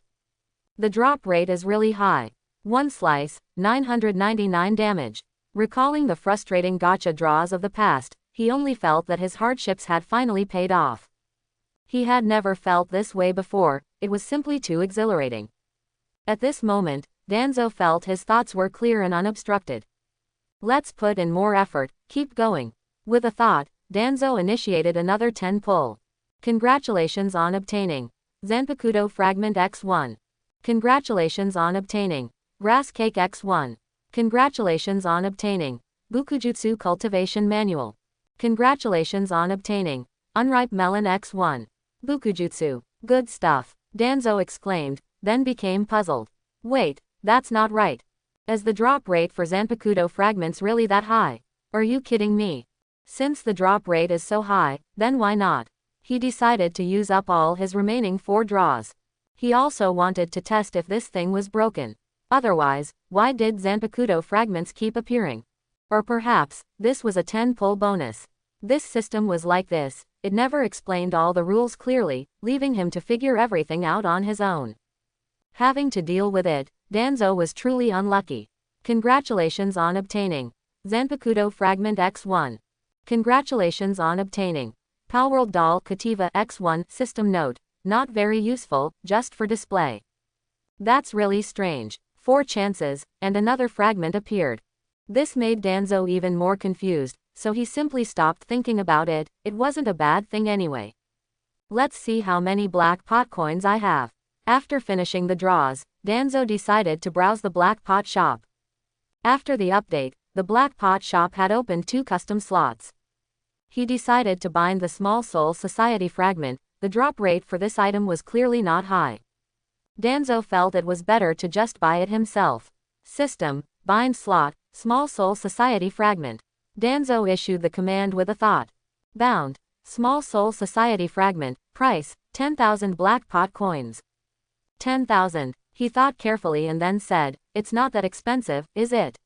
The drop rate is really high. 1 slice, 999 damage. Recalling the frustrating gacha draws of the past, he only felt that his hardships had finally paid off. He had never felt this way before, it was simply too exhilarating. At this moment, Danzo felt his thoughts were clear and unobstructed. Let's put in more effort, keep going. With a thought, Danzo initiated another 10 pull. Congratulations on obtaining Zanpakuto Fragment X1. Congratulations on obtaining Grass Cake X1. Congratulations on obtaining Bukujutsu Cultivation Manual. Congratulations on obtaining Unripe Melon X1. Bukujutsu. Good stuff. Danzo exclaimed, then became puzzled. Wait, that's not right. Is the drop rate for Zanpakuto fragments really that high? Are you kidding me? Since the drop rate is so high, then why not? He decided to use up all his remaining 4 draws. He also wanted to test if this thing was broken. Otherwise, why did Zanpakuto fragments keep appearing? Or perhaps, this was a 10 pull bonus. This system was like this, it never explained all the rules clearly, leaving him to figure everything out on his own. Having to deal with it, Danzo was truly unlucky. Congratulations on obtaining Zanpakuto Fragment X1. Congratulations on obtaining Palworld Doll Cativa X1. System note, not very useful, just for display. That's really strange. 4 chances, and another fragment appeared. This made Danzo even more confused, so he simply stopped thinking about it. It wasn't a bad thing anyway. Let's see how many black pot coins I have. After finishing the draws, Danzo decided to browse the black pot shop. After the update, the black pot shop had opened 2 custom slots. He decided to bind the Small Soul Society fragment, the drop rate for this item was clearly not high. Danzo felt it was better to just buy it himself. System, bind slot, small soul society fragment. Danzo issued the command with a thought. Bound, small soul society fragment, price, 10,000 black pot coins. 10,000, he thought carefully and then said, it's not that expensive, is it?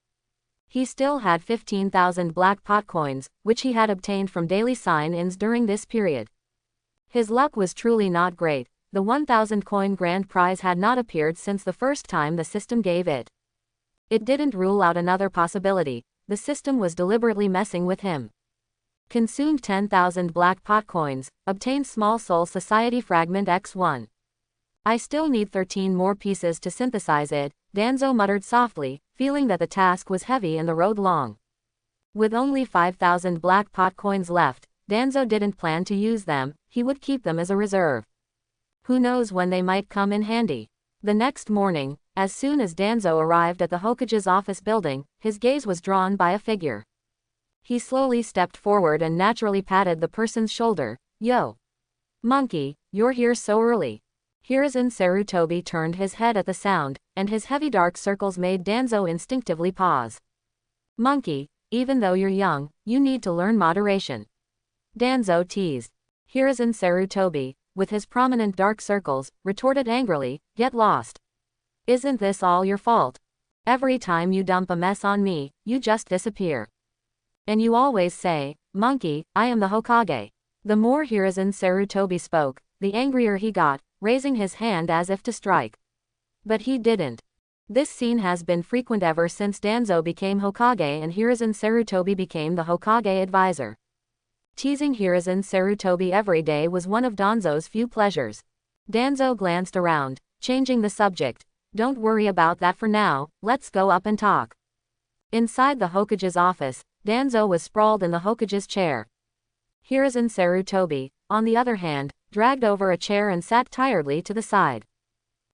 He still had 15,000 black pot coins, which he had obtained from daily sign-ins during this period. His luck was truly not great. The 1,000 coin grand prize had not appeared since the first time the system gave it. It didn't rule out another possibility. The system was deliberately messing with him. Consumed 10,000 black pot coins, obtained small soul society fragment X1. I still need 13 more pieces to synthesize it, Danzo muttered softly, feeling that the task was heavy and the road long. With only 5,000 black pot coins left, Danzo didn't plan to use them, he would keep them as a reserve. Who knows when they might come in handy. The next morning, as soon as Danzo arrived at the Hokage's office building, his gaze was drawn by a figure. He slowly stepped forward and naturally patted the person's shoulder. Yo! Monkey, you're here so early. Hiruzen Sarutobi turned his head at the sound, and his heavy dark circles made Danzo instinctively pause. Monkey, even though you're young, you need to learn moderation. Danzo teased. Hiruzen Sarutobi, with his prominent dark circles, retorted angrily, get lost. Isn't this all your fault? Every time you dump a mess on me, you just disappear. And you always say, Monkey, I am the Hokage. The more Hiruzen Sarutobi spoke, the angrier he got, raising his hand as if to strike. But he didn't. This scene has been frequent ever since Danzo became Hokage and Hiruzen Sarutobi became the Hokage advisor. Teasing Hiruzen Sarutobi every day was one of Danzo's few pleasures. Danzo glanced around, changing the subject. Don't worry about that for now, let's go up and talk. Inside the Hokage's office, Danzo was sprawled in the Hokage's chair. Hiruzen Sarutobi, on the other hand, dragged over a chair and sat tiredly to the side.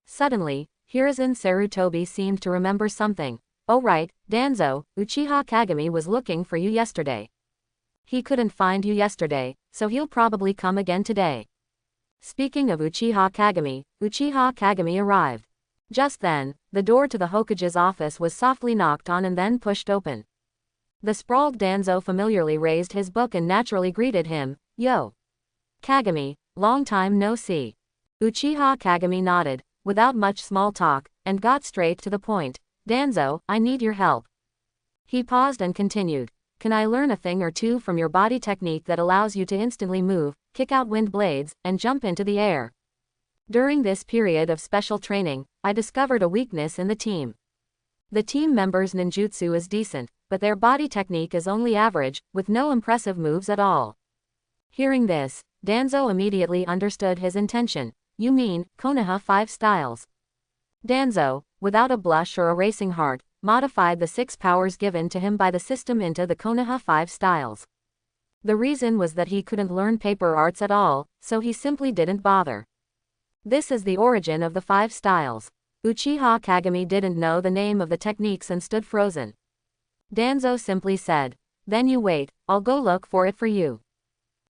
Suddenly, Hiruzen Sarutobi seemed to remember something. Oh right, Danzo, Uchiha Kagami was looking for you yesterday. He couldn't find you yesterday, so he'll probably come again today. Speaking of Uchiha Kagami arrived. Just then, the door to the Hokage's office was softly knocked on and then pushed open. The sprawled Danzo familiarly raised his book and naturally greeted him, Yo! Kagami, long time no see. Uchiha Kagami nodded, without much small talk, and got straight to the point. Danzo, I need your help. He paused and continued. Can I learn a thing or two from your body technique that allows you to instantly move, kick out wind blades, and jump into the air? During this period of special training, I discovered a weakness in the team. The team members' ninjutsu is decent, but their body technique is only average, with no impressive moves at all. Hearing this, Danzo immediately understood his intention. You mean, Konoha 5 styles. Danzo, without a blush or a racing heart, modified the 6 powers given to him by the system into the Konoha 5 styles. The reason was that he couldn't learn paper arts at all, so he simply didn't bother. This is the origin of the 5 styles. Uchiha Kagami didn't know the name of the techniques and stood frozen. Danzo simply said, Then you wait, I'll go look for it for you.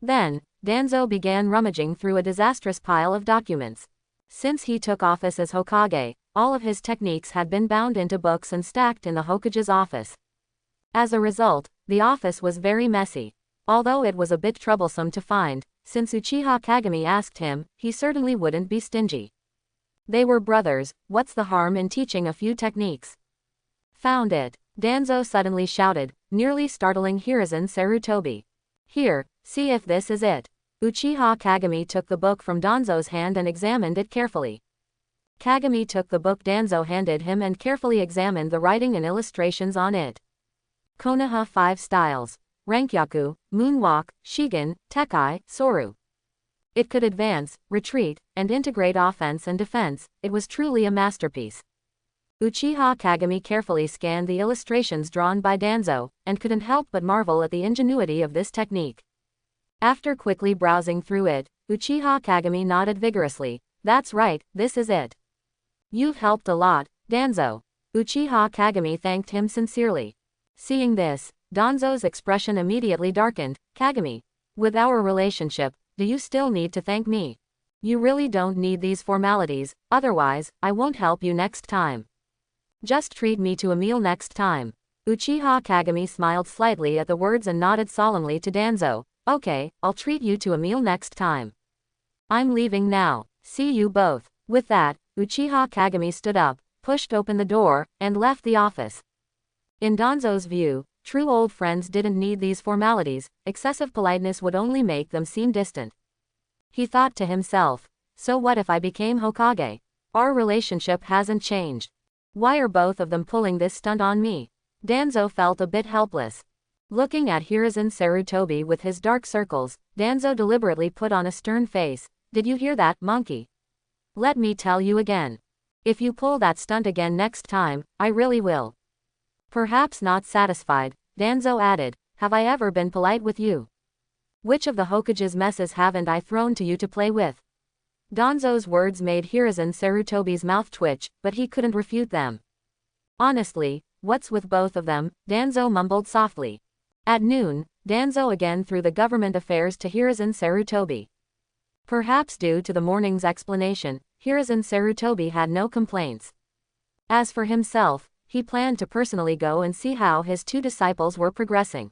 Then, Danzo began rummaging through a disastrous pile of documents. Since he took office as Hokage, all of his techniques had been bound into books and stacked in the Hokage's office. As a result, the office was very messy. Although it was a bit troublesome to find, since Uchiha Kagami asked him, he certainly wouldn't be stingy. They were brothers, what's the harm in teaching a few techniques? Found it, Danzo suddenly shouted, nearly startling Hiruzen Sarutobi. Here, see if this is it. Uchiha Kagami took the book from Danzo's hand and examined it carefully. Kagami took the book Danzo handed him and carefully examined the writing and illustrations on it. Konoha 5 styles. Rankyaku, Moonwalk, Shigen, Tekai, Soru. It could advance, retreat, and integrate offense and defense. It was truly a masterpiece. Uchiha Kagami carefully scanned the illustrations drawn by Danzo, and couldn't help but marvel at the ingenuity of this technique. After quickly browsing through it, Uchiha Kagami nodded vigorously. That's right, this is it. You've helped a lot, Danzo. Uchiha Kagami thanked him sincerely. Seeing this, Danzo's expression immediately darkened. Kagami. With our relationship, do you still need to thank me? You really don't need these formalities, otherwise, I won't help you next time. Just treat me to a meal next time. Uchiha Kagami smiled slightly at the words and nodded solemnly to Danzo. Okay, I'll treat you to a meal next time. I'm leaving now. See you both. With that, Uchiha Kagami stood up, pushed open the door, and left the office. In Danzo's view, true old friends didn't need these formalities, excessive politeness would only make them seem distant. He thought to himself, so what if I became Hokage? Our relationship hasn't changed. Why are both of them pulling this stunt on me? Danzo felt a bit helpless. Looking at Hiruzen Sarutobi with his dark circles, Danzo deliberately put on a stern face. Did you hear that, monkey? Let me tell you again. If you pull that stunt again next time, I really will. Perhaps not satisfied, Danzo added, have I ever been polite with you? Which of the Hokage's messes haven't I thrown to you to play with? Danzo's words made Hiruzen Sarutobi's mouth twitch, but he couldn't refute them. Honestly, what's with both of them? Danzo mumbled softly. At noon, Danzo again threw the government affairs to Hiruzen Sarutobi. Perhaps due to the morning's explanation, Hiruzen Sarutobi had no complaints. As for himself, he planned to personally go and see how his two disciples were progressing.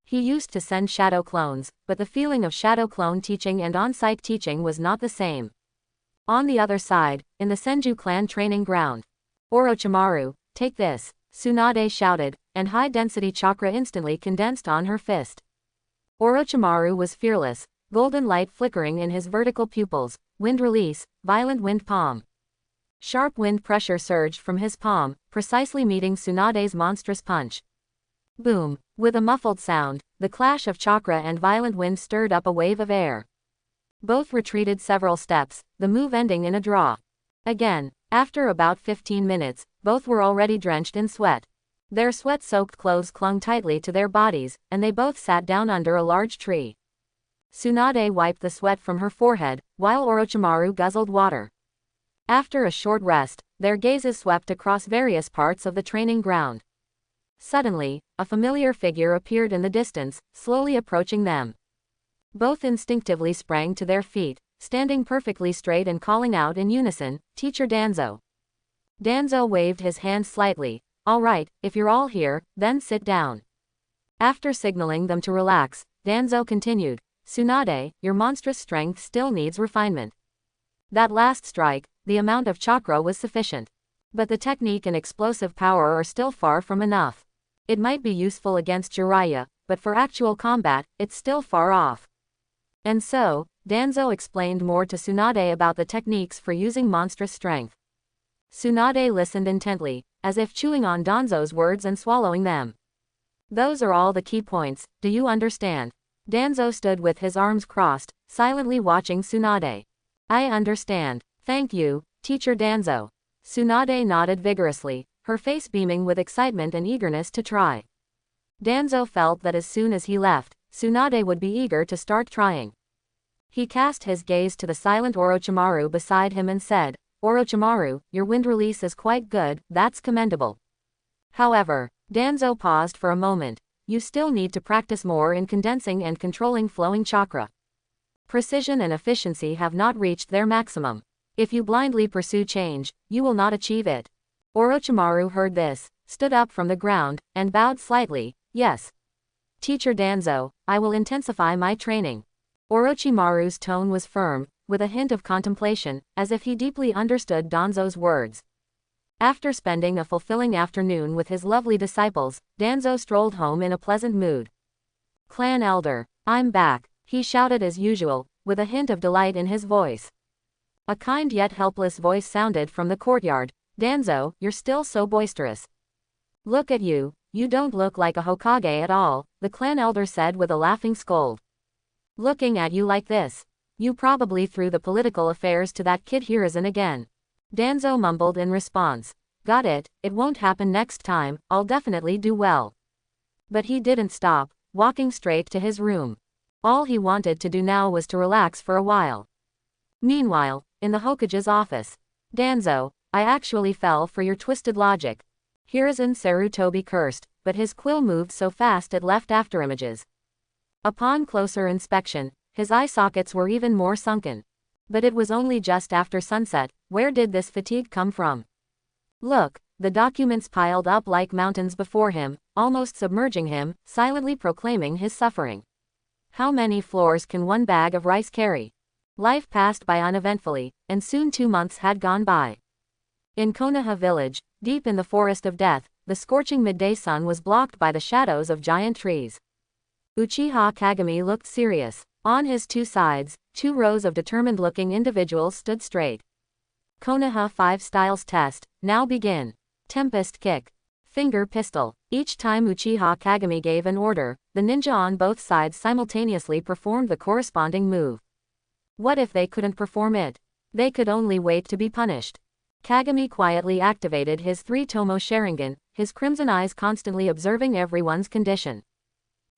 He used to send shadow clones, but the feeling of shadow clone teaching and on-site teaching was not the same. On the other side, in the Senju clan training ground, Orochimaru, take this, Tsunade shouted, and high-density chakra instantly condensed on her fist. Orochimaru was fearless, golden light flickering in his vertical pupils, wind release, violent wind palm. Sharp wind pressure surged from his palm, precisely meeting Tsunade's monstrous punch. Boom! With a muffled sound, the clash of chakra and violent wind stirred up a wave of air. Both retreated several steps, the move ending in a draw. Again, after about 15 minutes, both were already drenched in sweat. Their sweat-soaked clothes clung tightly to their bodies, and they both sat down under a large tree. Tsunade wiped the sweat from her forehead, while Orochimaru guzzled water. After a short rest, their gazes swept across various parts of the training ground. Suddenly, a familiar figure appeared in the distance, slowly approaching them. Both instinctively sprang to their feet, standing perfectly straight and calling out in unison, Teacher Danzo. Danzo waved his hand slightly. All right, if you're all here, then sit down. After signaling them to relax, Danzo continued, Tsunade, your monstrous strength still needs refinement. That last strike, the amount of chakra was sufficient. But the technique and explosive power are still far from enough. It might be useful against Jiraiya, but for actual combat, it's still far off. And so, Danzo explained more to Tsunade about the techniques for using monstrous strength. Tsunade listened intently, as if chewing on Danzo's words and swallowing them. Those are all the key points, do you understand? Danzo stood with his arms crossed, silently watching Tsunade. I understand. Thank you, Teacher Danzo. Tsunade nodded vigorously, her face beaming with excitement and eagerness to try. Danzo felt that as soon as he left, Tsunade would be eager to start trying. He cast his gaze to the silent Orochimaru beside him and said, Orochimaru, your wind release is quite good, that's commendable. However, Danzo paused for a moment, you still need to practice more in condensing and controlling flowing chakra. Precision and efficiency have not reached their maximum. If you blindly pursue change, you will not achieve it. Orochimaru heard this, stood up from the ground, and bowed slightly, yes. Teacher Danzo, I will intensify my training. Orochimaru's tone was firm, with a hint of contemplation, as if he deeply understood Danzo's words. After spending a fulfilling afternoon with his lovely disciples, Danzo strolled home in a pleasant mood. Clan Elder, I'm back, he shouted as usual, with a hint of delight in his voice. A kind yet helpless voice sounded from the courtyard, Danzo, you're still so boisterous. Look at you, you don't look like a Hokage at all, the clan elder said with a laughing scold. Looking at you like this. You probably threw the political affairs to that kid Hiruzen again. Danzo mumbled in response. Got it, it won't happen next time, I'll definitely do well. But he didn't stop, walking straight to his room. All he wanted to do now was to relax for a while. Meanwhile, in the Hokage's office. Danzo, I actually fell for your twisted logic. Hiruzen Sarutobi cursed, but his quill moved so fast it left afterimages. Upon closer inspection, His eye sockets were even more sunken. But it was only just after sunset. Where did this fatigue come from? Look, the documents piled up like mountains before him, almost submerging him, silently proclaiming his suffering. How many floors can one bag of rice carry? Life passed by uneventfully, and soon 2 months had gone by. In Konoha village, deep in the forest of death, the scorching midday sun was blocked by the shadows of giant trees. Uchiha Kagami looked serious. On his 2 sides, 2 rows of determined-looking individuals stood straight. Konoha 5 styles test, now begin. Tempest kick. Finger pistol. Each time Uchiha Kagami gave an order, the ninja on both sides simultaneously performed the corresponding move. What if they couldn't perform it? They could only wait to be punished. Kagami quietly activated his 3 Tomo Sharingan, his crimson eyes constantly observing everyone's condition.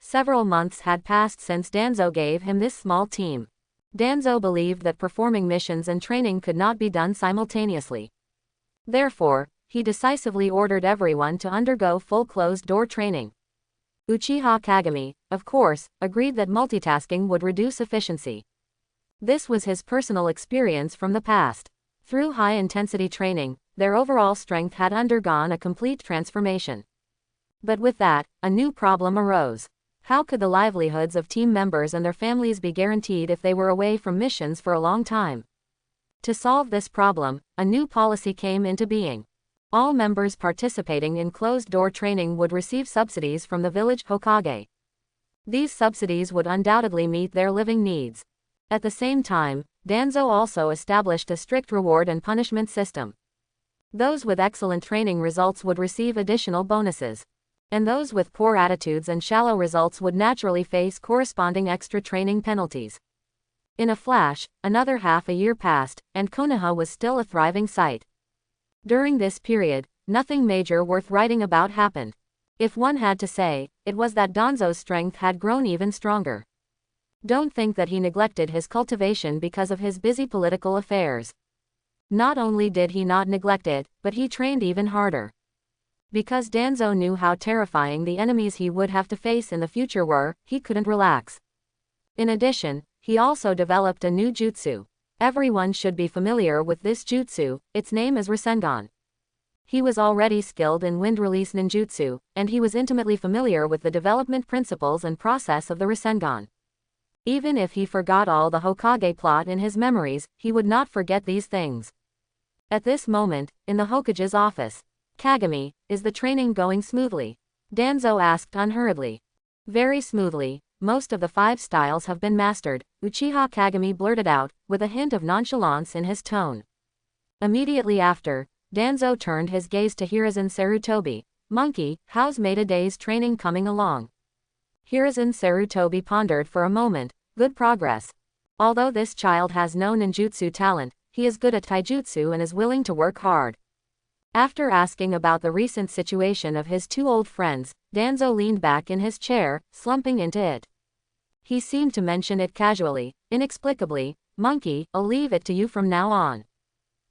Several months had passed since Danzo gave him this small team. Danzo believed that performing missions and training could not be done simultaneously. Therefore, he decisively ordered everyone to undergo full closed-door training. Uchiha Kagami, of course, agreed that multitasking would reduce efficiency. This was his personal experience from the past. Through high-intensity training, their overall strength had undergone a complete transformation. But with that, a new problem arose. How could the livelihoods of team members and their families be guaranteed if they were away from missions for a long time? To solve this problem, a new policy came into being. All members participating in closed-door training would receive subsidies from the village Hokage. These subsidies would undoubtedly meet their living needs. At the same time, Danzo also established a strict reward and punishment system. Those with excellent training results would receive additional bonuses. And those with poor attitudes and shallow results would naturally face corresponding extra training penalties. In a flash, another half a year passed, and Konoha was still a thriving site. During this period, nothing major worth writing about happened. If one had to say, it was that Danzo's strength had grown even stronger. Don't think that he neglected his cultivation because of his busy political affairs. Not only did he not neglect it, but he trained even harder. Because Danzo knew how terrifying the enemies he would have to face in the future were, he couldn't relax. In addition, he also developed a new jutsu. Everyone should be familiar with this jutsu, its name is Rasengan. He was already skilled in wind release ninjutsu, and he was intimately familiar with the development principles and process of the Rasengan. Even if he forgot all the Hokage plot in his memories, he would not forget these things. At this moment, in the Hokage's office, Kagami, is the training going smoothly? Danzo asked unhurriedly. Very smoothly, most of the 5 styles have been mastered, Uchiha Kagami blurted out, with a hint of nonchalance in his tone. Immediately after, Danzo turned his gaze to Hiruzen Sarutobi. Monkey, how's Maeda Day's training coming along? Hiruzen Sarutobi pondered for a moment. Good progress. Although this child has no ninjutsu talent, he is good at taijutsu and is willing to work hard. After asking about the recent situation of his 2 old friends, Danzo leaned back in his chair, slumping into it. He seemed to mention it casually, inexplicably. Monkey, I'll leave it to you from now on.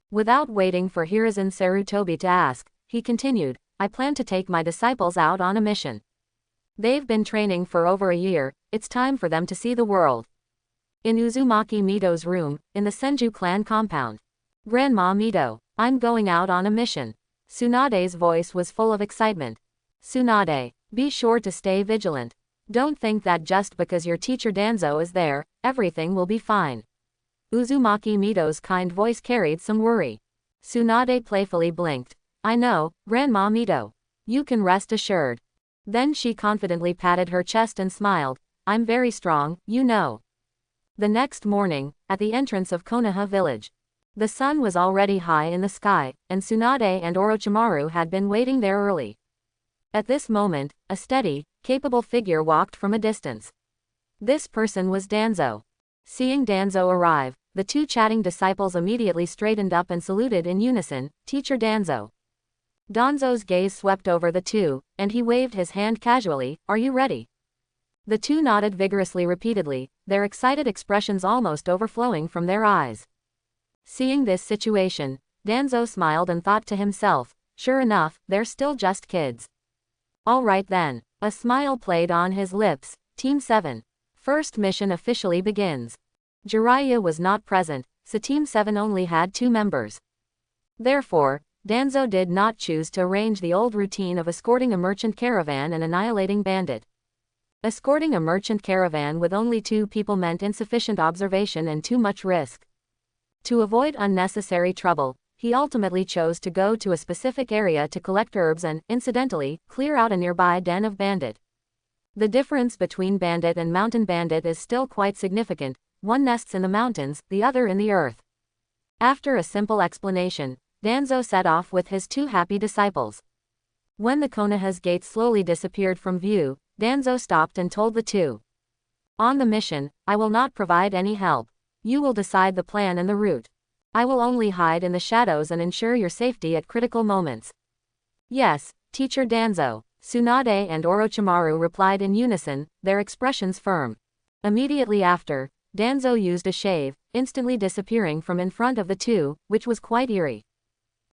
Without waiting for Hiruzen Sarutobi to ask, he continued, I plan to take my disciples out on a mission. They've been training for over a year, it's time for them to see the world. In Uzumaki Mido's room, in the Senju clan compound. Grandma Mido, I'm going out on a mission. Tsunade's voice was full of excitement. Tsunade, be sure to stay vigilant. Don't think that just because your teacher Danzo is there, everything will be fine. Uzumaki Mido's kind voice carried some worry. Tsunade playfully blinked. I know, Grandma Mido. You can rest assured. Then she confidently patted her chest and smiled. I'm very strong, you know. The next morning, at the entrance of Konoha village. The sun was already high in the sky, and Tsunade and Orochimaru had been waiting there early. At this moment, a steady, capable figure walked from a distance. This person was Danzo. Seeing Danzo arrive, the 2 chatting disciples immediately straightened up and saluted in unison, Teacher Danzo. Danzo's gaze swept over the 2, and he waved his hand casually, are you ready? The 2 nodded vigorously repeatedly, their excited expressions almost overflowing from their eyes. Seeing this situation, Danzo smiled and thought to himself, sure enough, they're still just kids. All right then. A smile played on his lips. Team 7. First mission officially begins. Jiraiya was not present, so Team 7 only had 2 members. Therefore, Danzo did not choose to arrange the old routine of escorting a merchant caravan and annihilating bandit. Escorting a merchant caravan with only 2 people meant insufficient observation and too much risk. To avoid unnecessary trouble, he ultimately chose to go to a specific area to collect herbs and, incidentally, clear out a nearby den of bandit. The difference between bandit and mountain bandit is still quite significant. One nests in the mountains, the other in the earth. After a simple explanation, Danzo set off with his 2 happy disciples. When the Konoha's gate slowly disappeared from view, Danzo stopped and told the 2. On the mission, I will not provide any help. You will decide the plan and the route. I will only hide in the shadows and ensure your safety at critical moments. Yes, Teacher Danzo, Tsunade and Orochimaru replied in unison, their expressions firm. Immediately after, Danzo used a shave, instantly disappearing from in front of the 2, which was quite eerie.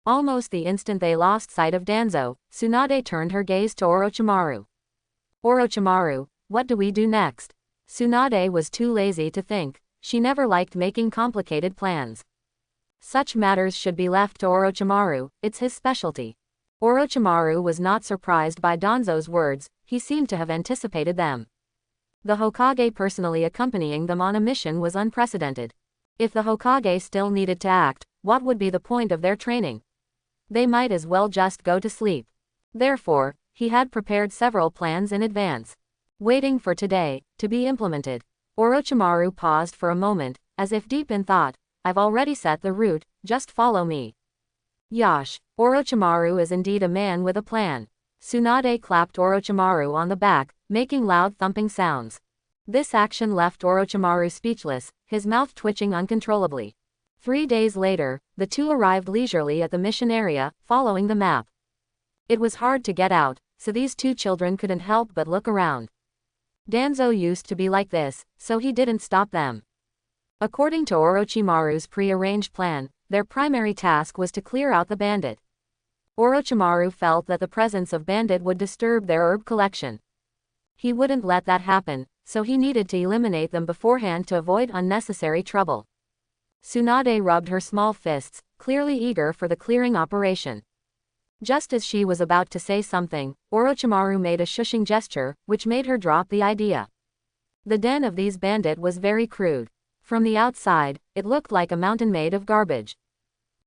Almost the instant they lost sight of Danzo, Tsunade turned her gaze to Orochimaru. Orochimaru, what do we do next? Tsunade was too lazy to think. She never liked making complicated plans. Such matters should be left to Orochimaru, it's his specialty. Orochimaru was not surprised by Danzo's words, he seemed to have anticipated them. The Hokage personally accompanying them on a mission was unprecedented. If the Hokage still needed to act, what would be the point of their training? They might as well just go to sleep. Therefore, he had prepared several plans in advance, waiting for today to be implemented. Orochimaru paused for a moment, as if deep in thought. I've already set the route, just follow me. Yash, Orochimaru is indeed a man with a plan. Tsunade clapped Orochimaru on the back, making loud thumping sounds. This action left Orochimaru speechless, his mouth twitching uncontrollably. 3 days later, the 2 arrived leisurely at the mission area, following the map. It was hard to get out, so these 2 children couldn't help but look around. Danzo used to be like this, so he didn't stop them. According to Orochimaru's pre-arranged plan, their primary task was to clear out the bandit. Orochimaru felt that the presence of bandit would disturb their herb collection. He wouldn't let that happen, so he needed to eliminate them beforehand to avoid unnecessary trouble. Tsunade rubbed her small fists, clearly eager for the clearing operation. Just as she was about to say something, Orochimaru made a shushing gesture, which made her drop the idea. The den of these bandit was very crude. From the outside, it looked like a mountain made of garbage.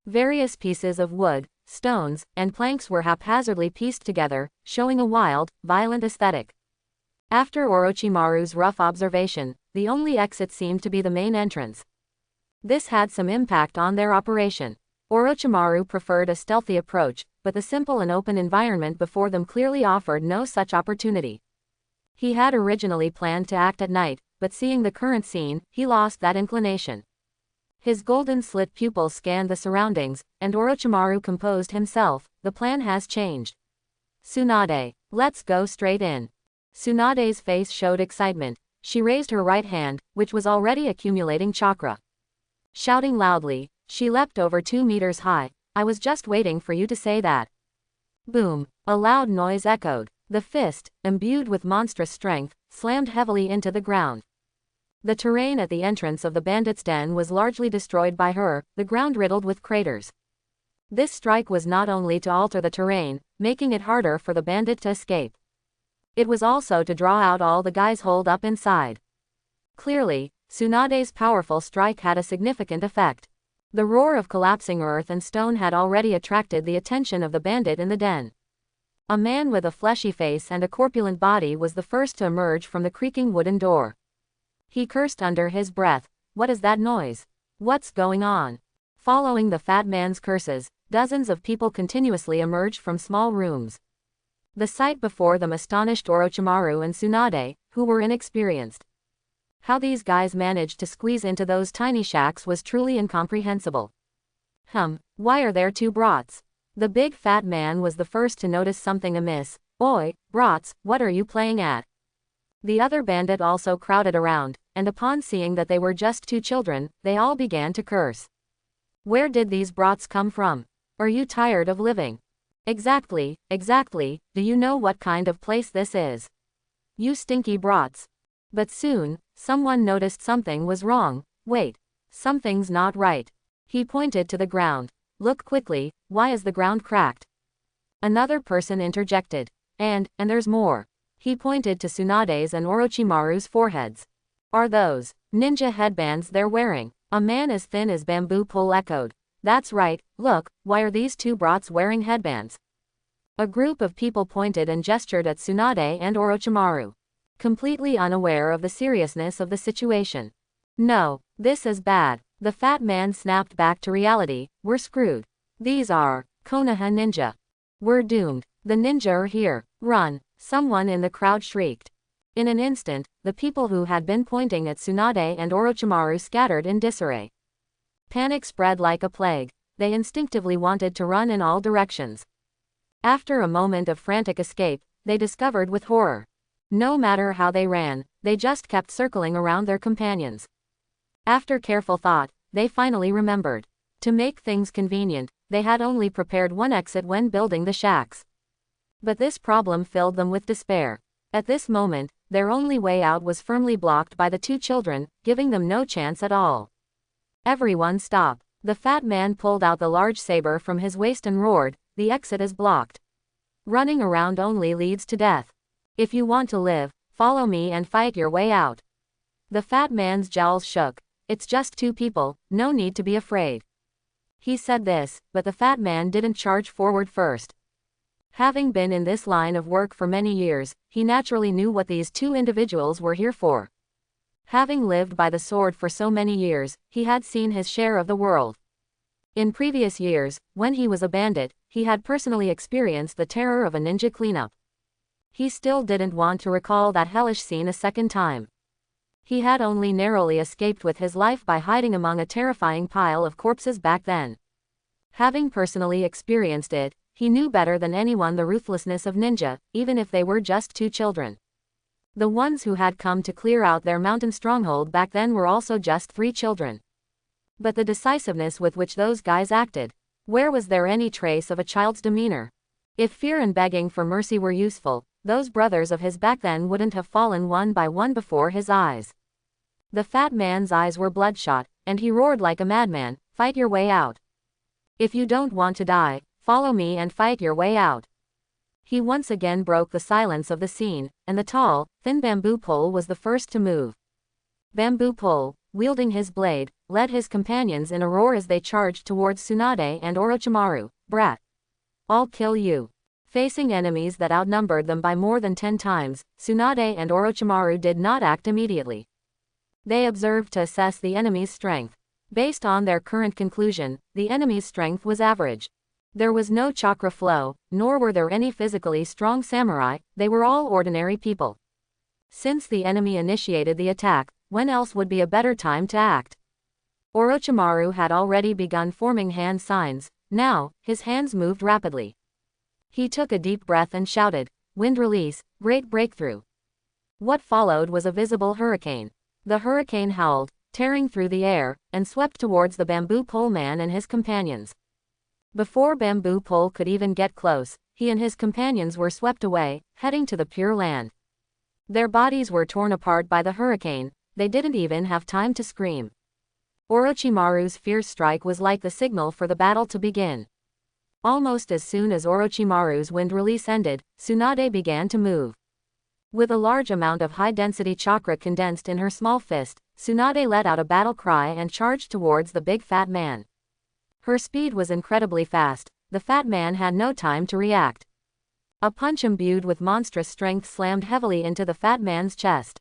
Various pieces of wood, stones, and planks were haphazardly pieced together, showing a wild, violent aesthetic. After Orochimaru's rough observation, the only exit seemed to be the main entrance. This had some impact on their operation. Orochimaru preferred a stealthy approach, but the simple and open environment before them clearly offered no such opportunity. He had originally planned to act at night, but seeing the current scene, he lost that inclination. His golden slit pupils scanned the surroundings, and Orochimaru composed himself. The plan has changed. Tsunade, let's go straight in. Tsunade's face showed excitement. She raised her right hand, which was already accumulating chakra. Shouting loudly, she leapt over 2 meters high. I was just waiting for you to say that. Boom, a loud noise echoed. The fist, imbued with monstrous strength, slammed heavily into the ground. The terrain at the entrance of the bandits' den was largely destroyed by her, the ground riddled with craters. This strike was not only to alter the terrain, making it harder for the bandit to escape. It was also to draw out all the guys holed up inside. Clearly, Tsunade's powerful strike had a significant effect. The roar of collapsing earth and stone had already attracted the attention of the bandit in the den. A man with a fleshy face and a corpulent body was the first to emerge from the creaking wooden door. He cursed under his breath. What is that noise? What's going on? Following the fat man's curses, dozens of people continuously emerged from small rooms. The sight before them astonished Orochimaru and Tsunade, who were inexperienced. How these guys managed to squeeze into those tiny shacks was truly incomprehensible. Why are there 2 brats? The big fat man was the first to notice something amiss. Oi, brats, what are you playing at? The other bandit also crowded around, and upon seeing that they were just 2 children, they all began to curse. Where did these brats come from? Are you tired of living? Exactly, do you know what kind of place this is? You stinky brats. But soon, someone noticed something was wrong. Wait. Something's not right. He pointed to the ground. Look quickly, why is the ground cracked? Another person interjected. And there's more. He pointed to Tsunade's and Orochimaru's foreheads. Are those ninja headbands they're wearing? A man as thin as bamboo pole echoed. That's right, look, why are these two brats wearing headbands? A group of people pointed and gestured at Tsunade and Orochimaru, completely unaware of the seriousness of the situation. No, this is bad. The fat man snapped back to reality. We're screwed. These are Konoha ninja. We're doomed. The ninja are here. Run. Someone in the crowd shrieked. In an instant, the people who had been pointing at Tsunade and Orochimaru scattered in disarray. Panic spread like a plague. They instinctively wanted to run in all directions. After a moment of frantic escape, they discovered with horror. No matter how they ran, they just kept circling around their companions. After careful thought, they finally remembered. To make things convenient, they had only prepared one exit when building the shacks. But this problem filled them with despair. At this moment, their only way out was firmly blocked by the two children, giving them no chance at all. Everyone stop. The fat man pulled out the large saber from his waist and roared, the exit is blocked. Running around only leads to death. If you want to live, follow me and fight your way out. The fat man's jowls shook. It's just two people, no need to be afraid. He said this, but the fat man didn't charge forward first. Having been in this line of work for many years, he naturally knew what these two individuals were here for. Having lived by the sword for so many years, he had seen his share of the world. In previous years, when he was a bandit, he had personally experienced the terror of a ninja cleanup. He still didn't want to recall that hellish scene a second time. He had only narrowly escaped with his life by hiding among a terrifying pile of corpses back then. Having personally experienced it, he knew better than anyone the ruthlessness of ninja, even if they were just two children. The ones who had come to clear out their mountain stronghold back then were also just 3 children. But the decisiveness with which those guys acted, where was there any trace of a child's demeanor? If fear and begging for mercy were useful, those brothers of his back then wouldn't have fallen one by one before his eyes. The fat man's eyes were bloodshot, and he roared like a madman, fight your way out. If you don't want to die, follow me and fight your way out. He once again broke the silence of the scene, and the tall, thin bamboo pole was the first to move. Bamboo pole, wielding his blade, led his companions in a roar as they charged towards Tsunade and Orochimaru. Brat. I'll kill you. Facing enemies that outnumbered them by more than 10 times, Tsunade and Orochimaru did not act immediately. They observed to assess the enemy's strength. Based on their current conclusion, the enemy's strength was average. There was no chakra flow, nor were there any physically strong samurai, they were all ordinary people. Since the enemy initiated the attack, when else would be a better time to act? Orochimaru had already begun forming hand signs. Now, his hands moved rapidly. He took a deep breath and shouted, "Wind release, great breakthrough." What followed was a visible hurricane. The hurricane howled, tearing through the air, and swept towards the bamboo pole man and his companions. Before bamboo pole could even get close, he and his companions were swept away, heading to the Pure Land. Their bodies were torn apart by the hurricane, they didn't even have time to scream. Orochimaru's fierce strike was like the signal for the battle to begin. Almost as soon as Orochimaru's wind release ended, Tsunade began to move. With a large amount of high-density chakra condensed in her small fist, Tsunade let out a battle cry and charged towards the big fat man. Her speed was incredibly fast, the fat man had no time to react. A punch imbued with monstrous strength slammed heavily into the fat man's chest.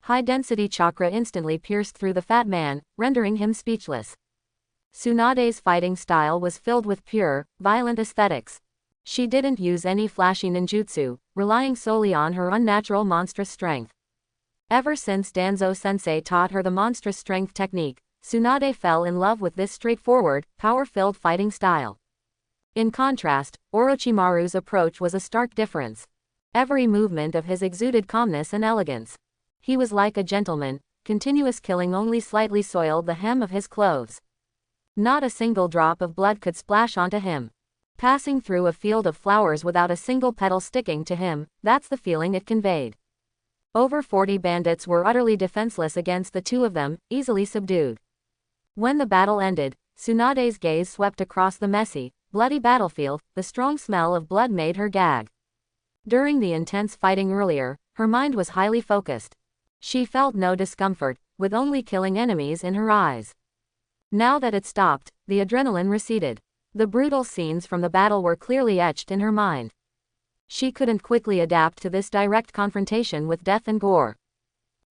High-density chakra instantly pierced through the fat man, rendering him speechless. Tsunade's fighting style was filled with pure, violent aesthetics. She didn't use any flashy ninjutsu, relying solely on her unnatural monstrous strength. Ever since Danzo-sensei taught her the monstrous strength technique, Tsunade fell in love with this straightforward, power-filled fighting style. In contrast, Orochimaru's approach was a stark difference. Every movement of his exuded calmness and elegance. He was like a gentleman, continuous killing only slightly soiled the hem of his clothes. Not a single drop of blood could splash onto him. Passing through a field of flowers without a single petal sticking to him, that's the feeling it conveyed. Over 40 bandits were utterly defenseless against the two of them, easily subdued. When the battle ended, Tsunade's gaze swept across the messy, bloody battlefield. The strong smell of blood made her gag. During the intense fighting earlier, her mind was highly focused. She felt no discomfort, with only killing enemies in her eyes. Now that it stopped, the adrenaline receded. The brutal scenes from the battle were clearly etched in her mind. She couldn't quickly adapt to this direct confrontation with death and gore.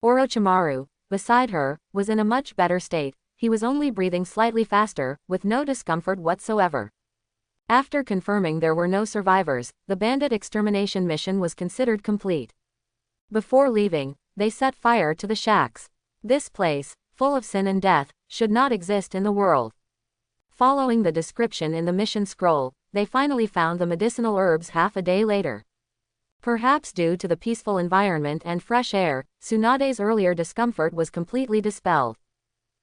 Orochimaru, beside her, was in a much better state. He was only breathing slightly faster, with no discomfort whatsoever. After confirming there were no survivors, the bandit extermination mission was considered complete. Before leaving, they set fire to the shacks. This place, full of sin and death, should not exist in the world. Following the description in the mission scroll, they finally found the medicinal herbs half a day later. Perhaps due to the peaceful environment and fresh air, Tsunade's earlier discomfort was completely dispelled.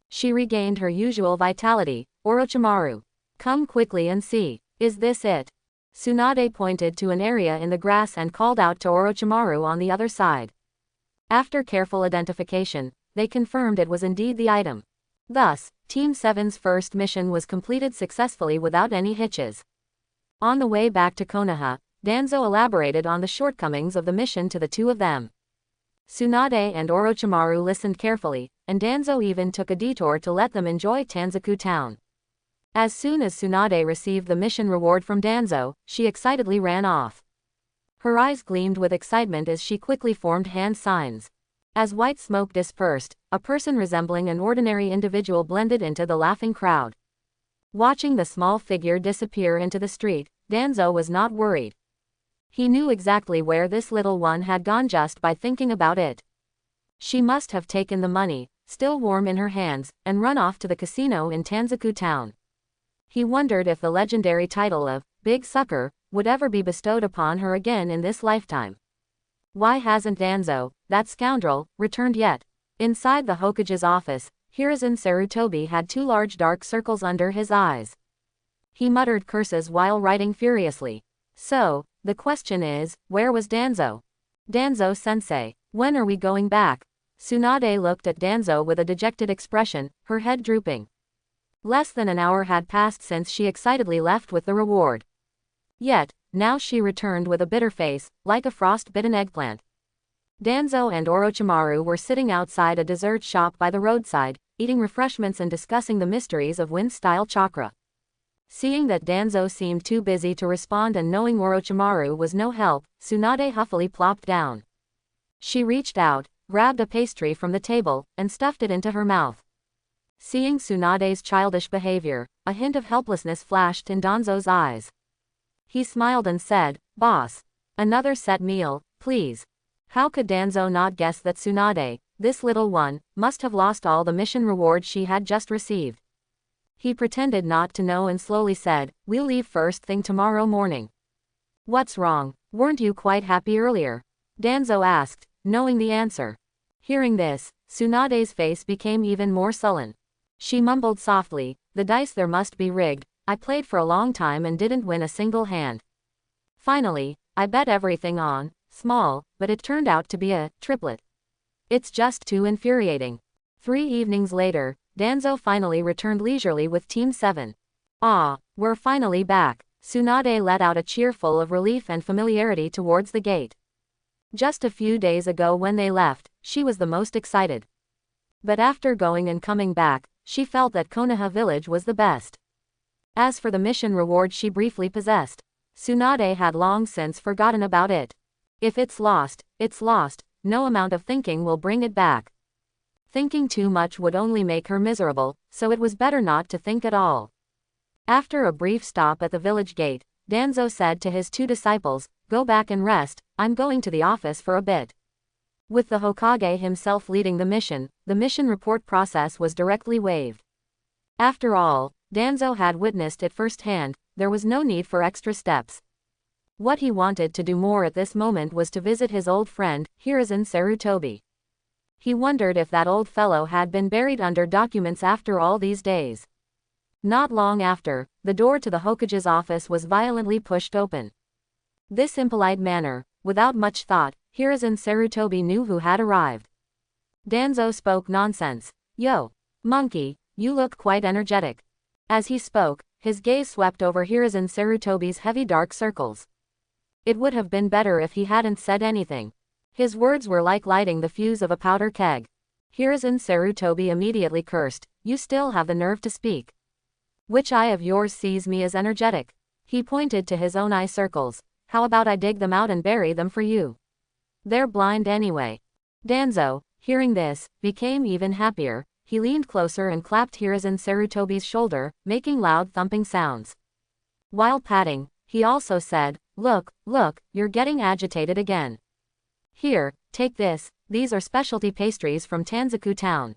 She regained her usual vitality. Orochimaru, come quickly and see. Is this it? Tsunade pointed to an area in the grass and called out to Orochimaru on the other side. After careful identification, they confirmed it was indeed the item. Thus, Team 7's first mission was completed successfully without any hitches. On the way back to Konoha, Danzo elaborated on the shortcomings of the mission to the two of them. Tsunade and Orochimaru listened carefully, and Danzo even took a detour to let them enjoy Tanzaku town. As soon as Tsunade received the mission reward from Danzo, she excitedly ran off. Her eyes gleamed with excitement as she quickly formed hand signs. As white smoke dispersed, a person resembling an ordinary individual blended into the laughing crowd. Watching the small figure disappear into the street, Danzo was not worried. He knew exactly where this little one had gone just by thinking about it. She must have taken the money, still warm in her hands, and run off to the casino in Tanzaku town. He wondered if the legendary title of Big Sucker would ever be bestowed upon her again in this lifetime. Why hasn't Danzo, that scoundrel, returned yet? Inside the Hokage's office, Hiruzen Sarutobi had two large dark circles under his eyes. He muttered curses while writing furiously. So, the question is, where was Danzo? Danzo-sensei, when are we going back? Tsunade looked at Danzo with a dejected expression, her head drooping. Less than an hour had passed since she excitedly left with the reward. Yet, now she returned with a bitter face, like a frost-bitten eggplant. Danzo and Orochimaru were sitting outside a dessert shop by the roadside, eating refreshments and discussing the mysteries of wind-style chakra. Seeing that Danzo seemed too busy to respond and knowing Orochimaru was no help, Tsunade huffily plopped down. She reached out, grabbed a pastry from the table, and stuffed it into her mouth. Seeing Tsunade's childish behavior, a hint of helplessness flashed in Danzo's eyes. He smiled and said, "Boss, another set meal, please." How could Danzo not guess that Tsunade, this little one, must have lost all the mission rewards she had just received? He pretended not to know and slowly said, "We'll leave first thing tomorrow morning." "What's wrong? Weren't you quite happy earlier?" Danzo asked, knowing the answer. Hearing this, Tsunade's face became even more sullen. She mumbled softly, "The dice there must be rigged. I played for a long time and didn't win a single hand. Finally, I bet everything on, small, but it turned out to be a triplet. It's just too infuriating." 3 evenings later, Danzo finally returned leisurely with Team 7. "Ah, we're finally back." Tsunade let out a cheer full of relief and familiarity towards the gate. Just a few days ago when they left, she was the most excited. But after going and coming back, she felt that Konoha village was the best. As for the mission reward she briefly possessed, Tsunade had long since forgotten about it. If it's lost, no amount of thinking will bring it back. Thinking too much would only make her miserable, so it was better not to think at all. After a brief stop at the village gate, Danzo said to his 2 disciples, "Go back and rest, I'm going to the office for a bit." With the Hokage himself leading the mission report process was directly waived. After all, Danzo had witnessed it firsthand, there was no need for extra steps. What he wanted to do more at this moment was to visit his old friend, Hiruzen Sarutobi. He wondered if that old fellow had been buried under documents after all these days. Not long after, the door to the Hokage's office was violently pushed open. This impolite manner, without much thought, Hiruzen Sarutobi knew who had arrived. Danzo spoke nonsense. Yo, monkey, you look quite energetic. As he spoke, his gaze swept over Hiruzen Sarutobi's heavy dark circles. It would have been better if he hadn't said anything. His words were like lighting the fuse of a powder keg. Hiruzen Sarutobi immediately cursed. You still have the nerve to speak. Which eye of yours sees me as energetic? He pointed to his own eye circles. How about I dig them out and bury them for you? They're blind anyway. Danzo, hearing this, became even happier. He leaned closer and clapped Hiruzen Sarutobi's shoulder, making loud thumping sounds. While patting, he also said, Look, you're getting agitated again. Here, take this, these are specialty pastries from Tanzaku town.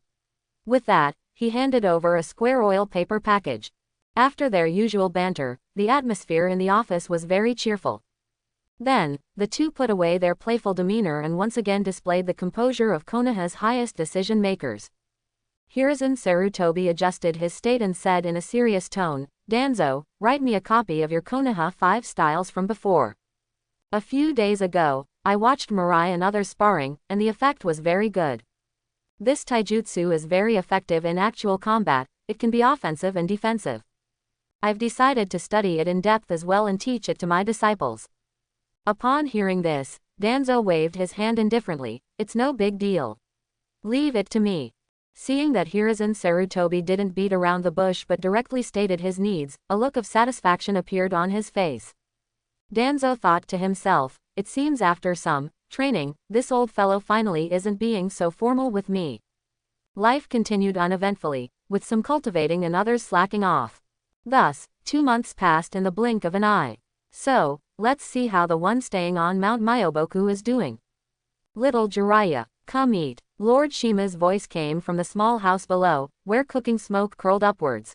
With that, he handed over a square oil paper package. After their usual banter, the atmosphere in the office was very cheerful. Then, the two put away their playful demeanor and once again displayed the composure of Konoha's highest decision makers. Hiruzen Sarutobi adjusted his state and said in a serious tone, Danzo, write me a copy of your Konoha 5 styles from before. A few days ago, I watched Mirai and others sparring, and the effect was very good. This taijutsu is very effective in actual combat, it can be offensive and defensive. I've decided to study it in depth as well and teach it to my disciples. Upon hearing this, Danzo waved his hand indifferently, it's no big deal. Leave it to me. Seeing that Hiruzen Sarutobi didn't beat around the bush but directly stated his needs, a look of satisfaction appeared on his face. Danzo thought to himself, it seems after some training, this old fellow finally isn't being so formal with me. Life continued uneventfully, with some cultivating and others slacking off. Thus, 2 months passed in the blink of an eye. So, let's see how the one staying on Mount Myoboku is doing. Little Jiraiya, come eat. Lord Shima's voice came from the small house below, where cooking smoke curled upwards.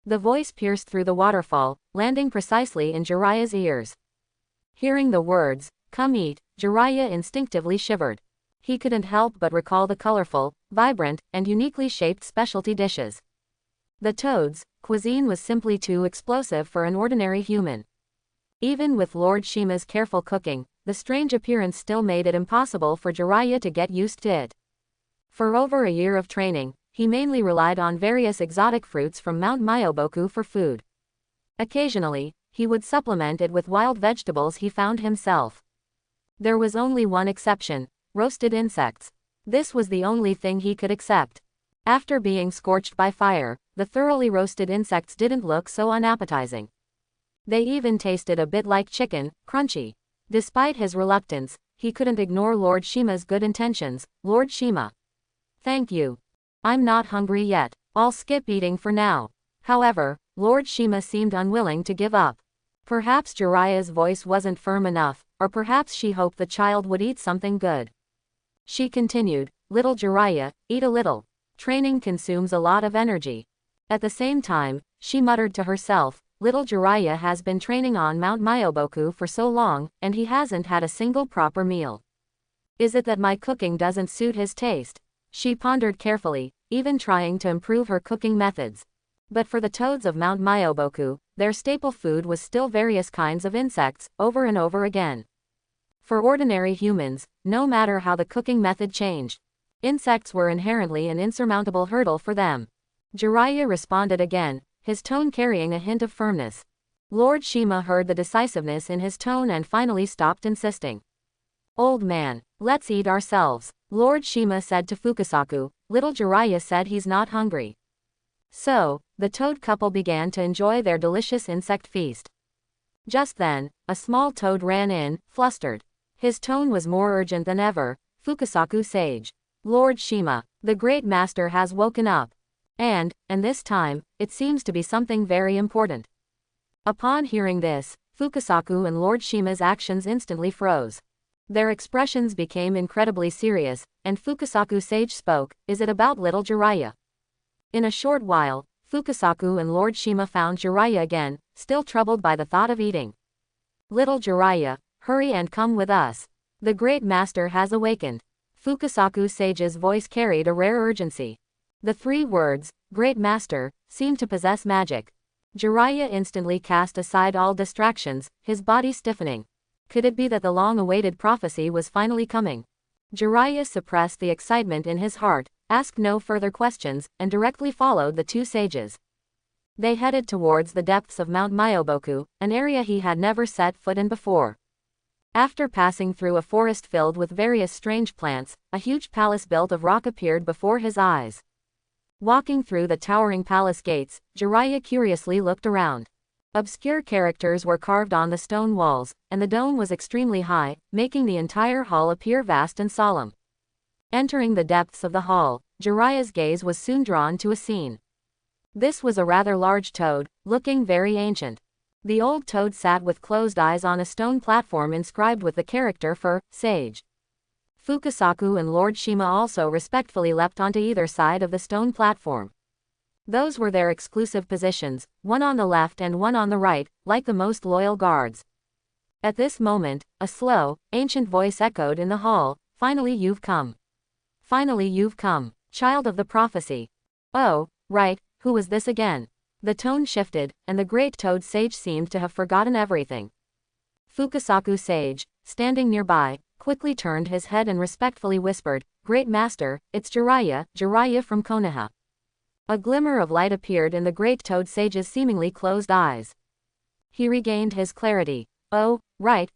The voice pierced through the waterfall, landing precisely in Jiraiya's ears. Hearing the words, come eat, Jiraiya instinctively shivered. He couldn't help but recall the colorful, vibrant, and uniquely shaped specialty dishes. The Toad's cuisine was simply too explosive for an ordinary human. Even with Lord Shima's careful cooking, the strange appearance still made it impossible for Jiraiya to get used to it. For over a year of training, he mainly relied on various exotic fruits from Mount Myoboku for food. Occasionally, he would supplement it with wild vegetables he found himself. There was only one exception, roasted insects. This was the only thing he could accept. After being scorched by fire, the thoroughly roasted insects didn't look so unappetizing. They even tasted a bit like chicken, crunchy. Despite his reluctance, he couldn't ignore Lord Shima's good intentions. Lord Shima. Thank you. I'm not hungry yet. I'll skip eating for now. However, Lord Shima seemed unwilling to give up. Perhaps Jiraiya's voice wasn't firm enough, or perhaps she hoped the child would eat something good. She continued, Little Jiraiya, eat a little. Training consumes a lot of energy. At the same time, she muttered to herself, Little Jiraiya has been training on Mount Myoboku for so long, and he hasn't had a single proper meal. Is it that my cooking doesn't suit his taste? She pondered carefully, even trying to improve her cooking methods. But for the toads of Mount Myoboku, their staple food was still various kinds of insects, over and over again. For ordinary humans, no matter how the cooking method changed, insects were inherently an insurmountable hurdle for them. Jiraiya responded again, his tone carrying a hint of firmness. Lord Shima heard the decisiveness in his tone and finally stopped insisting. Old man, let's eat ourselves. Lord Shima said to Fukasaku. Little Jiraiya said he's not hungry. So, the toad couple began to enjoy their delicious insect feast. Just then, a small toad ran in, flustered. His tone was more urgent than ever. Fukasaku sage. Lord Shima, the great master has woken up. And this time, it seems to be something very important. Upon hearing this, Fukasaku and Lord Shima's actions instantly froze. Their expressions became incredibly serious, and Fukasaku sage spoke, is it about little Jiraiya? In a short while, Fukasaku and Lord Shima found Jiraiya again, still troubled by the thought of eating. Little Jiraiya, hurry and come with us. The great master has awakened. Fukasaku sage's voice carried a rare urgency. The 3 words, great master, seemed to possess magic. Jiraiya instantly cast aside all distractions, his body stiffening. Could it be that the long-awaited prophecy was finally coming? Jiraiya suppressed the excitement in his heart, asked no further questions, and directly followed the two sages. They headed towards the depths of Mount Myoboku, an area he had never set foot in before. After passing through a forest filled with various strange plants, a huge palace built of rock appeared before his eyes. Walking through the towering palace gates, Jiraiya curiously looked around. Obscure characters were carved on the stone walls, and the dome was extremely high, making the entire hall appear vast and solemn. Entering the depths of the hall, Jiraiya's gaze was soon drawn to a scene. This was a rather large toad, looking very ancient. The old toad sat with closed eyes on a stone platform inscribed with the character for Sage. Fukasaku and Lord Shima also respectfully leapt onto either side of the stone platform. Those were their exclusive positions, one on the left and one on the right, like the most loyal guards. At this moment, a slow, ancient voice echoed in the hall, "Finally you've come. Finally you've come, child of the prophecy." Oh, right, who was this again? The tone shifted, and the great toad sage seemed to have forgotten everything. Fukasaku Sage, standing nearby, quickly turned his head and respectfully whispered, "Great Master, it's Jiraiya, Jiraiya from Konoha." A glimmer of light appeared in the great toad sage's seemingly closed eyes. He regained his clarity. "Oh, right,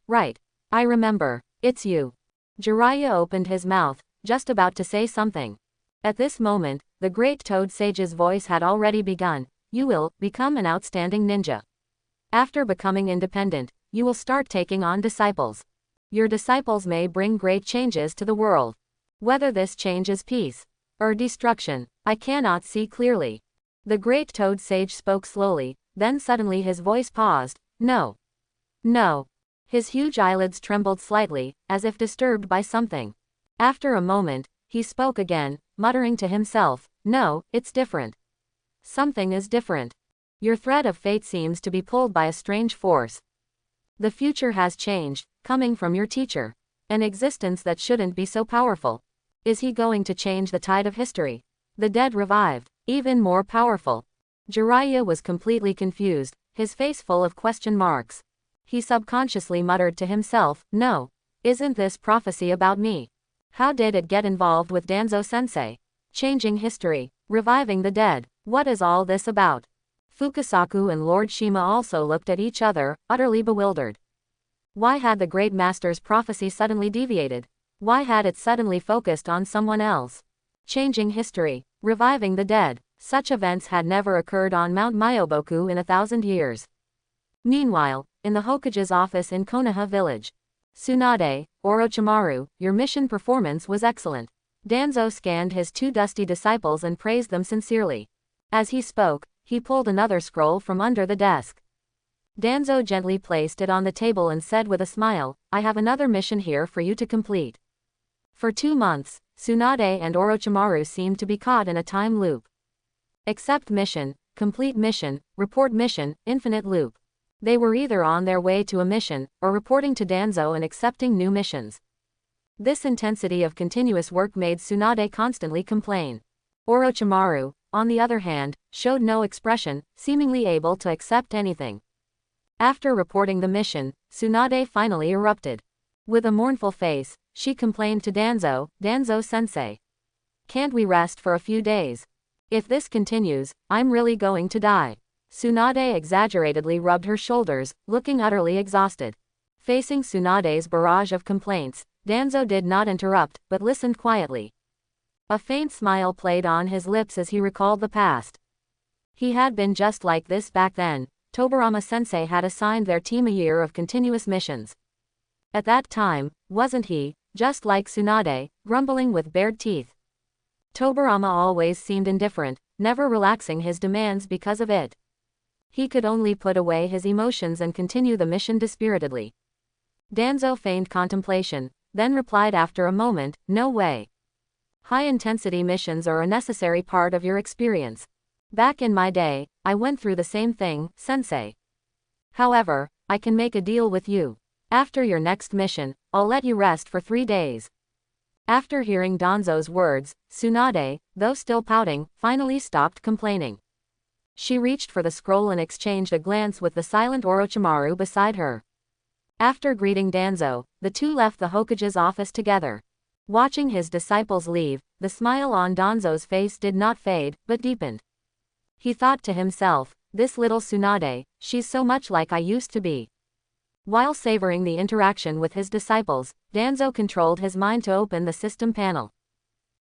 I remember, it's you." Jiraiya opened his mouth, just about to say something. At this moment, the great toad sage's voice had already begun. "You will become an outstanding ninja. After becoming independent, you will start taking on disciples. Your disciples may bring great changes to the world. Whether this change is peace or destruction, I cannot see clearly." The great toad sage spoke slowly, then suddenly his voice paused. No. His huge eyelids trembled slightly, as if disturbed by something. After a moment, he spoke again, muttering to himself, "No, it's different. Something is different. Your thread of fate seems to be pulled by a strange force. The future has changed, coming from your teacher. An existence that shouldn't be so powerful. Is he going to change the tide of history? The dead revived, even more powerful." Jiraiya was completely confused, his face full of question marks. He subconsciously muttered to himself, "No. Isn't this prophecy about me? How did it get involved with Danzo-sensei? Changing history, reviving the dead. What is all this about?" Fukasaku and Lord Shima also looked at each other, utterly bewildered. Why had the great master's prophecy suddenly deviated? Why had it suddenly focused on someone else? Changing history, reviving the dead. Such events had never occurred on Mount Myoboku in 1,000 years. Meanwhile, in the Hokage's office in Konoha village. "Tsunade, Orochimaru, your mission performance was excellent." Danzo scanned his two dusty disciples and praised them sincerely. As he spoke, he pulled another scroll from under the desk. Danzo gently placed it on the table and said with a smile, "I have another mission here for you to complete." For 2 months, Tsunade and Orochimaru seemed to be caught in a time loop. Accept mission, complete mission, report mission, infinite loop. They were either on their way to a mission, or reporting to Danzo and accepting new missions. This intensity of continuous work made Tsunade constantly complain. Orochimaru, on the other hand, showed no expression, seemingly able to accept anything. After reporting the mission, Tsunade finally erupted. With a mournful face, she complained to Danzo, "Danzo-sensei. Can't we rest for a few days? If this continues, I'm really going to die." Tsunade exaggeratedly rubbed her shoulders, looking utterly exhausted. Facing Tsunade's barrage of complaints, Danzo did not interrupt, but listened quietly. A faint smile played on his lips as he recalled the past. He had been just like this back then. Tobirama-sensei had assigned their team a year of continuous missions. At that time, wasn't he, just like Tsunade, grumbling with bared teeth? Tobirama always seemed indifferent, never relaxing his demands because of it. He could only put away his emotions and continue the mission dispiritedly. Danzo feigned contemplation, then replied after a moment, "No way. High-intensity missions are a necessary part of your experience. Back in my day, I went through the same thing, sensei. However, I can make a deal with you. After your next mission, I'll let you rest for 3 days." After hearing Danzo's words, Tsunade, though still pouting, finally stopped complaining. She reached for the scroll and exchanged a glance with the silent Orochimaru beside her. After greeting Danzo, the two left the Hokage's office together. Watching his disciples leave, the smile on Danzo's face did not fade, but deepened. He thought to himself, this little Tsunade, she's so much like I used to be. While savoring the interaction with his disciples, Danzo controlled his mind to open the system panel.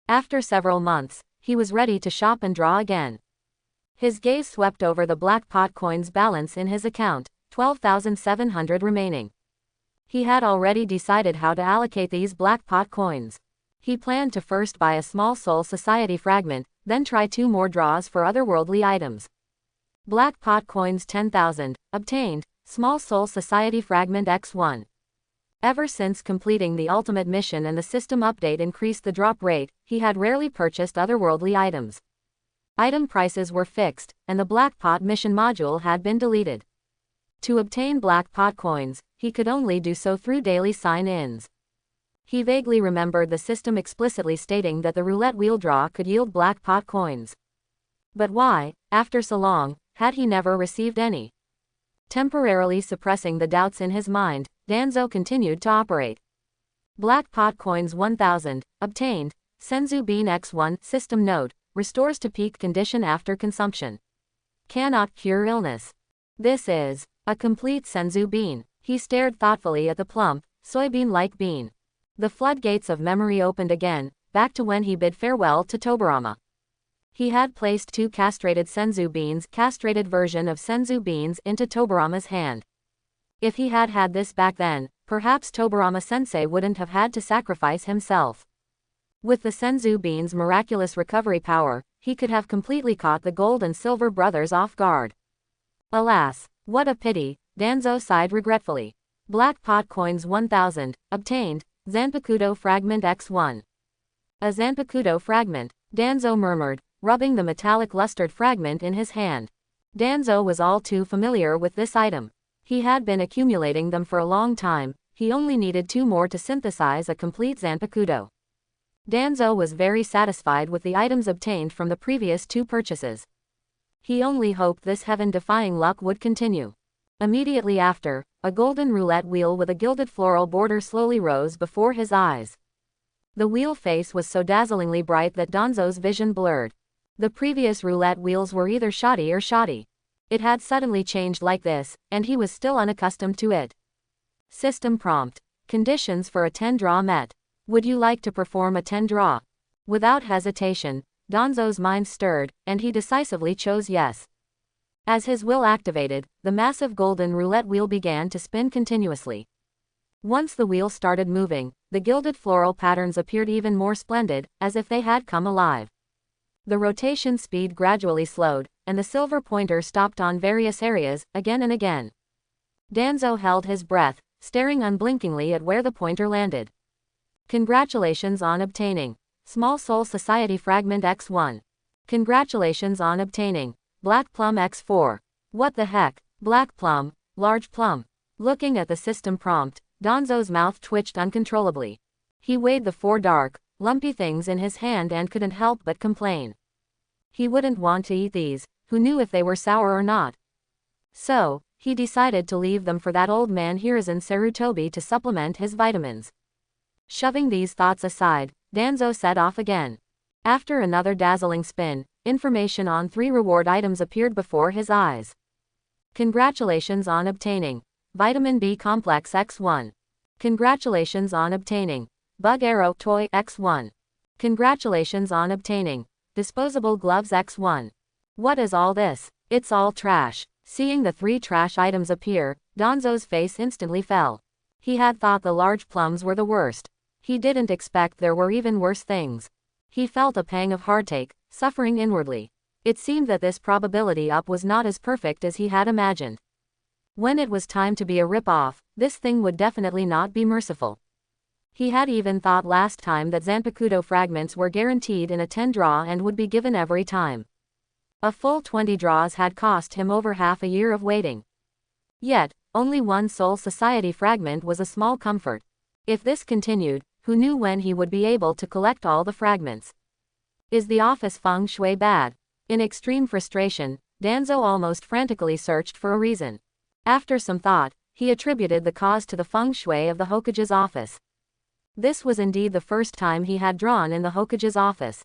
After several months, he was ready to shop and draw again. His gaze swept over the black pot coins balance in his account, 12,700 remaining. He had already decided how to allocate these black pot coins. He planned to first buy a small Soul Society fragment, then try 2 more draws for otherworldly items. Black pot coins 10,000, obtained, small Soul Society fragment X1. Ever since completing the ultimate mission and the system update increased the drop rate, he had rarely purchased otherworldly items. Item prices were fixed, and the black pot mission module had been deleted. To obtain black pot coins, he could only do so through daily sign-ins. He vaguely remembered the system explicitly stating that the roulette wheel draw could yield black pot coins. But why, after so long, had he never received any? Temporarily suppressing the doubts in his mind, Danzo continued to operate. Black pot coins 1000, obtained, Senzu Bean X1, system note, restores to peak condition after consumption. Cannot cure illness. This is a complete Senzu bean. He stared thoughtfully at the plump, soybean-like bean. The floodgates of memory opened again, back to when he bid farewell to Tobarama. He had placed 2 castrated Senzu beans, castrated version of Senzu beans, into Tobarama's hand. If he had had this back then, perhaps Tobarama-sensei wouldn't have had to sacrifice himself. With the Senzu beans' miraculous recovery power, he could have completely caught the gold and silver brothers off guard. Alas, what a pity, Danzo sighed regretfully. Black pot coins 1000, obtained, Zanpakuto fragment X1. A Zanpakuto fragment, Danzo murmured, rubbing the metallic lustered fragment in his hand. Danzo was all too familiar with this item. He had been accumulating them for a long time, he only needed 2 more to synthesize a complete Zanpakuto. Danzo was very satisfied with the items obtained from the previous 2 purchases. He only hoped this heaven-defying luck would continue. Immediately after, a golden roulette wheel with a gilded floral border slowly rose before his eyes. The wheel face was so dazzlingly bright that Danzo's vision blurred. The previous roulette wheels were either shoddy or shoddy. It had suddenly changed like this, and he was still unaccustomed to it. System prompt. Conditions for a 10 draw met. Would you like to perform a 10 draw? Without hesitation, Danzo's mind stirred, and he decisively chose yes. As his will activated, the massive golden roulette wheel began to spin continuously. Once the wheel started moving, the gilded floral patterns appeared even more splendid, as if they had come alive. The rotation speed gradually slowed, and the silver pointer stopped on various areas, again and again. Danzo held his breath, staring unblinkingly at where the pointer landed. Congratulations on obtaining Small Soul Society Fragment X1. Congratulations on obtaining Black Plum X4. What the heck? Black Plum, Large Plum. Looking at the system prompt, Danzo's mouth twitched uncontrollably. He weighed the 4 dark, lumpy things in his hand and couldn't help but complain. He wouldn't want to eat these, who knew if they were sour or not. So, he decided to leave them for that old man Hiruzen Sarutobi to supplement his vitamins. Shoving these thoughts aside, Danzo set off again. After another dazzling spin, information on 3 reward items appeared before his eyes. Congratulations on obtaining Vitamin B Complex X1. Congratulations on obtaining Bug Arrow Toy X1. Congratulations on obtaining Disposable Gloves X1. What is all this? It's all trash. Seeing the 3 trash items appear, Danzo's face instantly fell. He had thought the large plums were the worst. He didn't expect there were even worse things. He felt a pang of heartache, suffering inwardly. It seemed that this probability up was not as perfect as he had imagined. When it was time to be a rip-off, this thing would definitely not be merciful. He had even thought last time that Zanpakuto fragments were guaranteed in a 10 draw and would be given every time. A full 20 draws had cost him over half a year of waiting. Yet, only 1 Soul Society fragment was a small comfort. If this continued, who knew when he would be able to collect all the fragments? Is the office feng shui bad? In extreme frustration, Danzo almost frantically searched for a reason. After some thought, He attributed the cause to the feng shui of the Hokage's office. This was indeed the first time he had drawn in the Hokage's office.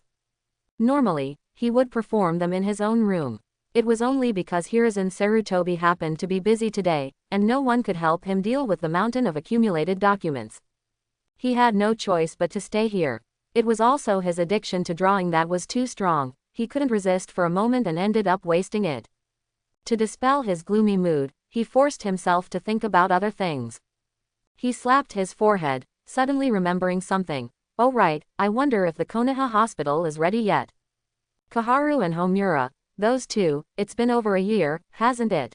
Normally, he would perform them in his own room. It was only because Hiruzen Sarutobi happened to be busy today, and no one could help him deal with the mountain of accumulated documents. He had no choice but to stay here. It was also his addiction to drawing that was too strong. He couldn't resist for a moment and ended up wasting it. To dispel his gloomy mood, he forced himself to think about other things. He slapped his forehead, suddenly remembering something. Oh right, I wonder if the Konoha hospital is ready yet. Kaharu and Homura, those two, it's been over a year, hasn't it?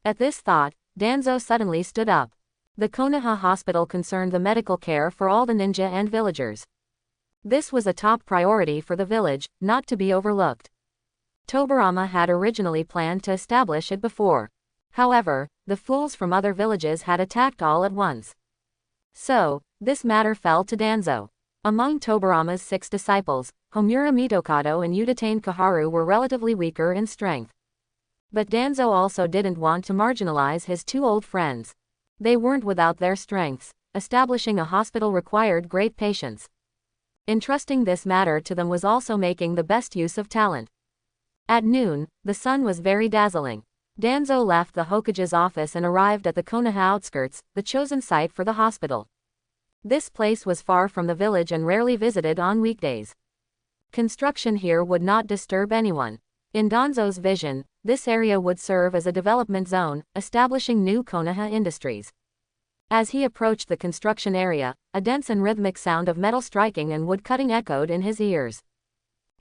At this thought, Danzo suddenly stood up. The Konoha hospital concerned the medical care for all the ninja and villagers. This was a top priority for the village, not to be overlooked. Tobarama had originally planned to establish it before. However, the fools from other villages had attacked all at once. So, this matter fell to Danzo. Among Tobarama's 6 disciples, Homura Mitokado and Udatane Kaharu were relatively weaker in strength. But Danzo also didn't want to marginalize his 2 old friends. They weren't without their strengths. Establishing a hospital required great patience. Entrusting this matter to them was also making the best use of talent. At noon, the sun was very dazzling. Danzo left the Hokage's office and arrived at the Konoha outskirts, the chosen site for the hospital. This place was far from the village and rarely visited on weekdays. Construction here would not disturb anyone. In Danzo's vision, this area would serve as a development zone, establishing new Konoha industries. As he approached the construction area, a dense and rhythmic sound of metal striking and wood cutting echoed in his ears.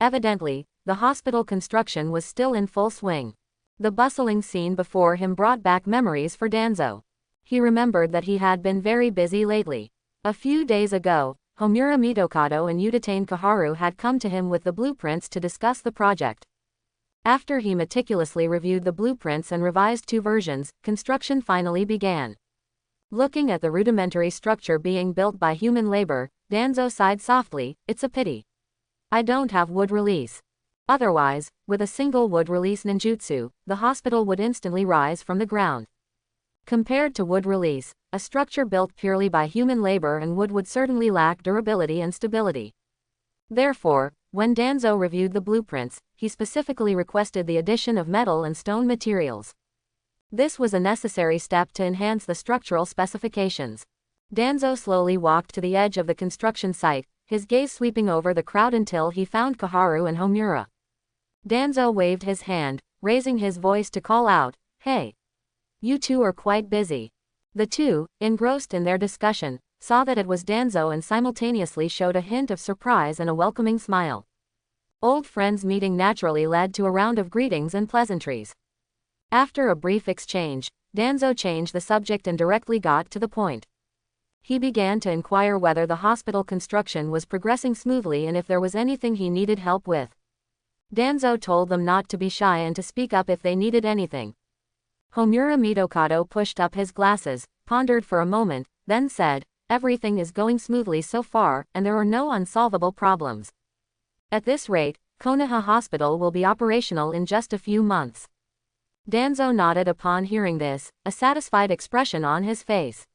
Evidently, the hospital construction was still in full swing. The bustling scene before him brought back memories for Danzo. He remembered that he had been very busy lately. A few days ago, Homura Mitokado and Udatane Kaharu had come to him with the blueprints to discuss the project. After he meticulously reviewed the blueprints and revised 2 versions, construction finally began. Looking at the rudimentary structure being built by human labor, Danzo sighed softly, it's a pity I don't have wood release. Otherwise, with a single wood release ninjutsu, the hospital would instantly rise from the ground. Compared to wood release, a structure built purely by human labor and wood would certainly lack durability and stability. Therefore, when Danzo reviewed the blueprints, he specifically requested the addition of metal and stone materials. This was a necessary step to enhance the structural specifications. Danzo slowly walked to the edge of the construction site, his gaze sweeping over the crowd until he found Kaharu and Homura. Danzo waved his hand, raising his voice to call out, "Hey! You two are quite busy." The two, engrossed in their discussion, saw that it was Danzo and simultaneously showed a hint of surprise and a welcoming smile. Old friends meeting naturally led to a round of greetings and pleasantries. After a brief exchange, Danzo changed the subject and directly got to the point. He began to inquire whether the hospital construction was progressing smoothly and if there was anything he needed help with. Danzo told them not to be shy and to speak up if they needed anything. Homura Mitokado pushed up his glasses, pondered for a moment, then said, "Everything is going smoothly so far, and there are no unsolvable problems. At this rate, Konoha Hospital will be operational in just a few months." Danzo nodded upon hearing this, a satisfied expression on his face.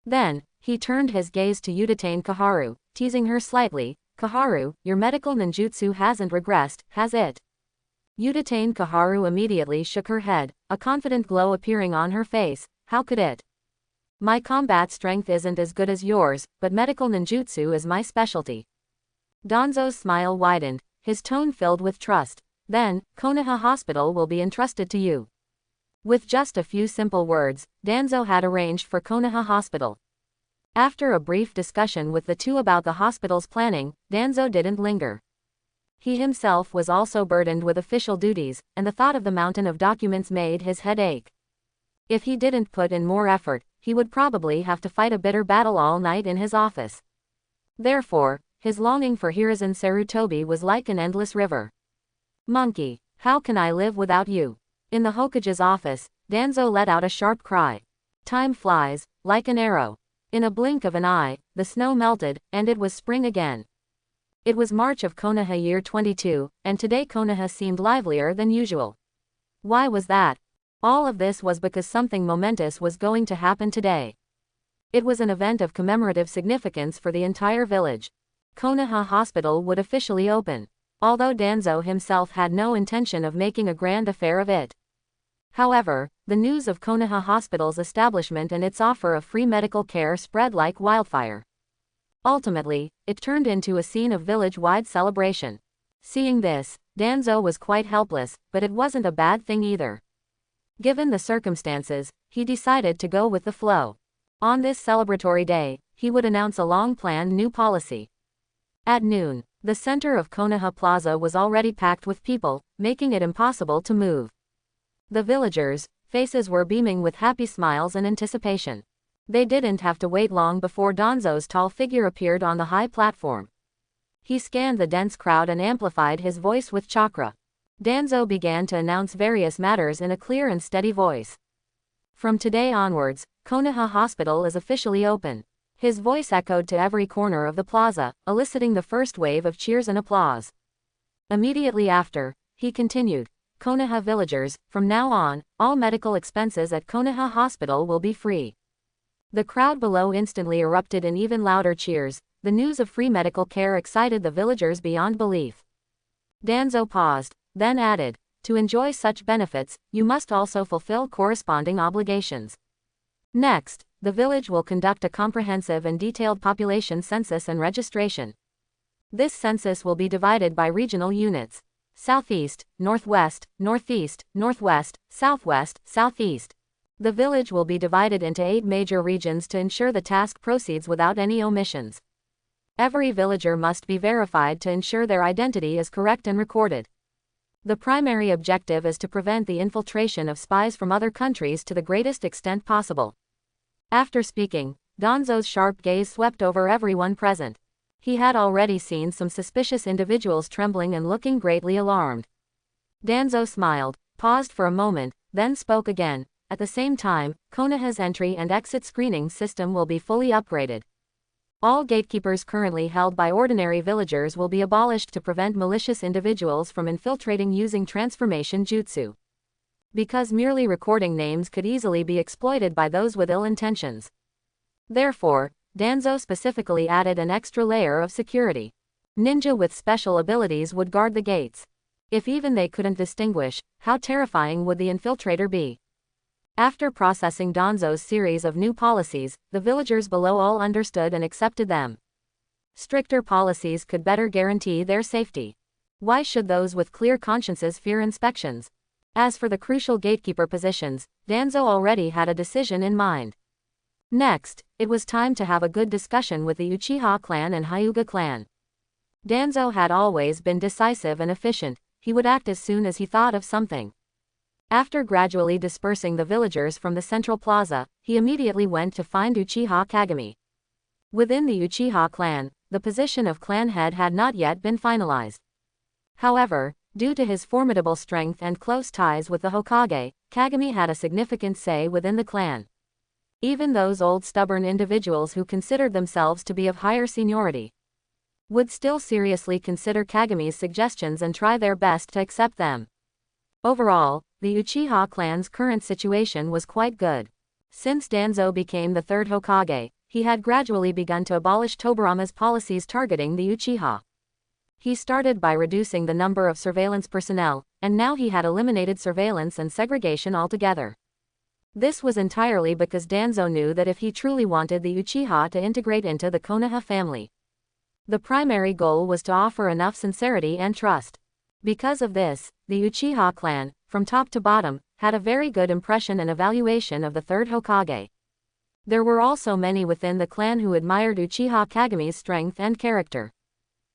Then, he turned his gaze to Udatane Kaharu, teasing her slightly, "Kaharu, your medical ninjutsu hasn't regressed, has it?" Udatane Kaharu immediately shook her head, a confident glow appearing on her face. "How could it? My combat strength isn't as good as yours, but medical ninjutsu is my specialty." Danzo's smile widened, his tone filled with trust. "Then, Konoha Hospital will be entrusted to you." With just a few simple words, Danzo had arranged for Konoha Hospital. After a brief discussion with the two about the hospital's planning, Danzo didn't linger. He himself was also burdened with official duties, and the thought of the mountain of documents made his head ache. If he didn't put in more effort, he would probably have to fight a bitter battle all night in his office. Therefore, his longing for Hiruzen Sarutobi was like an endless river. "Monkey, how can I live without you?" In the Hokage's office, Danzo let out a sharp cry. Time flies, like an arrow. In a blink of an eye, the snow melted, and it was spring again. It was March of Konoha year 22, and today Konoha seemed livelier than usual. Why was that? All of this was because something momentous was going to happen today. It was an event of commemorative significance for the entire village. Konoha Hospital would officially open, although Danzo himself had no intention of making a grand affair of it. However, the news of Konoha Hospital's establishment and its offer of free medical care spread like wildfire. Ultimately, it turned into a scene of village-wide celebration. Seeing this, Danzo was quite helpless, but it wasn't a bad thing either. Given the circumstances, he decided to go with the flow. On this celebratory day, he would announce a long-planned new policy. At noon, the center of Konoha Plaza was already packed with people, making it impossible to move. The villagers' faces were beaming with happy smiles and anticipation. They didn't have to wait long before Danzo's tall figure appeared on the high platform. He scanned the dense crowd and amplified his voice with chakra. Danzo began to announce various matters in a clear and steady voice. From today onwards, Konoha Hospital is officially open. His voice echoed to every corner of the plaza, eliciting the first wave of cheers and applause. Immediately after, he continued, Konoha villagers, from now on, all medical expenses at Konoha Hospital will be free. The crowd below instantly erupted in even louder cheers. The news of free medical care excited the villagers beyond belief. Danzo paused, then added, to enjoy such benefits, you must also fulfill corresponding obligations. Next, the village will conduct a comprehensive and detailed population census and registration. This census will be divided by regional units: Southeast, Northwest, Northeast, Northwest, Southwest, Southeast. The village will be divided into 8 major regions to ensure the task proceeds without any omissions. Every villager must be verified to ensure their identity is correct and recorded. The primary objective is to prevent the infiltration of spies from other countries to the greatest extent possible. After speaking, Danzo's sharp gaze swept over everyone present. He had already seen some suspicious individuals trembling and looking greatly alarmed. Danzo smiled, paused for a moment, then spoke again. At the same time, Konoha's entry and exit screening system will be fully upgraded. All gatekeepers currently held by ordinary villagers will be abolished to prevent malicious individuals from infiltrating using transformation jutsu. Because merely recording names could easily be exploited by those with ill intentions. Therefore, Danzo specifically added an extra layer of security. Ninja with special abilities would guard the gates. If even they couldn't distinguish, how terrifying would the infiltrator be? After processing Danzo's series of new policies, the villagers below all understood and accepted them. Stricter policies could better guarantee their safety. Why should those with clear consciences fear inspections? As for the crucial gatekeeper positions, Danzo already had a decision in mind. Next, it was time to have a good discussion with the Uchiha clan and Hyuga clan. Danzo had always been decisive and efficient. He would act as soon as he thought of something. After gradually dispersing the villagers from the central plaza, he immediately went to find Uchiha Kagami. Within the Uchiha clan, the position of clan head had not yet been finalized. However, due to his formidable strength and close ties with the Hokage, Kagami had a significant say within the clan. Even those old stubborn individuals who considered themselves to be of higher seniority would still seriously consider Kagami's suggestions and try their best to accept them. Overall, the Uchiha clan's current situation was quite good. Since Danzo became the third Hokage, he had gradually begun to abolish Tobirama's policies targeting the Uchiha. He started by reducing the number of surveillance personnel, and now he had eliminated surveillance and segregation altogether. This was entirely because Danzo knew that if he truly wanted the Uchiha to integrate into the Konoha family, the primary goal was to offer enough sincerity and trust. Because of this, the Uchiha clan, from top to bottom, had a very good impression and evaluation of the third Hokage. There were also many within the clan who admired Uchiha Kagami's strength and character.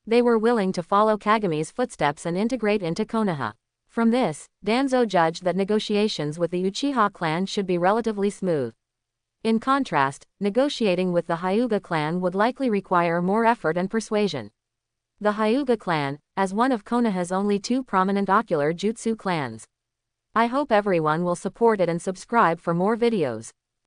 They were willing to follow Kagami's footsteps and integrate into Konoha. From this, Danzo judged that negotiations with the Uchiha clan should be relatively smooth. In contrast, negotiating with the Hyuga clan would likely require more effort and persuasion. The Hyuga clan, as one of Konoha's only 2 prominent ocular jutsu clans. I hope everyone will support it and subscribe for more videos.